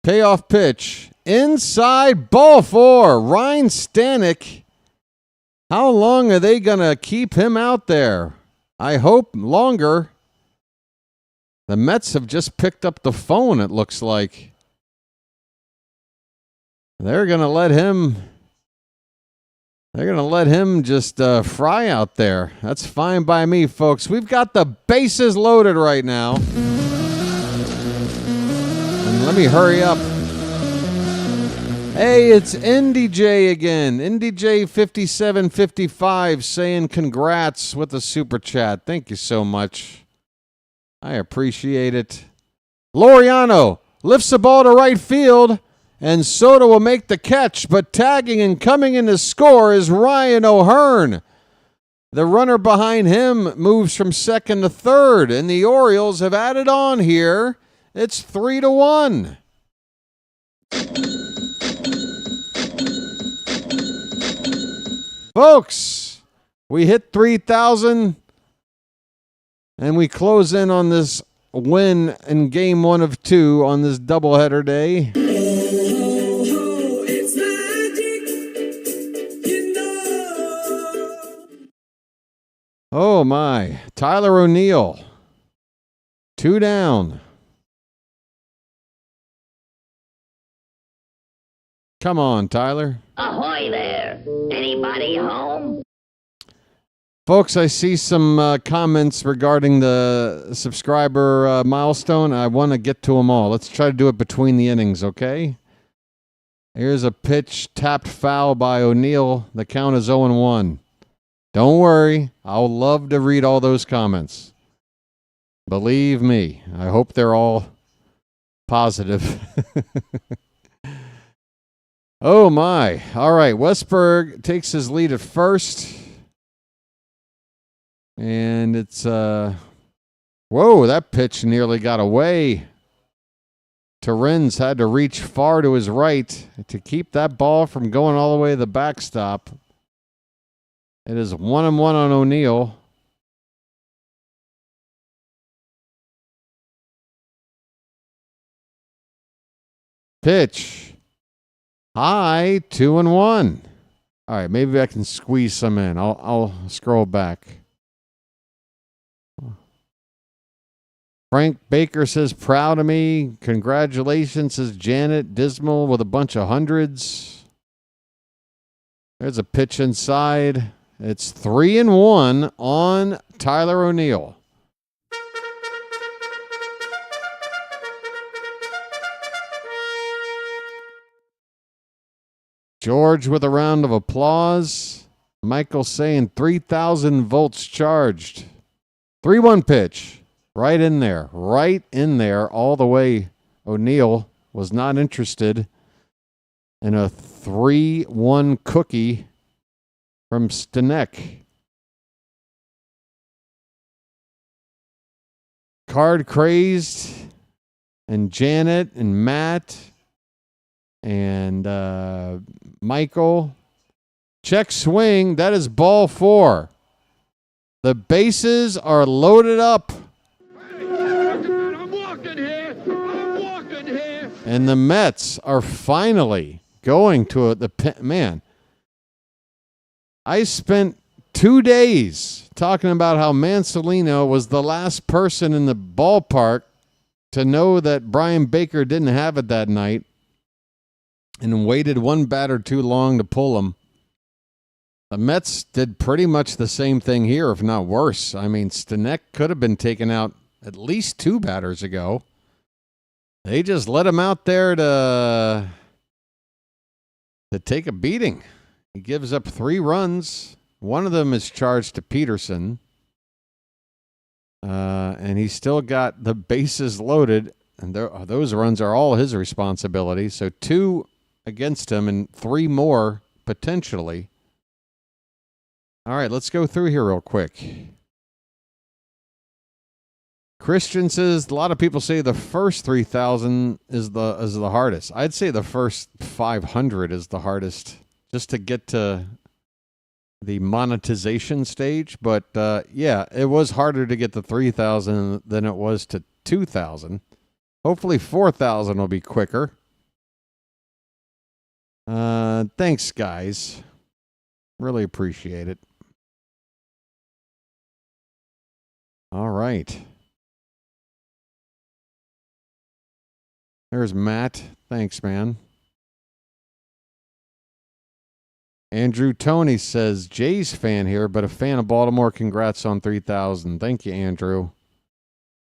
Payoff pitch. Inside, ball 4. Ryan Stanek. How long are they going to keep him out there? I hope longer. The Mets have just picked up the phone, it looks like. They're going to let him just fry out there. That's fine by me, folks. We've got the bases loaded right now. And let me hurry up. Hey, it's NDJ again. NDJ5755 saying congrats with the super chat. Thank you so much. I appreciate it. Laureano lifts the ball to right field, and Soto will make the catch, but tagging and coming in to score is Ryan O'Hearn. The runner behind him moves from second to third, and the Orioles have added on here. It's 3-1. Folks, we hit 3,000. And we close in on this win in game 1 of 2 on this doubleheader day. It's magic, you know. Oh, my. Tyler O'Neill. 2 down. Come on, Tyler. Ahoy there. Anybody home? Folks, I see some comments regarding the subscriber milestone. I want to get to them all. Let's try to do it between the innings, okay? Here's a pitch tapped foul by O'Neill. The count is 0-1. Don't worry. I'll love to read all those comments. Believe me. I hope they're all positive. Oh, my. All right. Westberg takes his lead at first. And it's, whoa, that pitch nearly got away. Torrens had to reach far to his right to keep that ball from going all the way to the backstop. It is 1-1 on O'Neill. Pitch. High, 2-1. All right, maybe I can squeeze some in. I'll scroll back. Frank Baker says, proud of me. Congratulations, says Janet. Dismal with a bunch of hundreds. There's a pitch inside. It's 3-1 on Tyler O'Neill. George with a round of applause. Michael saying 3,000 volts charged. 3-1 pitch. Right in there, all the way. O'Neill was not interested in a 3-1 cookie from Stanek. Card Crazed and Janet and Matt and Michael. Check swing. That is ball 4. The bases are loaded up. I'm walking here. And the Mets are finally going to man. I spent 2 days talking about how Mansolino was the last person in the ballpark to know that Brian Baker didn't have it that night and waited one batter too long to pull him. The Mets did pretty much the same thing here, if not worse. I mean, Stanek could have been taken out at least 2 batters ago. They just let him out there to take a beating. He gives up 3 runs. One of them is charged to Peterson. And he's still got the bases loaded. And those runs are all his responsibility. So 2 against him and 3 more potentially. All right, let's go through here real quick. Christian says a lot of people say the first 3,000 is the hardest. I'd say the first 500 is the hardest, just to get to the monetization stage. But yeah, it was harder to get to 3,000 than it was to 2,000. Hopefully 4,000 will be quicker. Thanks, guys. Really appreciate it. All right. There's Matt. Thanks, man. Andrew Tony says, Jays fan here, but a fan of Baltimore. Congrats on 3,000. Thank you, Andrew.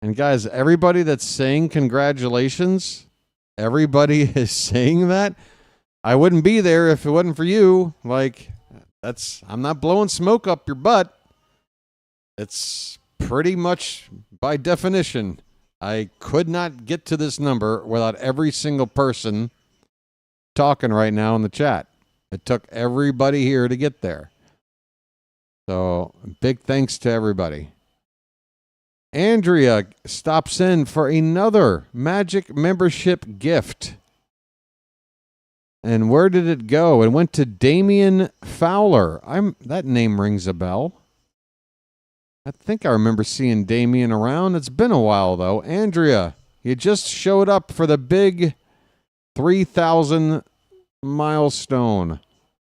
And guys, everybody that's saying congratulations, everybody is saying that. I wouldn't be there if it wasn't for you. Like, I'm not blowing smoke up your butt. It's pretty much by definition. I could not get to this number without every single person talking right now in the chat. It took everybody here to get there. So big thanks to everybody. Andrea stops in for another Magic membership gift. And where did it go? It went to Damian Fowler. That name rings a bell. I think I remember seeing Damian around. It's been a while, though. Andrea, you just showed up for the big 3,000 milestone.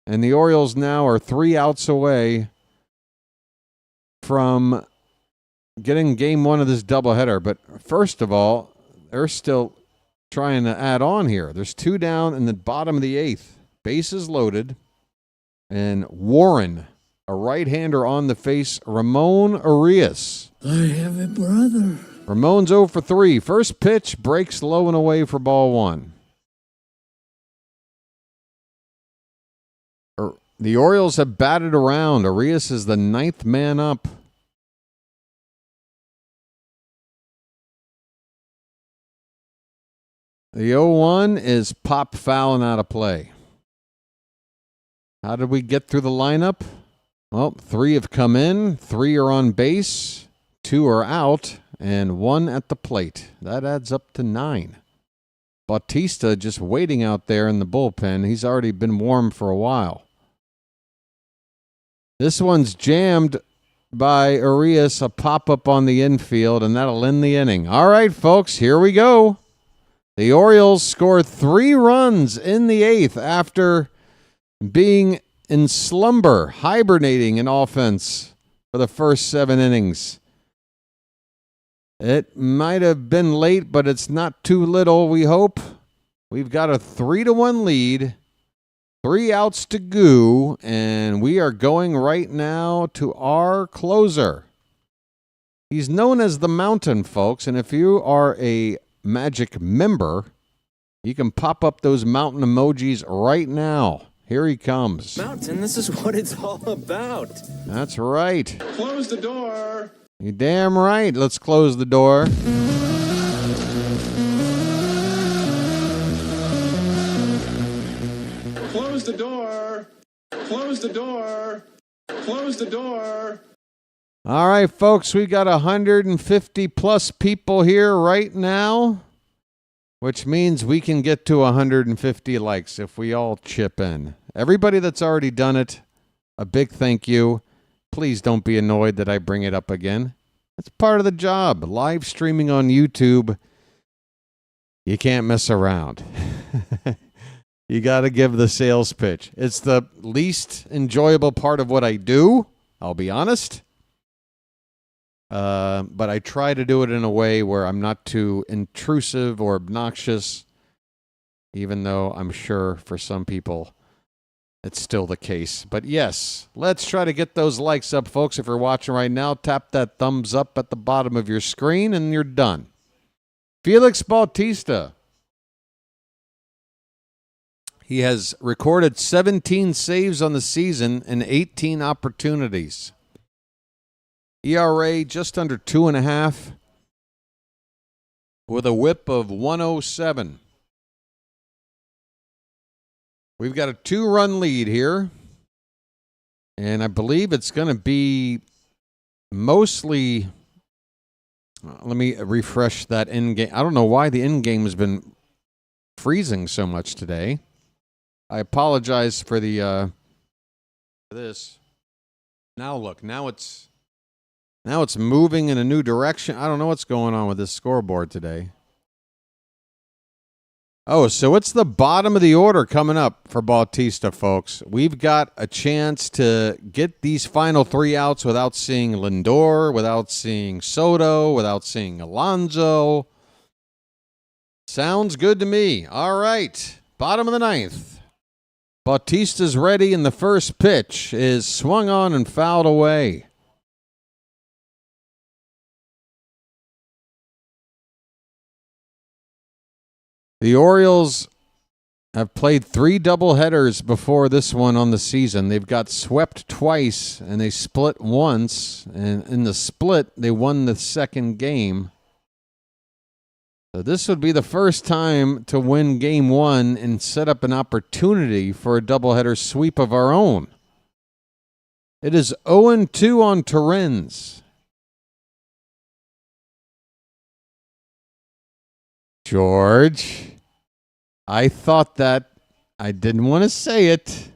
And the Orioles now are 3 outs away from getting game 1 of this doubleheader. But first of all, they're still trying to add on here. There's 2 down in the bottom of the 8th. Bases loaded. And Warren, a right-hander on the face, Ramon Arias. I have a brother. Ramon's 0 for 3. First pitch breaks low and away for ball 1. The Orioles have batted around. Arias is the 9th man up. The 0-1 is pop fouling out of play. How did we get through the lineup? Well, 3 have come in, 3 are on base, 2 are out, and 1 at the plate. That adds up to 9. Bautista just waiting out there in the bullpen. He's already been warm for a while. This one's jammed by Arias, a pop-up on the infield, and that'll end the inning. All right, folks, here we go. The Orioles scored 3 runs in the 8th after being in slumber, hibernating in offense for the first 7 innings. It might have been late, but it's not too little, we hope. We've got a 3-1 lead, 3 outs to go, and we are going right now to our closer. He's known as the Mountain, folks, and if you are a Magic member, you can pop up those mountain emojis right now. Here he comes. Mountain, this is what it's all about. That's right. Close the door. You're damn right. Let's close the door. Close the door. Close the door. Close the door. All right, folks, we got 150 plus people here right now, which means we can get to 150 likes if we all chip in. Everybody that's already done it, a big thank you. Please don't be annoyed that I bring it up again. It's part of the job. Live streaming on YouTube, you can't mess around. You got to give the sales pitch. It's the least enjoyable part of what I do, I'll be honest. But I try to do it in a way where I'm not too intrusive or obnoxious, even though I'm sure for some people it's still the case. But yes, let's try to get those likes up, folks. If you're watching right now, tap that thumbs up at the bottom of your screen and you're done. Felix Bautista. He has recorded 17 saves on the season and 18 opportunities. ERA just under 2.5 with a whip of 107. We've got a 2-run lead here, and I believe it's going to be mostly. Let me refresh that in-game. I don't know why the in-game has been freezing so much today. I apologize for the this. Now look, now it's moving in a new direction. I don't know what's going on with this scoreboard today. Oh, so it's the bottom of the order coming up for Bautista, folks. We've got a chance to get these final 3 outs without seeing Lindor, without seeing Soto, without seeing Alonso. Sounds good to me. All right, bottom of the 9th. Bautista's ready, and the first pitch is swung on and fouled away. The Orioles have played 3 doubleheaders before this one on the season. They've got swept twice, and they split once. And in the split, they won the second game. So this would be the first time to win Game 1 and set up an opportunity for a doubleheader sweep of our own. It is 0-2 on Torrens. George, I thought that. I didn't want to say it.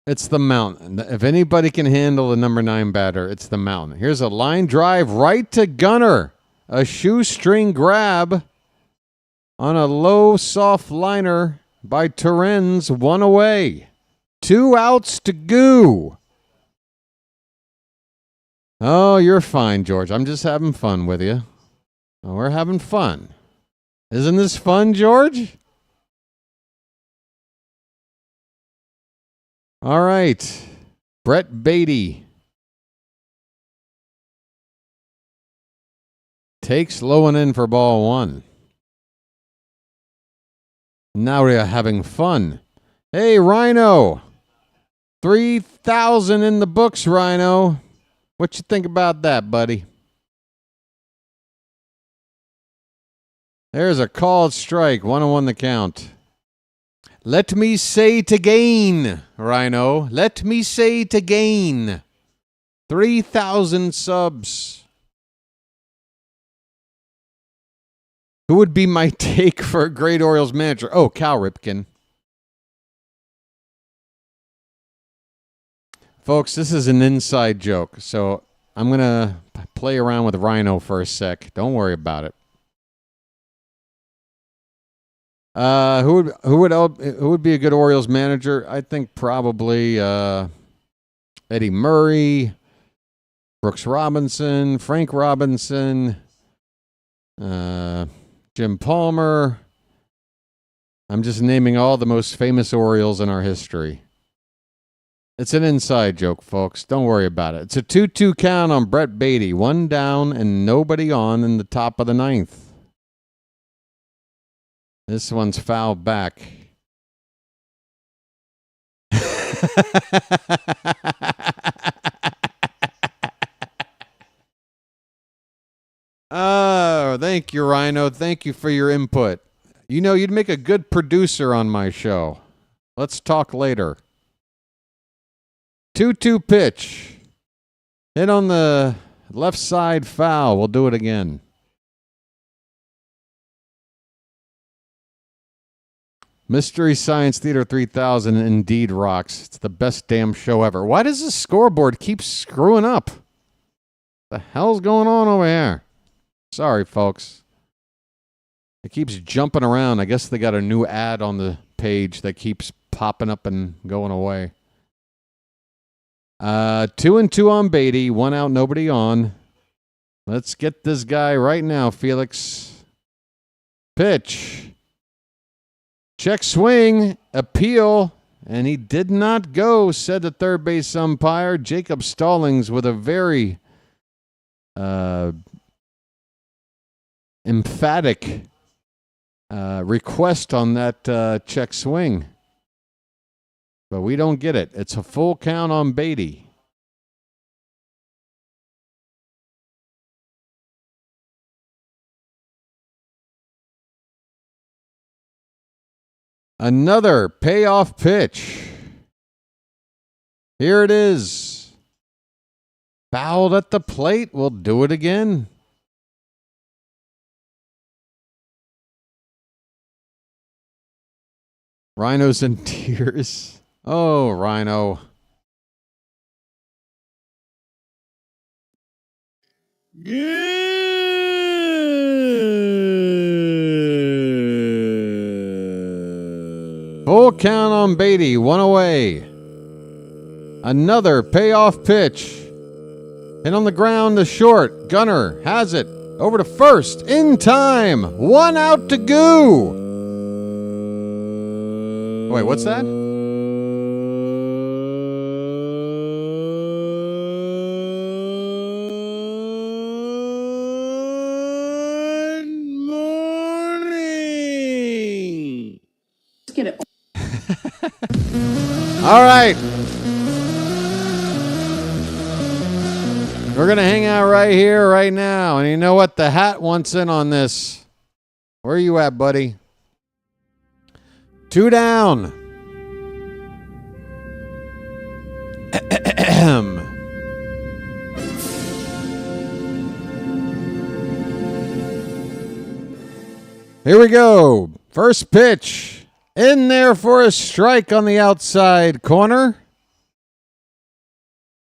It's the mountain. If anybody can handle the number 9 batter, it's the mountain. Here's a line drive right to Gunnar. A shoestring grab on a low soft liner by Torrens. 1 away. 2 outs to go. Oh, you're fine, George. I'm just having fun with you. Oh, we're having fun. Isn't this fun, George? All right. Brett Beatty takes low and in for ball 1. Now we are having fun. Hey, Rhino. 3,000 in the books, Rhino. What you think about that, buddy? There's a called strike. 1-1 the count. Let me say it again, Rhino. Let me say it again. 3,000 subs. Who would be my take for a great Orioles manager? Oh, Cal Ripken. Folks, this is an inside joke, so I'm going to play around with Rhino for a sec. Don't worry about it. Who would be a good Orioles manager? I think probably Eddie Murray, Brooks Robinson, Frank Robinson, Jim Palmer. I'm just naming all the most famous Orioles in our history. It's an inside joke, folks. Don't worry about it. It's a 2-2 count on Brett Beatty. 1 down and nobody on in the top of the 9th. This one's fouled back. Oh, thank you, Rhino. Thank you for your input. You know, you'd make a good producer on my show. Let's talk later. 2-2 pitch. Hit on the left side foul. We'll do it again. Mystery Science Theater 3000 indeed rocks. It's the best damn show ever. Why does the scoreboard keep screwing up? The hell's going on over here? Sorry, folks. It keeps jumping around. I guess they got a new ad on the page that keeps popping up and going away. 2-2 on Beatty. 1 out, nobody on. Let's get this guy right now, Felix. Pitch. Check swing, appeal, and he did not go, said the third base umpire. Jacob Stallings with a very emphatic request on that check swing. But we don't get it. It's a full count on Beatty. Another payoff pitch. Here it is. Fouled at the plate. We'll do it again. Rhino's in tears. Oh, Rhino. Full count on Beatty, 1 away. Another payoff pitch. And on the ground to short. Gunner has it. Over to first. In time. 1 out to go. Wait, what's that? Get it. All right. We're going to hang out right here, right now. And you know what? The hat wants in on this. Where are you at, buddy? 2 down. Here we go. First pitch. In there for a strike on the outside corner.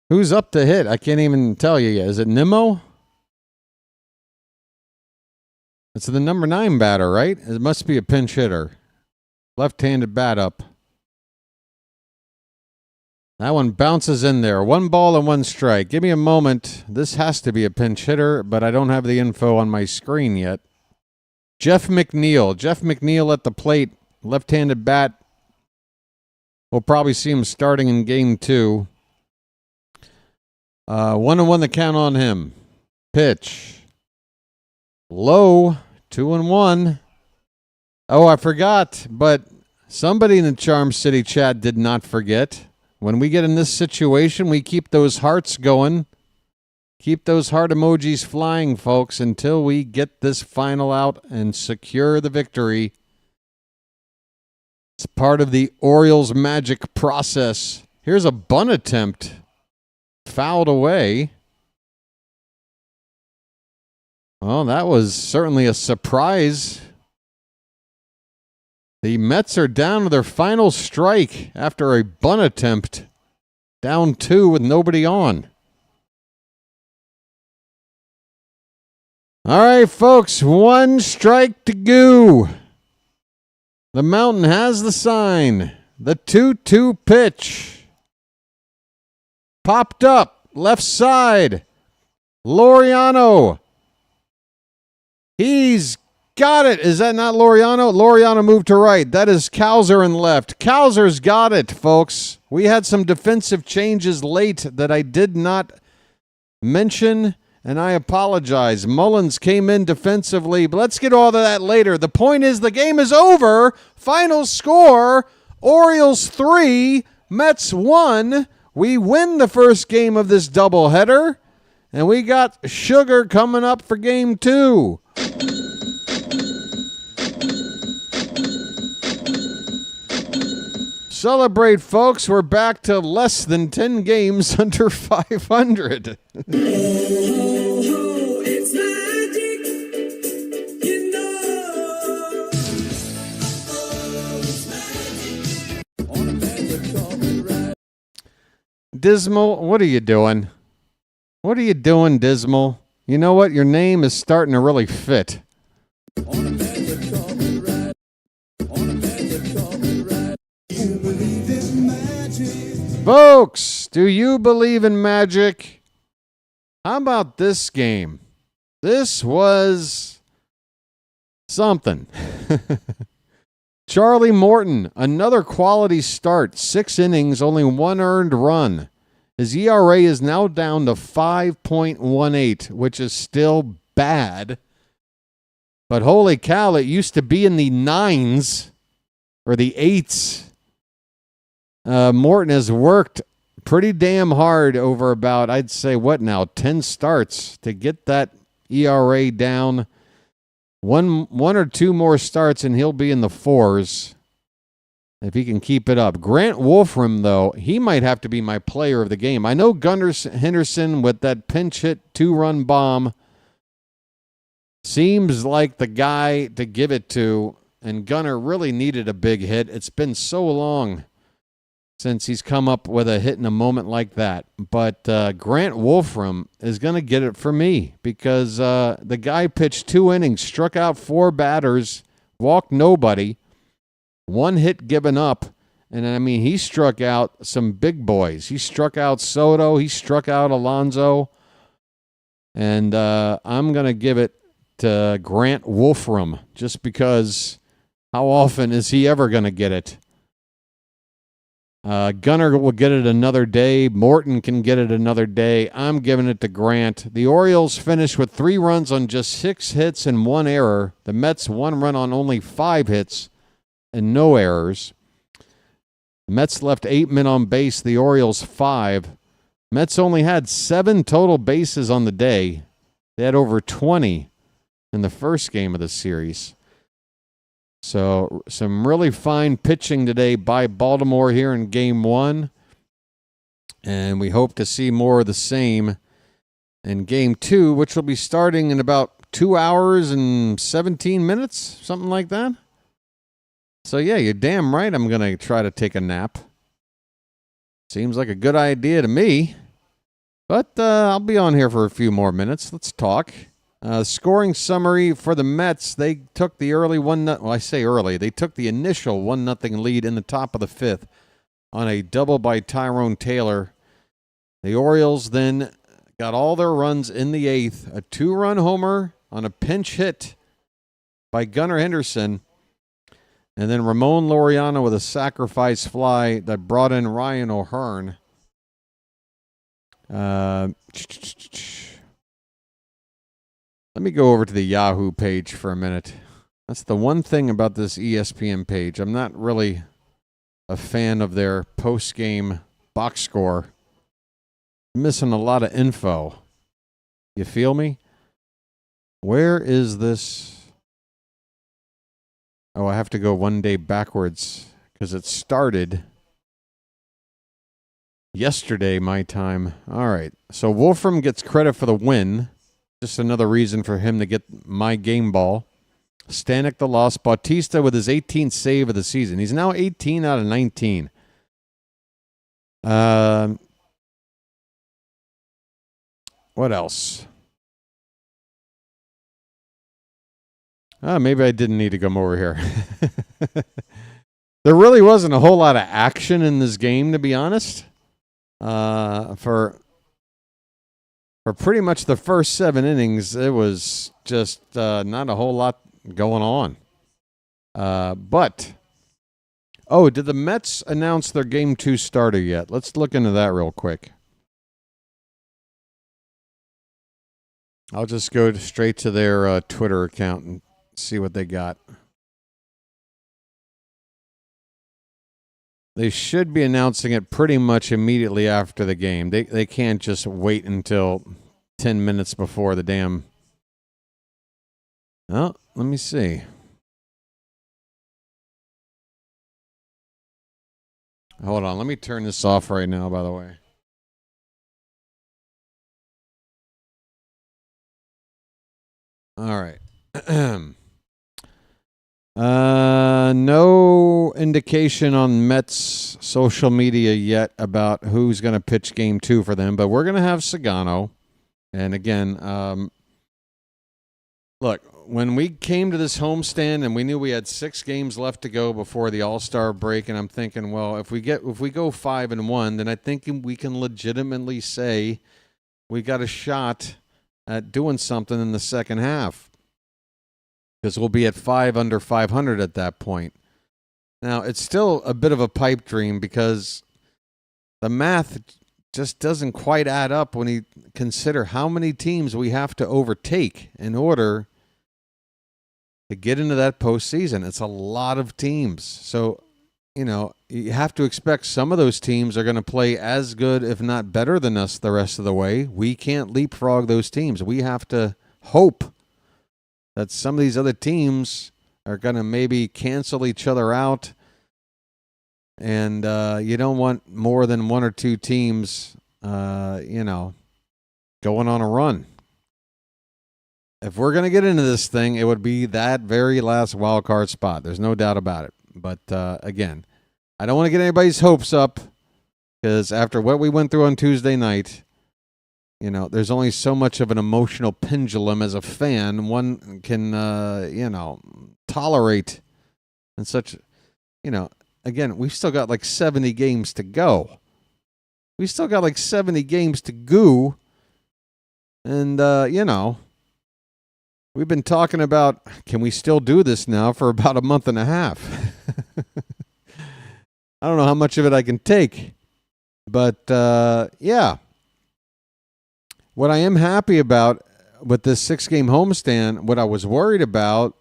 Who's up to hit? I can't even tell you yet. Is it Nimmo? It's the number 9 batter, right? It must be a pinch hitter. Left-handed bat up. That one bounces in there. 1 ball and 1 strike. Give me a moment. This has to be a pinch hitter, but I don't have the info on my screen yet. Jeff McNeil. Jeff McNeil at the plate. Left-handed bat. We'll probably see him starting in game 2. 1-1 the count on him. Pitch. Low. 2-1. Oh, I forgot, but somebody in the Charm City chat did not forget. When we get in this situation, we keep those hearts going. Keep those heart emojis flying, folks, until we get this final out and secure the victory. It's part of the Orioles magic process. Here's a bunt attempt. Fouled away. Well, that was certainly a surprise. The Mets are down to their final strike after a bunt attempt. Down 2 with nobody on. All right, folks, 1 strike to go. The Mountain has the sign. The 2-2 pitch. Popped up. Left side. Laureano. He's got it. Is that not Laureano? Laureano moved to right. That is Cowser in left. Cowser's got it, folks. We had some defensive changes late that I did not mention, and I apologize. Mullins came in defensively, but let's get all of that later. The point is the game is over. Final score, Orioles 3, Mets 1. We win the first game of this doubleheader, and we got Sugar coming up for game 2. Celebrate, folks. We're back to less than 10 games under 500. It's magic, you know. Dismal, what are you doing? What are you doing, Dismal? You know what? Your name is starting to really fit. Folks, do you believe in magic? How about this game? This was something. Charlie Morton, another quality start. 6 innings, only 1 earned run. His ERA is now down to 5.18, which is still bad. But holy cow, it used to be in the 9s or the 8s. Morton has worked pretty damn hard over about, I'd say, 10 starts to get that ERA down. One or two more starts and he'll be in the 4s if he can keep it up. Grant Wolfram, though, he might have to be my player of the game. I know Gunnar Henderson with that pinch hit 2-run bomb seems like the guy to give it to, and Gunnar really needed a big hit. It's been so long since he's come up with a hit in a moment like that. But Grant Wolfram is going to get it for me because the guy pitched 2 innings, struck out 4 batters, walked nobody, 1 hit given up. And, I mean, he struck out some big boys. He struck out Soto. He struck out Alonso. And I'm going to give it to Grant Wolfram just because how often is he ever going to get it? Gunnar will get it another day. Morton can get it another day. I'm giving it to Grant. The Orioles finished with 3 runs on just 6 hits and 1 error. The Mets 1 run on only 5 hits and no errors. The Mets left 8 men on base. The Orioles 5. Mets only had 7 total bases on the day. They had over 20 in the first game of the series. So some really fine pitching today by Baltimore here in Game 1. And we hope to see more of the same in Game 2, which will be starting in about 2 hours and 17 minutes, something like that. So, yeah, you're damn right I'm going to try to take a nap. Seems like a good idea to me. But I'll be on here for a few more minutes. Let's talk. Scoring summary for the Mets. They took the early I say early. They took the initial 1-0 lead in the top of the 5th on a double by Tyrone Taylor. The Orioles then got all their runs in the 8th. A 2-run homer on a pinch hit by Gunnar Henderson. And then Ramon Laureano with a sacrifice fly that brought in Ryan O'Hearn. Let me go over to the Yahoo page for a minute. That's the one thing about this ESPN page. I'm not really a fan of their post-game box score. I'm missing a lot of info. You feel me? Where is this? Oh, I have to go 1 day backwards because it started yesterday, my time. All right. So Wolfram gets credit for the win. Just another reason for him to get my game ball. Stanek the loss. Bautista with his 18th save of the season. He's now 18 out of 19. What else? Maybe I didn't need to come over here. There really wasn't a whole lot of action in this game, to be honest. For pretty much the first 7 innings, it was just not a whole lot going on. But, did the Mets announce their Game 2 starter yet? Let's look into that real quick. I'll just go straight to their Twitter account and see what they got. They should be announcing it pretty much immediately after the game. They can't just wait until 10 minutes before the damn... Oh, let me see. Hold on. Let me turn this off right now, by the way. All right. No indication on Mets social media yet about who's going to pitch game 2 for them, but we're going to have Sagano. And again, look, when we came to this homestand and we knew we had 6 games left to go before the All-Star break, and I'm thinking, well, if we go 5-1, then I think we can legitimately say we got a shot at doing something in the second half, because we'll be at 5 under 500 at that point. Now, it's still a bit of a pipe dream because the math just doesn't quite add up when you consider how many teams we have to overtake in order to get into that postseason. It's a lot of teams. So, you have to expect some of those teams are going to play as good, if not better than us the rest of the way. We can't leapfrog those teams. We have to hope that some of these other teams are going to maybe cancel each other out. And you don't want more than 1 or 2 teams, going on a run. If we're going to get into this thing, it would be that very last wild card spot. There's no doubt about it. But again, I don't want to get anybody's hopes up, because after what we went through on Tuesday night, there's only so much of an emotional pendulum as a fan one can, tolerate. And such, again, we've still got like 70 games to go. We still got like 70 games to go. And, we've been talking about, can we still do this now for about a month and a half? I don't know how much of it I can take. But, yeah. What I am happy about with this 6-game homestand, what I was worried about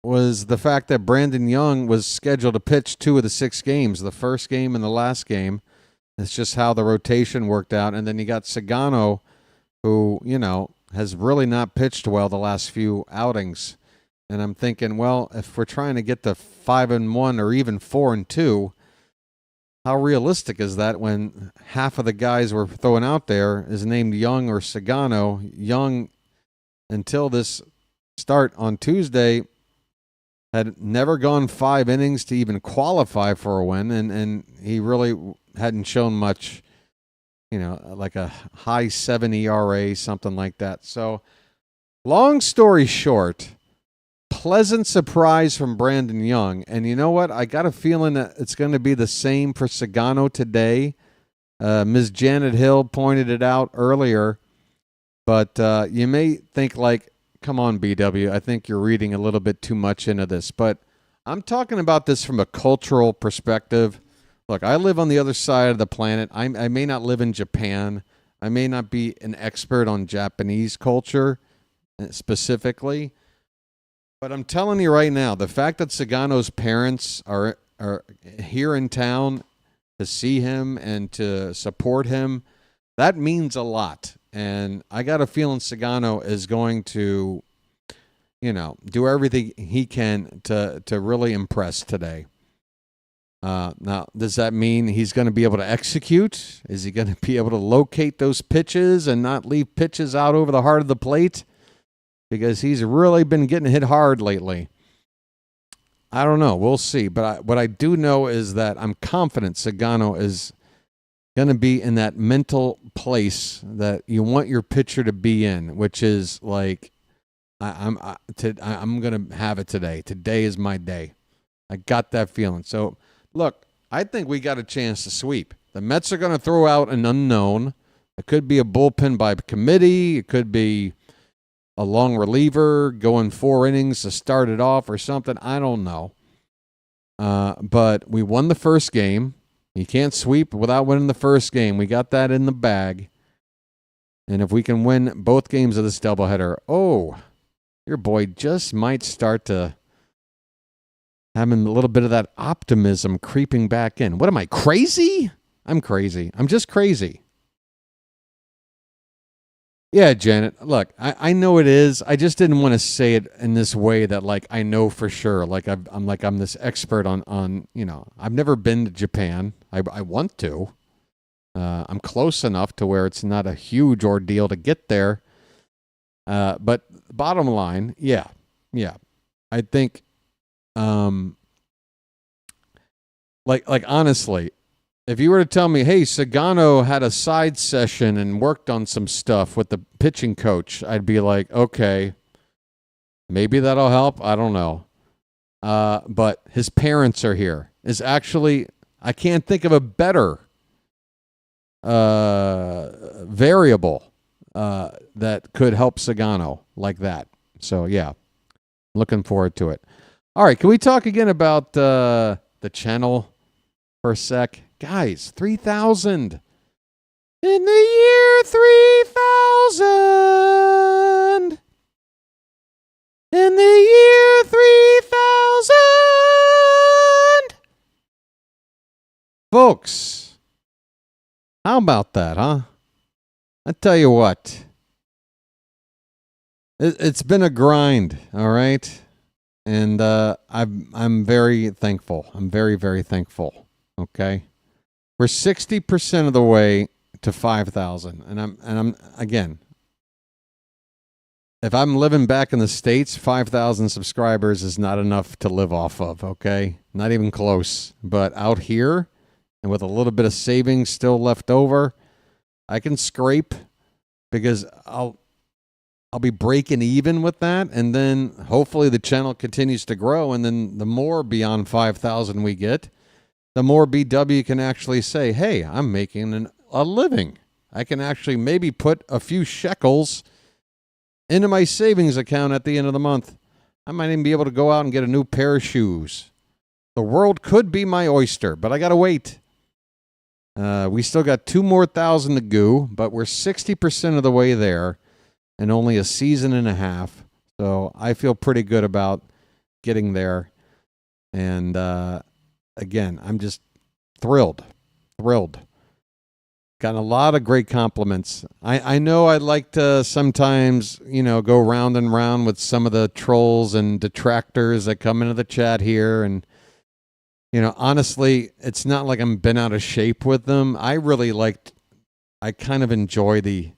was the fact that Brandon Young was scheduled to pitch 2 of the 6 games, the first game and the last game. It's just how the rotation worked out. And then you got Sagano, who, has really not pitched well the last few outings. And I'm thinking, well, if we're trying to get to 5-1 or even 4-2, how realistic is that when half of the guys we're throwing out there is named Young or Sagano? Young, until this start on Tuesday, had never gone 5 innings to even qualify for a win, and he really hadn't shown much, like a high 7 ERA, something like that. So, long story short, pleasant surprise from Brandon Young. And you know what? I got a feeling that it's going to be the same for Sagano today. Ms. Janet Hill pointed it out earlier. But you may think like, come on, BW, I think you're reading a little bit too much into this. But I'm talking about this from a cultural perspective. Look, I live on the other side of the planet. I may not live in Japan. I may not be an expert on Japanese culture specifically. But I'm telling you right now, the fact that Sagano's parents are here in town to see him and to support him, that means a lot. And I got a feeling Sagano is going to, do everything he can to really impress today. Now, does that mean he's going to be able to execute? Is he going to be able to locate those pitches and not leave pitches out over the heart of the plate? Because he's really been getting hit hard lately. I don't know. We'll see. But what I do know is that I'm confident Sagano is going to be in that mental place that you want your pitcher to be in, which is like, I'm going to have it today. Today is my day. I got that feeling. So, look, I think we got a chance to sweep. The Mets are going to throw out an unknown. It could be a bullpen by committee. It could be a long reliever going 4 innings to start it off or something. I don't know. But we won the first game. You can't sweep without winning the first game. We got that in the bag. And if we can win both games of this doubleheader, your boy just might start to having a little bit of that optimism creeping back in. What am I, crazy? I'm crazy. I'm just crazy. Yeah, Janet. Look, I know it is. I just didn't want to say it in this way that like I know for sure. Like I'm this expert on I've never been to Japan. I want to. I'm close enough to where it's not a huge ordeal to get there. But bottom line, yeah. I think, like honestly, if you were to tell me, hey, Sagano had a side session and worked on some stuff with the pitching coach, I'd be like, okay, maybe that'll help. I don't know. But his parents are here. Is actually, I can't think of a better variable that could help Sagano like that. So, yeah, looking forward to it. All right, can we talk again about the channel for a sec? Guys, 3,000. In the year 3000. In the year 3000. Folks, how about that, huh? I tell you what. It's been a grind, all right? And I'm very thankful. I'm very, very thankful, okay? We're 60% of the way to 5,000, and I'm again. If I'm living back in the States, 5,000 subscribers is not enough to live off of. Okay, not even close. But out here, and with a little bit of savings still left over, I can scrape because I'll be breaking even with that, and then hopefully the channel continues to grow, and then the more beyond 5,000 we get, the more BW can actually say, hey, I'm making a living. I can actually maybe put a few shekels into my savings account at the end of the month. I might even be able to go out and get a new pair of shoes. The world could be my oyster, but I got to wait. We still got 2,000 more to go, but we're 60% of the way there and only a season and a half. So I feel pretty good about getting there. And, again, I'm just thrilled. Gotten a lot of great compliments. I know I'd like to sometimes, go round and round with some of the trolls and detractors that come into the chat here. And, honestly, it's not like I'm been out of shape with them. I kind of enjoy the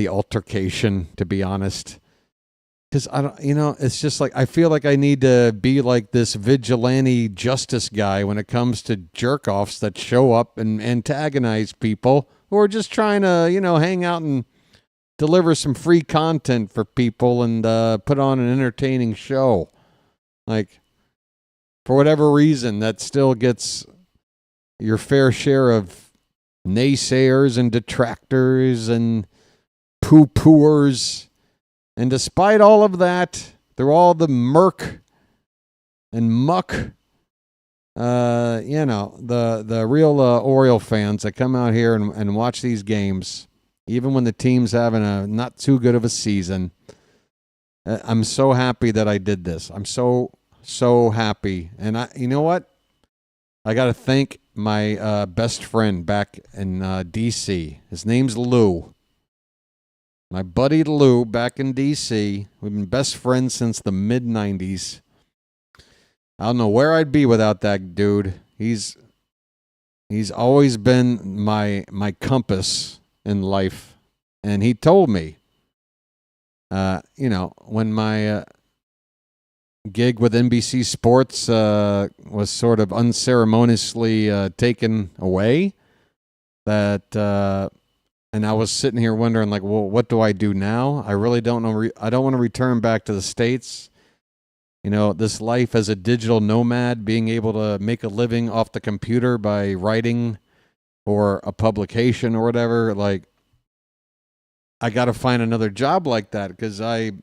altercation, to be honest. Because I don't, it's just like I feel like I need to be like this vigilante justice guy when it comes to jerk offs that show up and antagonize people who are just trying to, hang out and deliver some free content for people and put on an entertaining show. Like, for whatever reason, that still gets your fair share of naysayers and detractors and poo-pooers. And despite all of that, through all the murk and muck, the real Oriole fans that come out here and watch these games, even when the team's having a not too good of a season, I'm so happy that I did this. I'm so happy. And you know what? I got to thank my best friend back in D.C. His name's Lou. My buddy Lou back in D.C. We've been best friends since the mid-'90s. I don't know where I'd be without that dude. He's always been my compass in life. And he told me, when my gig with NBC Sports was sort of unceremoniously taken away, that... And I was sitting here wondering, like, well, what do I do now? I really don't know. I don't want to return back to the States. This life as a digital nomad, being able to make a living off the computer by writing or a publication or whatever, like, I got to find another job like that because I'm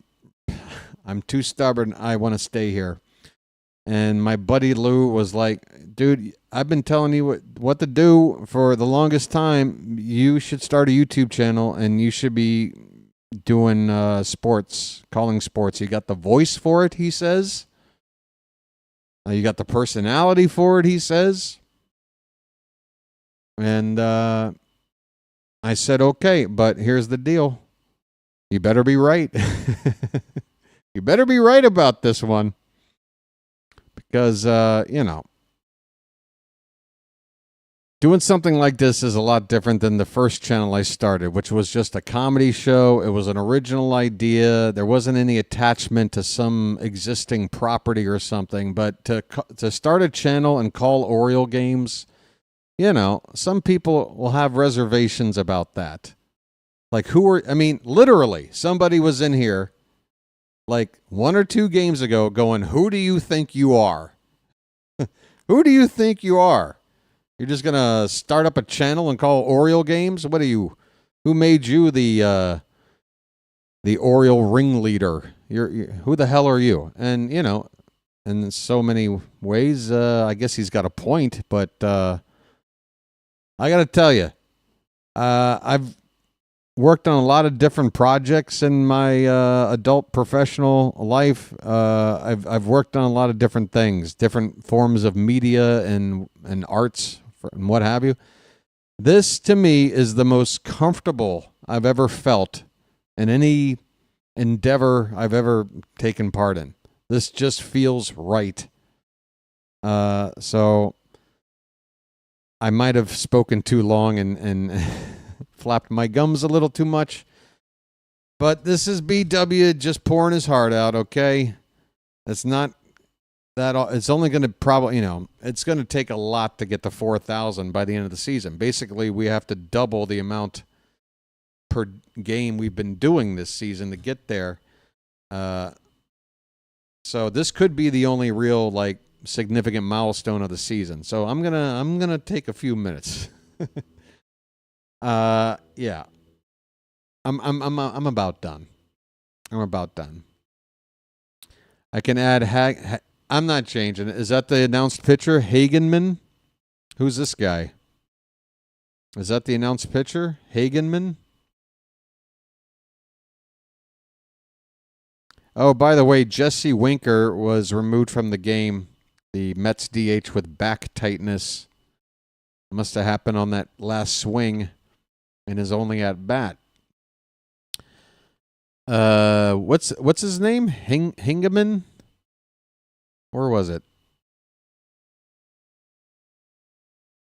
too stubborn. I want to stay here. And my buddy Lou was like, dude, I've been telling you what to do for the longest time. You should start a YouTube channel and you should be doing sports, calling sports. You got the voice for it, he says. You got the personality for it, he says. And I said, okay, but here's the deal. You better be right. You better be right about this one. Because, doing something like this is a lot different than the first channel I started, which was just a comedy show. It was an original idea. There wasn't any attachment to some existing property or something. But to start a channel and call Oriole games, some people will have reservations about that. Like literally, somebody was in here like 1 or 2 games ago going, who do you think you are? Who do you think you are? You're just going to start up a channel and call Oriole games? What are you? Who made you the Oriole ringleader? Who the hell are you? And, in so many ways, I guess he's got a point, but I got to tell you, I've worked on a lot of different projects in my adult professional life. I've worked on a lot of different things, different forms of media and arts and what have you. This, to me, is the most comfortable I've ever felt in any endeavor I've ever taken part in. This just feels right. So I might have spoken too long and flapped my gums a little too much. But this is BW just pouring his heart out, okay? It's not that it's only going to probably, it's going to take a lot to get to 4,000 by the end of the season. Basically, we have to double the amount per game we've been doing this season to get there. So this could be the only real significant milestone of the season. So I'm gonna take a few minutes. Yeah. I'm about done. I'm about done. I can add I'm not changing it. Is that the announced pitcher, Hagenman? Who's this guy? Is that the announced pitcher, Hagenman? Oh, by the way, Jesse Winker was removed from the game. The Mets DH with back tightness. It must have happened on that last swing and is only at bat. What's his name? Hingeman? Or was it?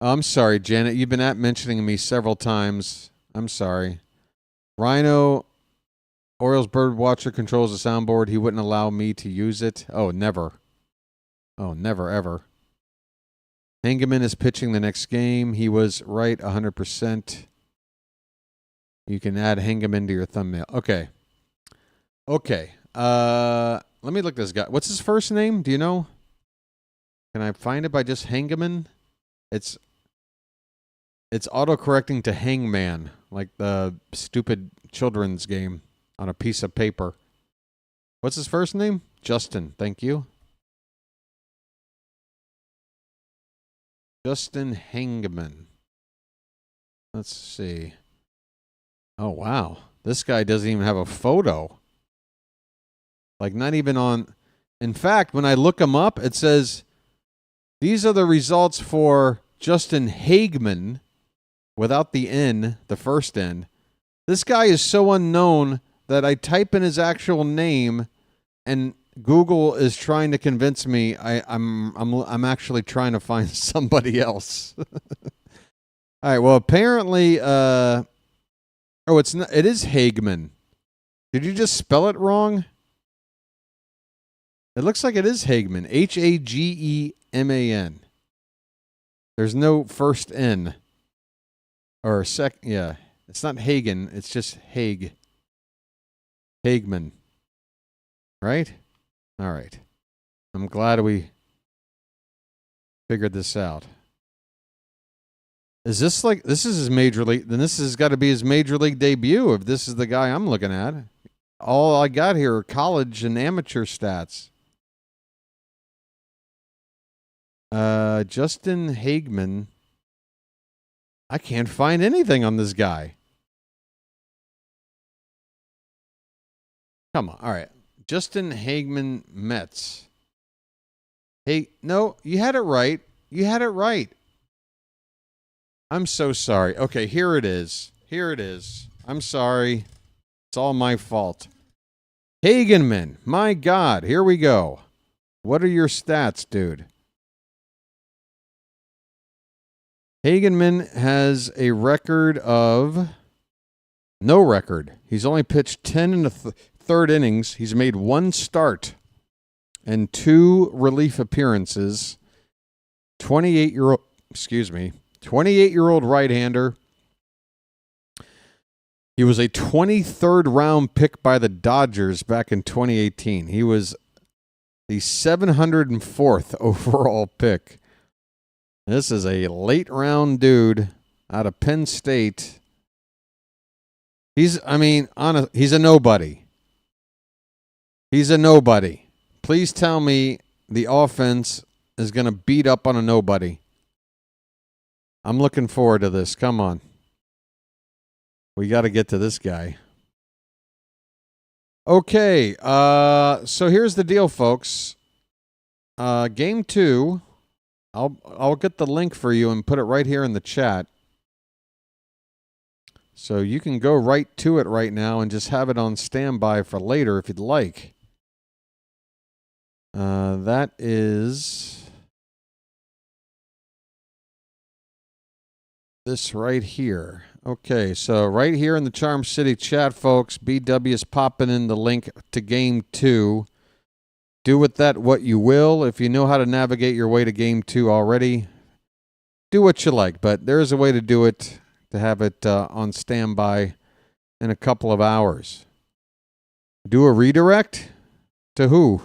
Oh, I'm sorry, Janet. You've been mentioning me several times. I'm sorry. Rhino, Orioles BirdWatcher controls the soundboard. He wouldn't allow me to use it. Oh, never. Oh, never, ever. Hingeman is pitching the next game. He was right 100%. You can add Hingeman to your thumbnail. Okay. Okay. Let me look this guy. What's his first name? Do you know? Can I find it by just Hingeman? It's auto-correcting to Hangman, like the stupid children's game on a piece of paper. What's his first name? Justin. Thank you. Justin Hangman. Let's see. Oh, wow. This guy doesn't even have a photo. Like, not even on... In fact, when I look him up, it says, these are the results for Justin Hagman, without the N, the first N. This guy is so unknown that I type in his actual name, and Google is trying to convince me I'm actually trying to find somebody else. All right. Well, apparently, it's not. It is Hagman. Did you just spell it wrong? It looks like it is Hagman. Hageman. There's no first N or yeah. It's not Hagen. It's just Hagman. Right? All right. I'm glad we figured this out. Is this this is his major league? Then this has got to be his major league debut if this is the guy I'm looking at. All I got here are college and amateur stats. Justin Hagman. I can't find anything on this guy. Come on. All right. Justin Hagman Mets. Hey, no, you had it right. You had it right. I'm so sorry. Okay, here it is. Here it is. I'm sorry. It's all my fault. Hagenman, my God, here we go. What are your stats, dude? Hagenman has a record of no record. He's only pitched 10 in the third innings. He's made one start and 2 relief appearances. 28-year-old right-hander. He was a 23rd round pick by the Dodgers back in 2018. He was the 704th overall pick. This is a late round dude out of Penn State. He's a nobody. He's a nobody. Please tell me the offense is going to beat up on a nobody. I'm looking forward to this. Come on. We got to get to this guy. Okay, so here's the deal, folks. Game 2, I'll get the link for you and put it right here in the chat. So you can go right to it right now and just have it on standby for later if you'd like. That is this right here. Okay, so right here in the Charm City chat, folks, BW is popping in the link to Game 2. Do with that what you will. If you know how to navigate your way to Game 2 already, do what you like. But there is a way to do it, to have it on standby in a couple of hours. Do a redirect? To who?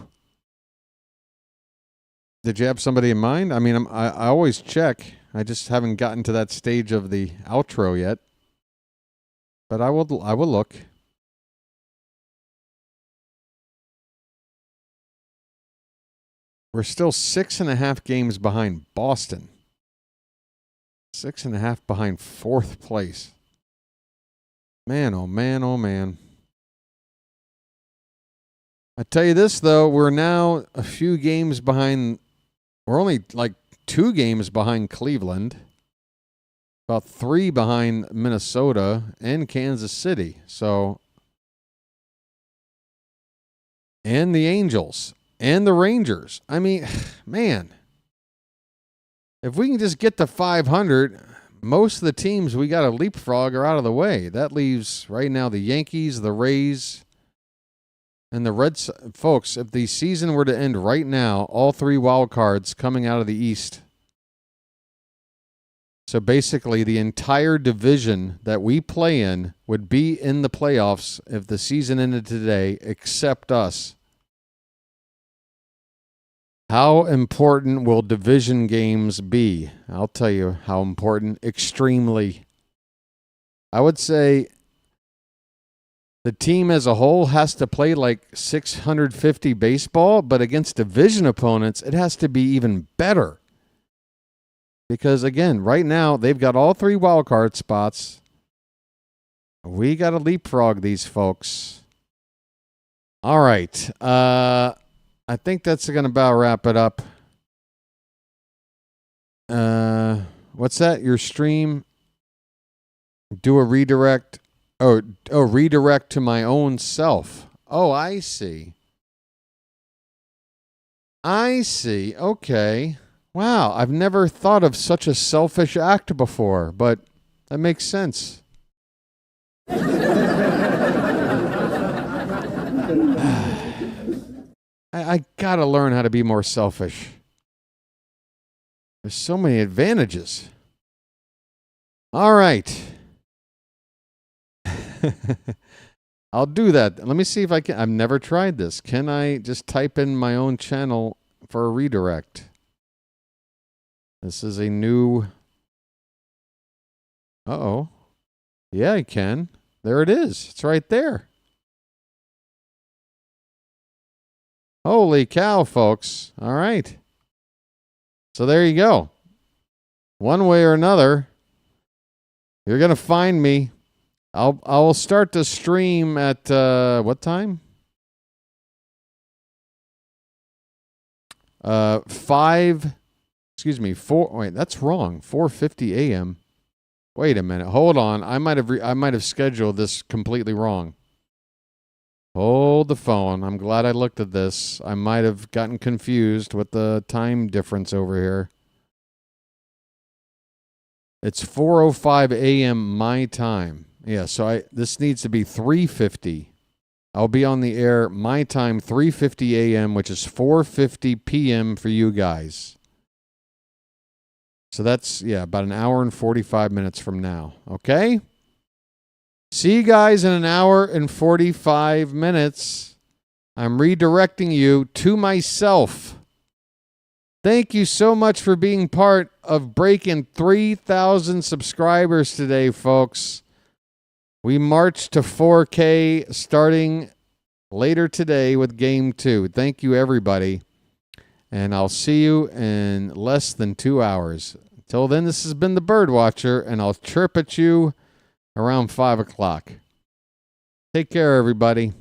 Did you have somebody in mind? I mean, I always check. I just haven't gotten to that stage of the outro yet. But I will look. We're still 6.5 games behind Boston. 6.5 behind 4th place. Man, oh man, oh man. I tell you this, though, we're now a few games behind. We're only like 2 games behind Cleveland. About 3 behind Minnesota and Kansas City. So, and the Angels and the Rangers. I mean, man, if we can just get to 500, most of the teams we got to leapfrog are out of the way. That leaves right now the Yankees, the Rays, and the Reds. Folks, if the season were to end right now, all 3 wild cards coming out of the East. So basically, the entire division that we play in would be in the playoffs if the season ended today, except us. How important will division games be? I'll tell you how important. Extremely. I would say the team as a whole has to play like 650 baseball, but against division opponents, it has to be even better. Because, again, right now, they've got all 3 wild card spots. We got to leapfrog these folks. All right. I think that's going to about wrap it up. What's that? Your stream? Do a redirect. Oh, redirect to my own self. Oh, I see. Okay. Wow, I've never thought of such a selfish act before, but that makes sense. I gotta learn how to be more selfish. There's so many advantages. All right. I'll do that. Let me see if I can. I've never tried this. Can I just type in my own channel for a redirect? This is a new. Uh-oh. Yeah, I can. There it is. It's right there. Holy cow, folks. All right. So there you go. One way or another, you're going to find me. I'll start to stream at what time? 4. Wait, that's wrong. 4:50 a.m. Wait a minute. Hold on. I might have scheduled this completely wrong. Hold the phone. I'm glad I looked at this. I might have gotten confused with the time difference over here. It's 4:05 a.m. my time. Yeah, so this needs to be 3:50. I'll be on the air my time 3:50 a.m., which is 4:50 p.m. for you guys. So that's, about an hour and 45 minutes from now. Okay? See you guys in an hour and 45 minutes. I'm redirecting you to myself. Thank you so much for being part of breaking 3,000 subscribers today, folks. We march to 4K starting later today with Game 2. Thank you, everybody. And I'll see you in less than 2 hours. Until then, this has been the BirdWatcher, and I'll chirp at you around 5 o'clock. Take care, everybody.